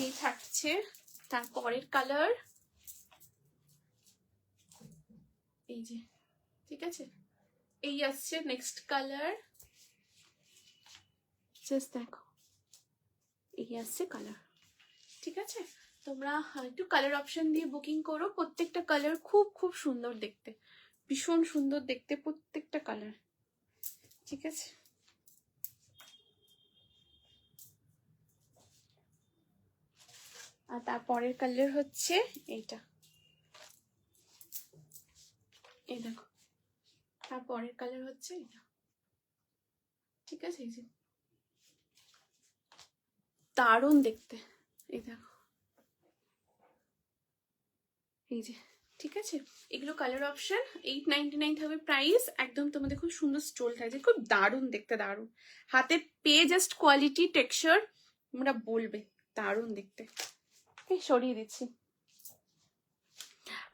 এই থাকছে তারপরের কালার, এই যে, ঠিক আছে, এই আসছে নেক্সট কালার, জাস্ট দেখো, এই আসছে কালার। ঠিক আছে, তোমরা একটু কালার অপশন দিয়ে বুকিং করো। প্রত্যেকটা কালার খুব খুব সুন্দর দেখতে, ভীষণ সুন্দর দেখতে প্রত্যেকটা কালার। ঠিক আছে, আর তারপরের কালার হচ্ছে এইটা, এই দেখো, তারপরের কালার হচ্ছে এটা। ঠিক আছে, এই যে দারুণ দেখতে, এই দেখো, এই যে। ঠিক আছে, এগুলো কালার অপশন। 899 থাকবে প্রাইস, একদম তোমাদের খুব সুন্দর স্টোল থাকছে, খুব দারুণ দেখতে, দারুণ হাতে পেয়ে জাস্ট কোয়ালিটি টেক্সচার তোমরা বলবে, দারুণ দেখতে। সরিয়ে দিচ্ছি।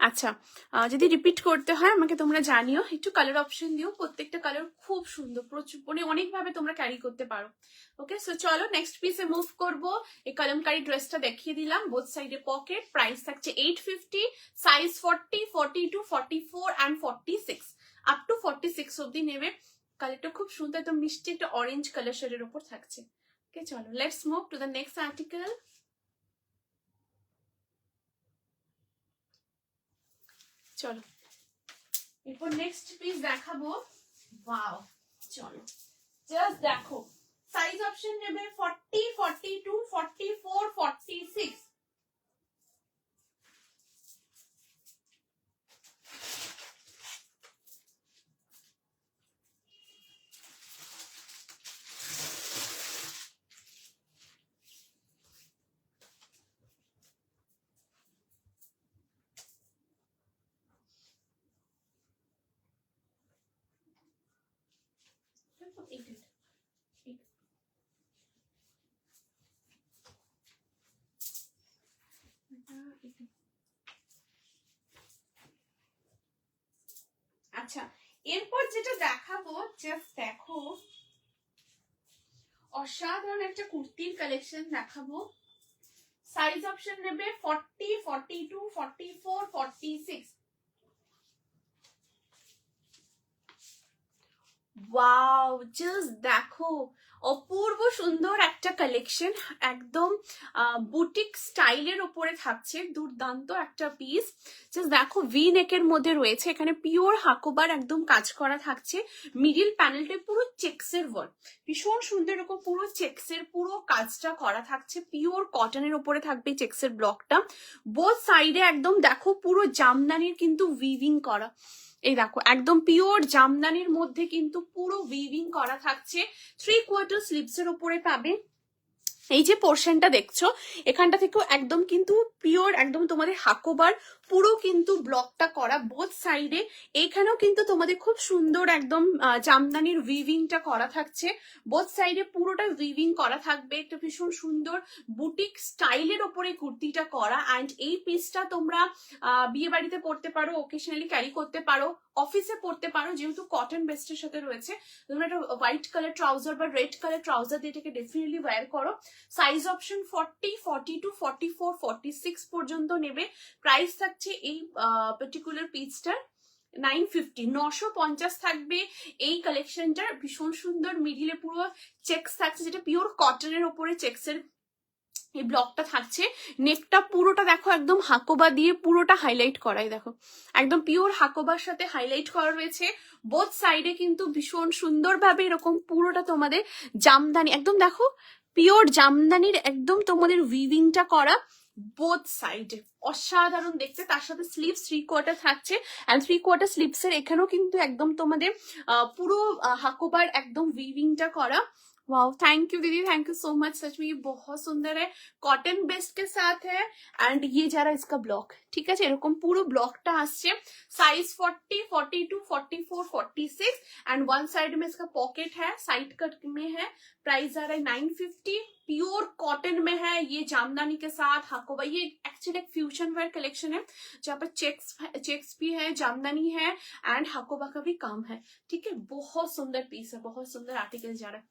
আচ্ছা, যদি রিপিট করতে হয় আমাকে তোমরা জানিও, একটু কালার অপশন দিও। প্রত্যেকটা কালার খুব সুন্দর, প্রচুর, মানে অনেকভাবে তোমরা ক্যারি করতে পারো। ওকে, সো চলো নেক্সট পিসে মুভ করবো। এই কলমকারি ড্রেসটা দেখিয়ে দিলাম, বোথ সাইডে পকেট, প্রাইস থাকছে 850, সাইজ 40, 42, 44 অ্যান্ড 46, আপ টু 46 অব্দি নেবে। কালারটা খুব সুন্দর, একদম মিষ্টি একটা অরেঞ্জ কালার শেডের উপর থাকছে। ওকে, চলো let's move to the next article. চলো এরপর নেক্সট পিস দেখাবো। ওয়াও, চলো জাস্ট দেখো, সাইজ অপশন নেবে 40, 42, 44, 46, আচ্ছা, এরপর যেটা দেখাবো জাস্ট দেখো, অসাধারণ একটা কুর্তির কালেকশন দেখাবো। সাইজ অপশন নেবে 40, 42, 44, 46। ওয়াও, জাস্ট দেখো, অপূর্ব সুন্দর একটা কালেকশন, একদম বুটিক স্টাইলের উপরে থাকছে, দুর্দান্ত একটা পিস। জাস্ট দেখো, ভি নেকের মধ্যে রয়েছে, এখানে পিওর হাকোবার একদম কাজ করা থাকছে, মিডিল প্যানেলটা পুরো চেক্সের ওয়ার্ক, ভীষণ সুন্দর, এরকম পুরো চেক্সের পুরো কাজটা করা থাকছে, পিওর কটনের উপরে থাকবে চেক্সের ব্লকটা। বোথ সাইডে একদম দেখো পুরো জামদানির কিন্তু উইভিং করা, এই দেখো একদম পিওর জামদানির মধ্যে কিন্তু পুরো উইভিং করা থাকছে। 3/4 স্লিভস এর উপরে পাবে। এই যে পোর্শনটা দেখছো, এখানটা থেকেও একদম কিন্তু পিওর একদম তোমাদের হাকোবার পুরো কিন্তু ব্লকটা করা বোথ সাইডে। এইখানেও কিন্তু তোমাদের খুব সুন্দর একদম জামদানির উইভিংটা করা থাকছে, বোথ সাইডে পুরোটা উইভিং করা থাকবে, একটা ভীষণ সুন্দর বুটিক স্টাইলের ওপরে কুর্তিটা করা। অ্যান্ড এই পিসটা তোমরা বিয়ে বাড়িতে পরতে পারো, ওকেশনালি ক্যারি করতে পারো, অফিসে পরতে পারো, যেহেতু কটন বেস্টের সাথে রয়েছে। তোমরা একটা হোয়াইট কালার ট্রাউজার বা রেড কালার ট্রাউজার দিয়ে এটাকে ডেফিনেটলি ওয়্যার করো। সাইজ অপশন 40, 42, 44, 46 পর্যন্ত নেবে। প্রাইস থাকছে এই পার্টিকুলার পিসটার 950, 950 থাকবে এই কালেকশনটার। ভীষণ সুন্দর মিডিলে পুরো চেক্স থাকছে, যেটা পিওর কটনের ওপরে চেক্সের এই ব্লকটা থাকছে। নেকটা পুরোটা দেখো একদম হাকোবা দিয়ে পুরোটা হাইলাইট করাই, দেখো একদম পিওর হাকোবার সাথে হাইলাইট করা রয়েছে। বোথ সাইডে কিন্তু ভীষণ সুন্দরভাবে এরকম পুরোটা তোমাদের জামদানি, একদম দেখো পিওর জামদানির একদম তোমাদের উইভিংটা করা বোথ সাইডে, অসাধারণ দেখতে। তার সাথে স্লিভস 3/4 থাকছে, এন্ড 3/4 স্লিভস এর এখানেও কিন্তু একদম তোমাদের পুরো হাকোবার একদম উইভিংটা করা। वाओ, थैंक यू दीदी, थैंक यू सो मच। सच में ये बहुत सुंदर है, कॉटन बेस्ट के साथ है। एंड ये जा रहा है इसका ब्लॉक, ठीक है, এরকম পুরো ব্লকটা আসছে। साइज 40, 42, 44, 46 एंड वन साइड में इसका पॉकेट है, साइड कट में है। प्राइस आ रहा है 950, प्योर कॉटन में है, ये जामदानी के साथ हाकोबा। ये एक्चुअली एक फ्यूजन वेयर कलेक्शन है, जहाँ पर चेक्स भी है, जामदानी है एंड हाकोबा का भी काम है, ठीक है। बहुत सुंदर पीस है, बहुत सुंदर आर्टिकल जा रहा है,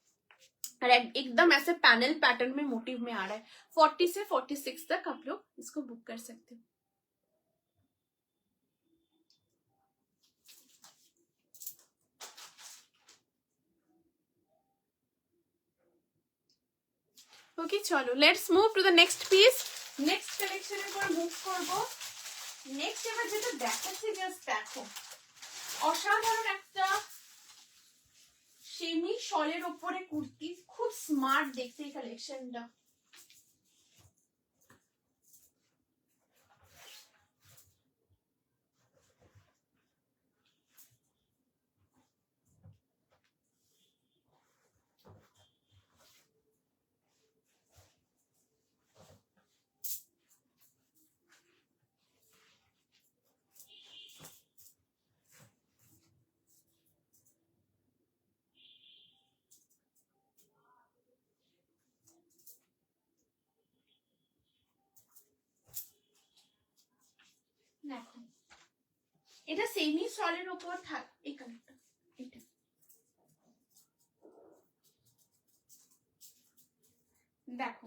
और एकदम ऐसे पैनल पैटर्न में मोटिव में आ रहा है। 40 से 46 तक आप लोग इसको बुक कर सकते हो। ওকে, চলো let's move to the next piece. Next কালেকশনের পর মুভ করব। নেক্সট এবার যেটা দেখাচ্ছি, জাস্ট দেখো, অসাধারণ একটা সেমি শলের উপরে কুর্তি, খুব স্মার্ট দেখতে এই কালেকশনটা। দেখো, এটা সেমি সলের উপর থাক, এই কালারটা, এটা দেখো,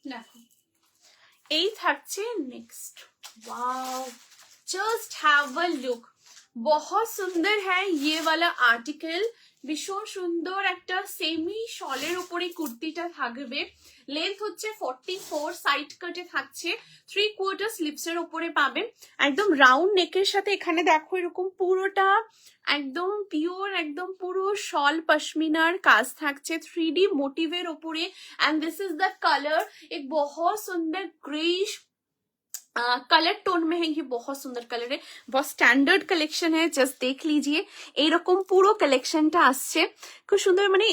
দেখো এই থাকছে next. Wow, just have a look, बहुत सुंदर है ये वाला आर्टिकल। ভীষণ সুন্দর একটা সেমি শলের উপরে কুর্তিটা থাকবে। লেন্থ হচ্ছে 44, সাইড কাটে থাকছে, 3/4 স্লিভস এর উপরে পাবেন। একদম রাউন্ড নেকের সাথে এখানে দেখো এরকম পুরোটা একদম পিওর একদম পুরো শল পশমিনার কাজ থাকছে 3D মোটিভের উপরে। And this is the colour, एक बहुत सुंदर ग्रेइश कलर टोन में है, ये बहुत सुंदर कलर है, बहुत स्टैंडार्ड कलेक्शन है, जस्ट देख लीजिए এরকম পুরো কালেকশনটা আসছে খুব সুন্দর। মানে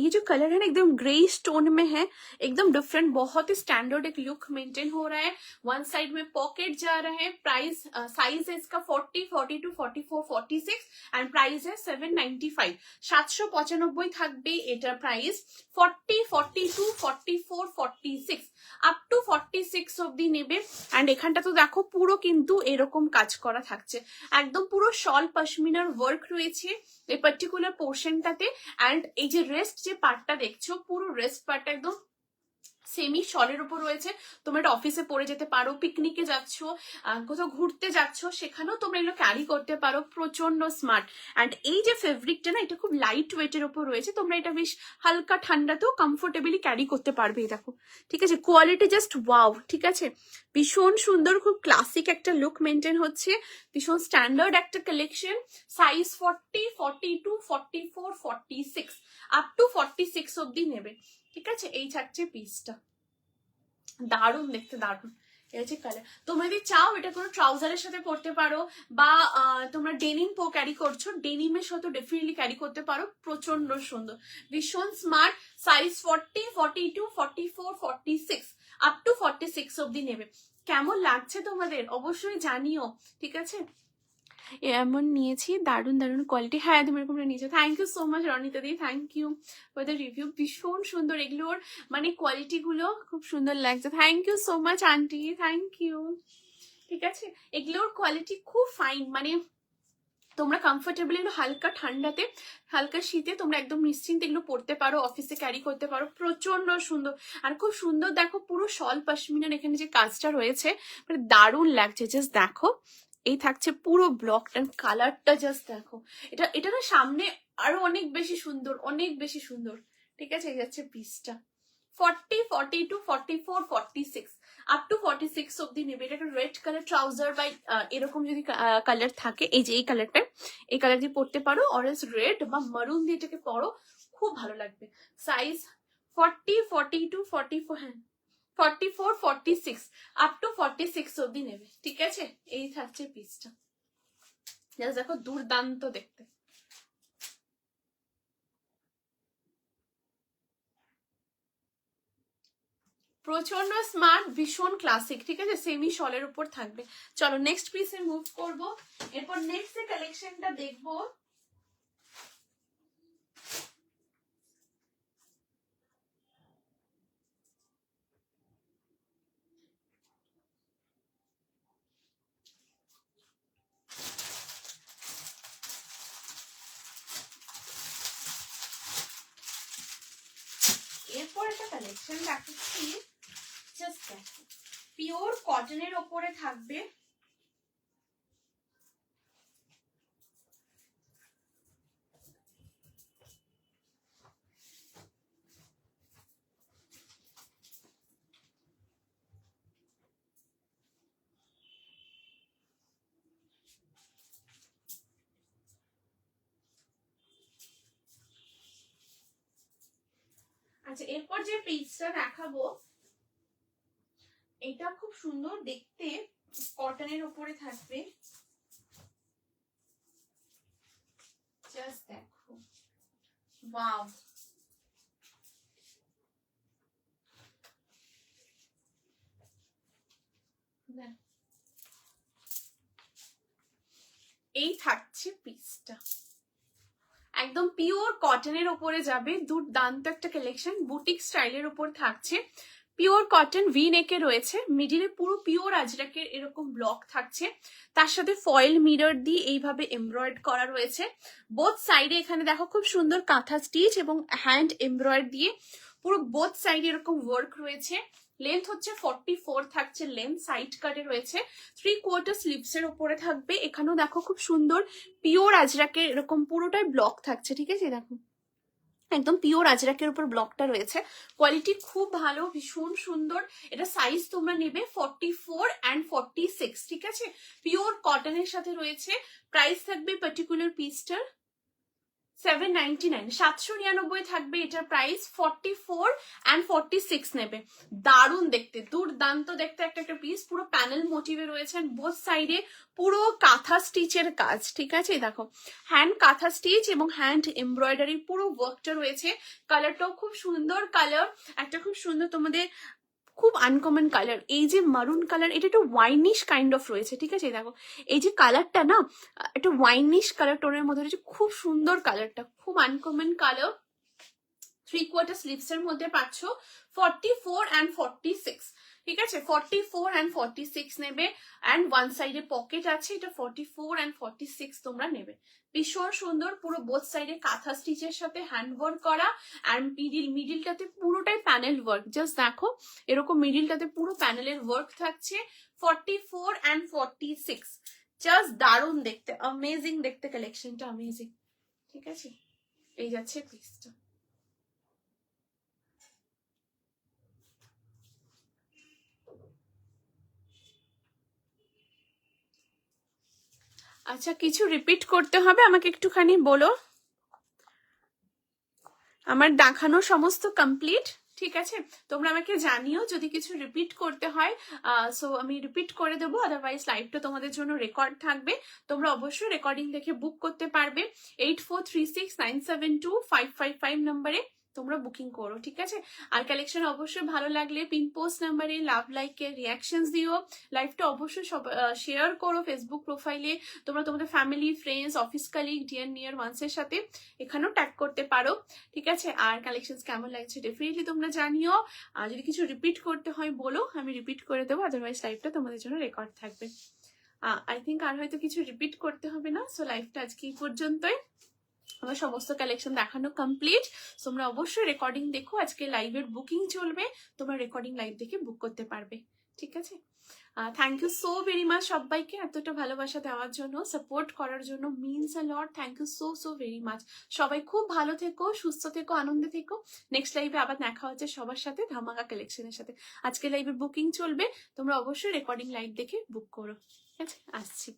ये जो कलर है ना एकदम ग्रेइश टोन में है, एकदम डिफरेंट, बहुत ही स्टैंडर्ड एक लुक मेंटेन हो रहा है। वन साइड में पॉकेट जा रहा है। प्राइस साइज है इसका 40, 42, 44, 46 एंड प्राइस है 795, 795 থাকবে এটার প্রাইস। 40, 42, 44, 46 আপ টু 46 অবধি নেবে। এন্ড এখানটা তো দেখো পুরো কিন্তু এরকম কাজ করা থাকছে, একদম পুরো শল পশমিনার ওয়ার্ক রয়েছে এই পার্টিকুলার পোর্শনটাতে। এন্ড এই যে রেস্ট যে পার্টটা দেখছো, পুরো রেস্ট পার্টটা একদম সেমি শলের উপর রয়েছে। তোমরা এটা অফিসে পরে যেতে পারো, পিকনিকে যাচ্ছ, কোথাও ঘুরতে যাচ্ছ, সেখানেও তোমরা এগুলো ক্যারি করতে পারো, প্রচন্ড স্মার্ট। এন্ড এই যে ফেব্রিকটা না, এটা খুব লাইট ওয়েটের উপর রয়েছে, তোমরা এটা বেশ হালকা ঠান্ডাতেও কমফোর্টেবলি ক্যারি করতে পারবে। এই দেখো, ঠিক আছে, কোয়ালিটি জাস্ট ওয়াও, ঠিক আছে, ভীষণ সুন্দর, খুব ক্লাসিক একটা লুক মেনটেন হচ্ছে, ভীষণ স্ট্যান্ডার্ড একটা কালেকশন। সাইজ 40, 42, 44, 46 আপ টু 46 অবধি নেবে, ঠিক আছে। এই থাকছে পিসটা, দারুণ দেখতে, দারুণ। এই হচ্ছে কালার। তোমরা যদি চাও এটা কোনো ট্রাউজারের সাথে পরতে পারো, বা তোমরা ডেনিম ক্যারি করছো, ডেনিমের সাথে ডেফিনেটলি ক্যারি করতে পারো, প্রচন্ড সুন্দর, ভীষণ স্মার্ট। সাইজ 40, 42, 44, 46 আপ টু 46 অবধি নেবে। কেমন লাগছে তোমাদের অবশ্যই জানিও, ঠিক আছে। এমন নিয়েছি, দারুণ দারুণ কোয়ালিটি। হ্যাঁ, তুমি এরকম নিয়েছো, thank you so much Ronita di, thank you for the review, ভীষণ সুন্দর এগুলোর মানে কোয়ালিটি গুলো খুব সুন্দর লাগছে। Thank you so much aunty, thank you, ঠিক আছে। এগুলোর কোয়ালিটি খুব ফাইন, মানে তোমরা কমফোর্টেবল, এগুলো হালকা ঠান্ডাতে, হালকা শীতে তোমরা একদম নিশ্চিন্তে এগুলো পরতে পারো, অফিসে ক্যারি করতে পারো, প্রচন্ড সুন্দর। আর খুব সুন্দর দেখো পুরো শল পশমিনার এখানে যে কাজটা রয়েছে, মানে দারুণ লাগছে, জাস্ট দেখো। এই থাকছে পুরো ব্লকটার কালারটা, জাস্ট দেখো। এটা না সামনে আরো অনেক বেশি সুন্দর, অনেক বেশি সুন্দর, ঠিক আছে। এই যাচ্ছে পিসটা 40, 42, 44, 46 আপ টু 46 অব্দি নেবে। এটা একটা রেড কালার ট্রাউজার বা এরকম যদি কালার থাকে, এই যে এই কালারটা, এই কালার দিয়ে পরতে পারো, অরেঞ্জ রেড বা মারুন দিয়ে এটাকে পরো, খুব ভালো লাগবে। সাইজ 40, 42, 44, হ্যাঁ 44, 46 আপ টু 46 অব্দি নেবে, ঠিক আছে। এই থাকছে পিসটা, দেখো দুর্দান্ত দেখতে। প্রচন্ড স্মার্ট, ভীষণ ক্লাসিক, ঠিক আছে, সেমি শলের উপর থাকবে। চলো নেক্সট পিসে মুভ করব। এরপর নেক্সট যে কালেকশনটা দেখবো, এরপর একটা কালেকশন দেখাচ্ছি, জাস্ট দেখো, পিওর কটনের ওপরে থাকবে। আচ্ছা, এরপর যে পিসটা দেখাবো, এটা খুব সুন্দর দেখতে, কটনের উপরে থাকবে, জাস্ট দেখো, ওয়াও। এই থাকছে পিসটা, একদম পিওর কটনের উপরে যাবে, দুর্দান্ত একটা কালেকশন, বুটিক স্টাইলের উপর থাকছে। পিওর কটন, ভি নেকে রয়েছে, মিডিলে পুরো পিওর আজরাকের এরকম ব্লক থাকছে, তার সাথে ফয়েল মিরর দিয়ে এইভাবে এমব্রয়েড করা রয়েছে। বোথ সাইডে এখানে দেখো খুব সুন্দর কাঁথা স্টিচ এবং হ্যান্ড এমব্রয়েড দিয়ে পুরো বোথ সাইডে এরকম ওয়ার্ক রয়েছে। লেন্থ হচ্ছে 44 থাকছে, লেন্থ সাইড কাটে রয়েছে, 3/4 স্লিভস এর উপরে থাকবে। এখানেও দেখো খুব সুন্দর পিওর আজরাকের এরকম পুরোটাই ব্লক থাকছে, ঠিক আছে, দেখো একদম পিওর আজরাকের উপর ব্লকটা রয়েছে, কোয়ালিটি খুব ভালো, ভীষণ সুন্দর। এটা সাইজ তোমরা নেবে 44 and 46, ঠিক আছে, পিওর কটনের সাথে রয়েছে। প্রাইস থাকবে পার্টিকুলার পিসটার 799 799 থাকবে এটার প্রাইস। 44 and 46 নেবে। দারুণ দেখতে, দুর্দান্ত দেখতে একটা একটা পিস, পুরো প্যানেল মোটিভে রয়েছে, বোথ সাইডে পুরো কাঁথা স্টিচের কাজ, ঠিক আছে? দেখো হ্যান্ড কাঁথা স্টিচ এবং হ্যান্ড এমব্রয়ডারি পুরো ওয়ার্কটা রয়েছে। কালারটাও খুব সুন্দর কালার, একটা খুব সুন্দর তোমাদের খুব আনকমন কালার, এই যে মারুন কালার, এটা একটু ওয়াইনিশ কাইন্ড অফ রয়েছে, ঠিক আছে? দেখো এই যে কালারটা না একটা ওয়াইনিশ কালার টোনের মধ্যে রয়েছে, খুব সুন্দর কালারটা, খুব আনকমন কালার। 3/4 স্লিভস এর মধ্যে পাচ্ছ। 44 and 46, ঠিক আছে? 44 and 46 নেবে, অ্যান্ড ওয়ান সাইডে পকেট আছে, এটা 44 and 46 তোমরা নেবে। ভীষণ সুন্দর, পুরো বোথ সাইডে কাঁথা স্টিচের সাথে হ্যান্ড ওয়ার্ক করা, আর মিডিলটাতে পুরোটাই প্যানেল ওয়ার্ক। জাস্ট দেখো এরকম মিডিলটাতে পুরো প্যানেলের ওয়ার্ক থাকছে। 44 and 46, জাস্ট দারুণ দেখতে, অ্যামেজিং দেখতে, কালেকশনটা অ্যামেজিং, ঠিক আছে? এই যাচ্ছে পিসটা। আচ্ছা, কিছু রিপিট করতে হবে আমাকে, একটুখানি বলো। আমার দেখানো সমস্ত কমপ্লিট, ঠিক আছে? তোমরা আমাকে জানিও যদি কিছু রিপিট করতে হয়, সো আমি রিপিট করে দেবো, আদারওয়াইজ লাইভটা তোমাদের জন্য রেকর্ড থাকবে। তোমরা অবশ্যই রেকর্ডিং দেখে বুক করতে পারবে। 8436972555 নাম্বারে তোমরা বুকিং করো, ঠিক আছে? আর কালেকশন অবশ্যই ভালো লাগলে পিন পোস্ট নাম্বারে লাভ লাইকে রিয়াকশনস দিও। লাইভটা অবশ্যই সব শেয়ার করো ফেসবুক প্রোফাইলে। তোমরা তোমাদের family, friends, office colleague, dear near ওয়ান্সের সাথে এখানেও ট্যাগ করতে পারো, ঠিক আছে? আর কালেকশন কেমন লাগছে ডেফিনেটলি তোমরা জানিও। আর যদি কিছু রিপিট করতে হয় বলো, আমি রিপিট করে দেবো, আদারওয়াইজ লাইভটা তোমাদের জন্য রেকর্ড থাকবে। আই থিঙ্ক আর হয়তো কিছু রিপিট করতে হবে না। সো লাইভটা আজকে এই পর্যন্তই। আমার সমস্ত কালেকশন দেখানো কমপ্লিট। তোমরা অবশ্যই রেকর্ডিং দেখো, আজকে লাইভের বুকিং চলবে, তোমরা রেকর্ডিং লাইভ দেখে বুক করতে পারবে, ঠিক আছে? Thank you so very much সবাইকে এতটা ভালোবাসা দেওয়ার জন্য, সাপোর্ট করার জন্য, means a lot. Thank you so so very much. সবাই খুব ভালো থেকো, সুস্থ থেকো, আনন্দে থেকো। নেক্সট লাইভে আবার দেখা হচ্ছে সবার সাথে, ধামাকা কালেকশনের সাথে। আজকে লাইভের বুকিং চলবে, তোমরা অবশ্যই রেকর্ডিং লাইভ দেখে বুক করো, ঠিক আছে? আসছি।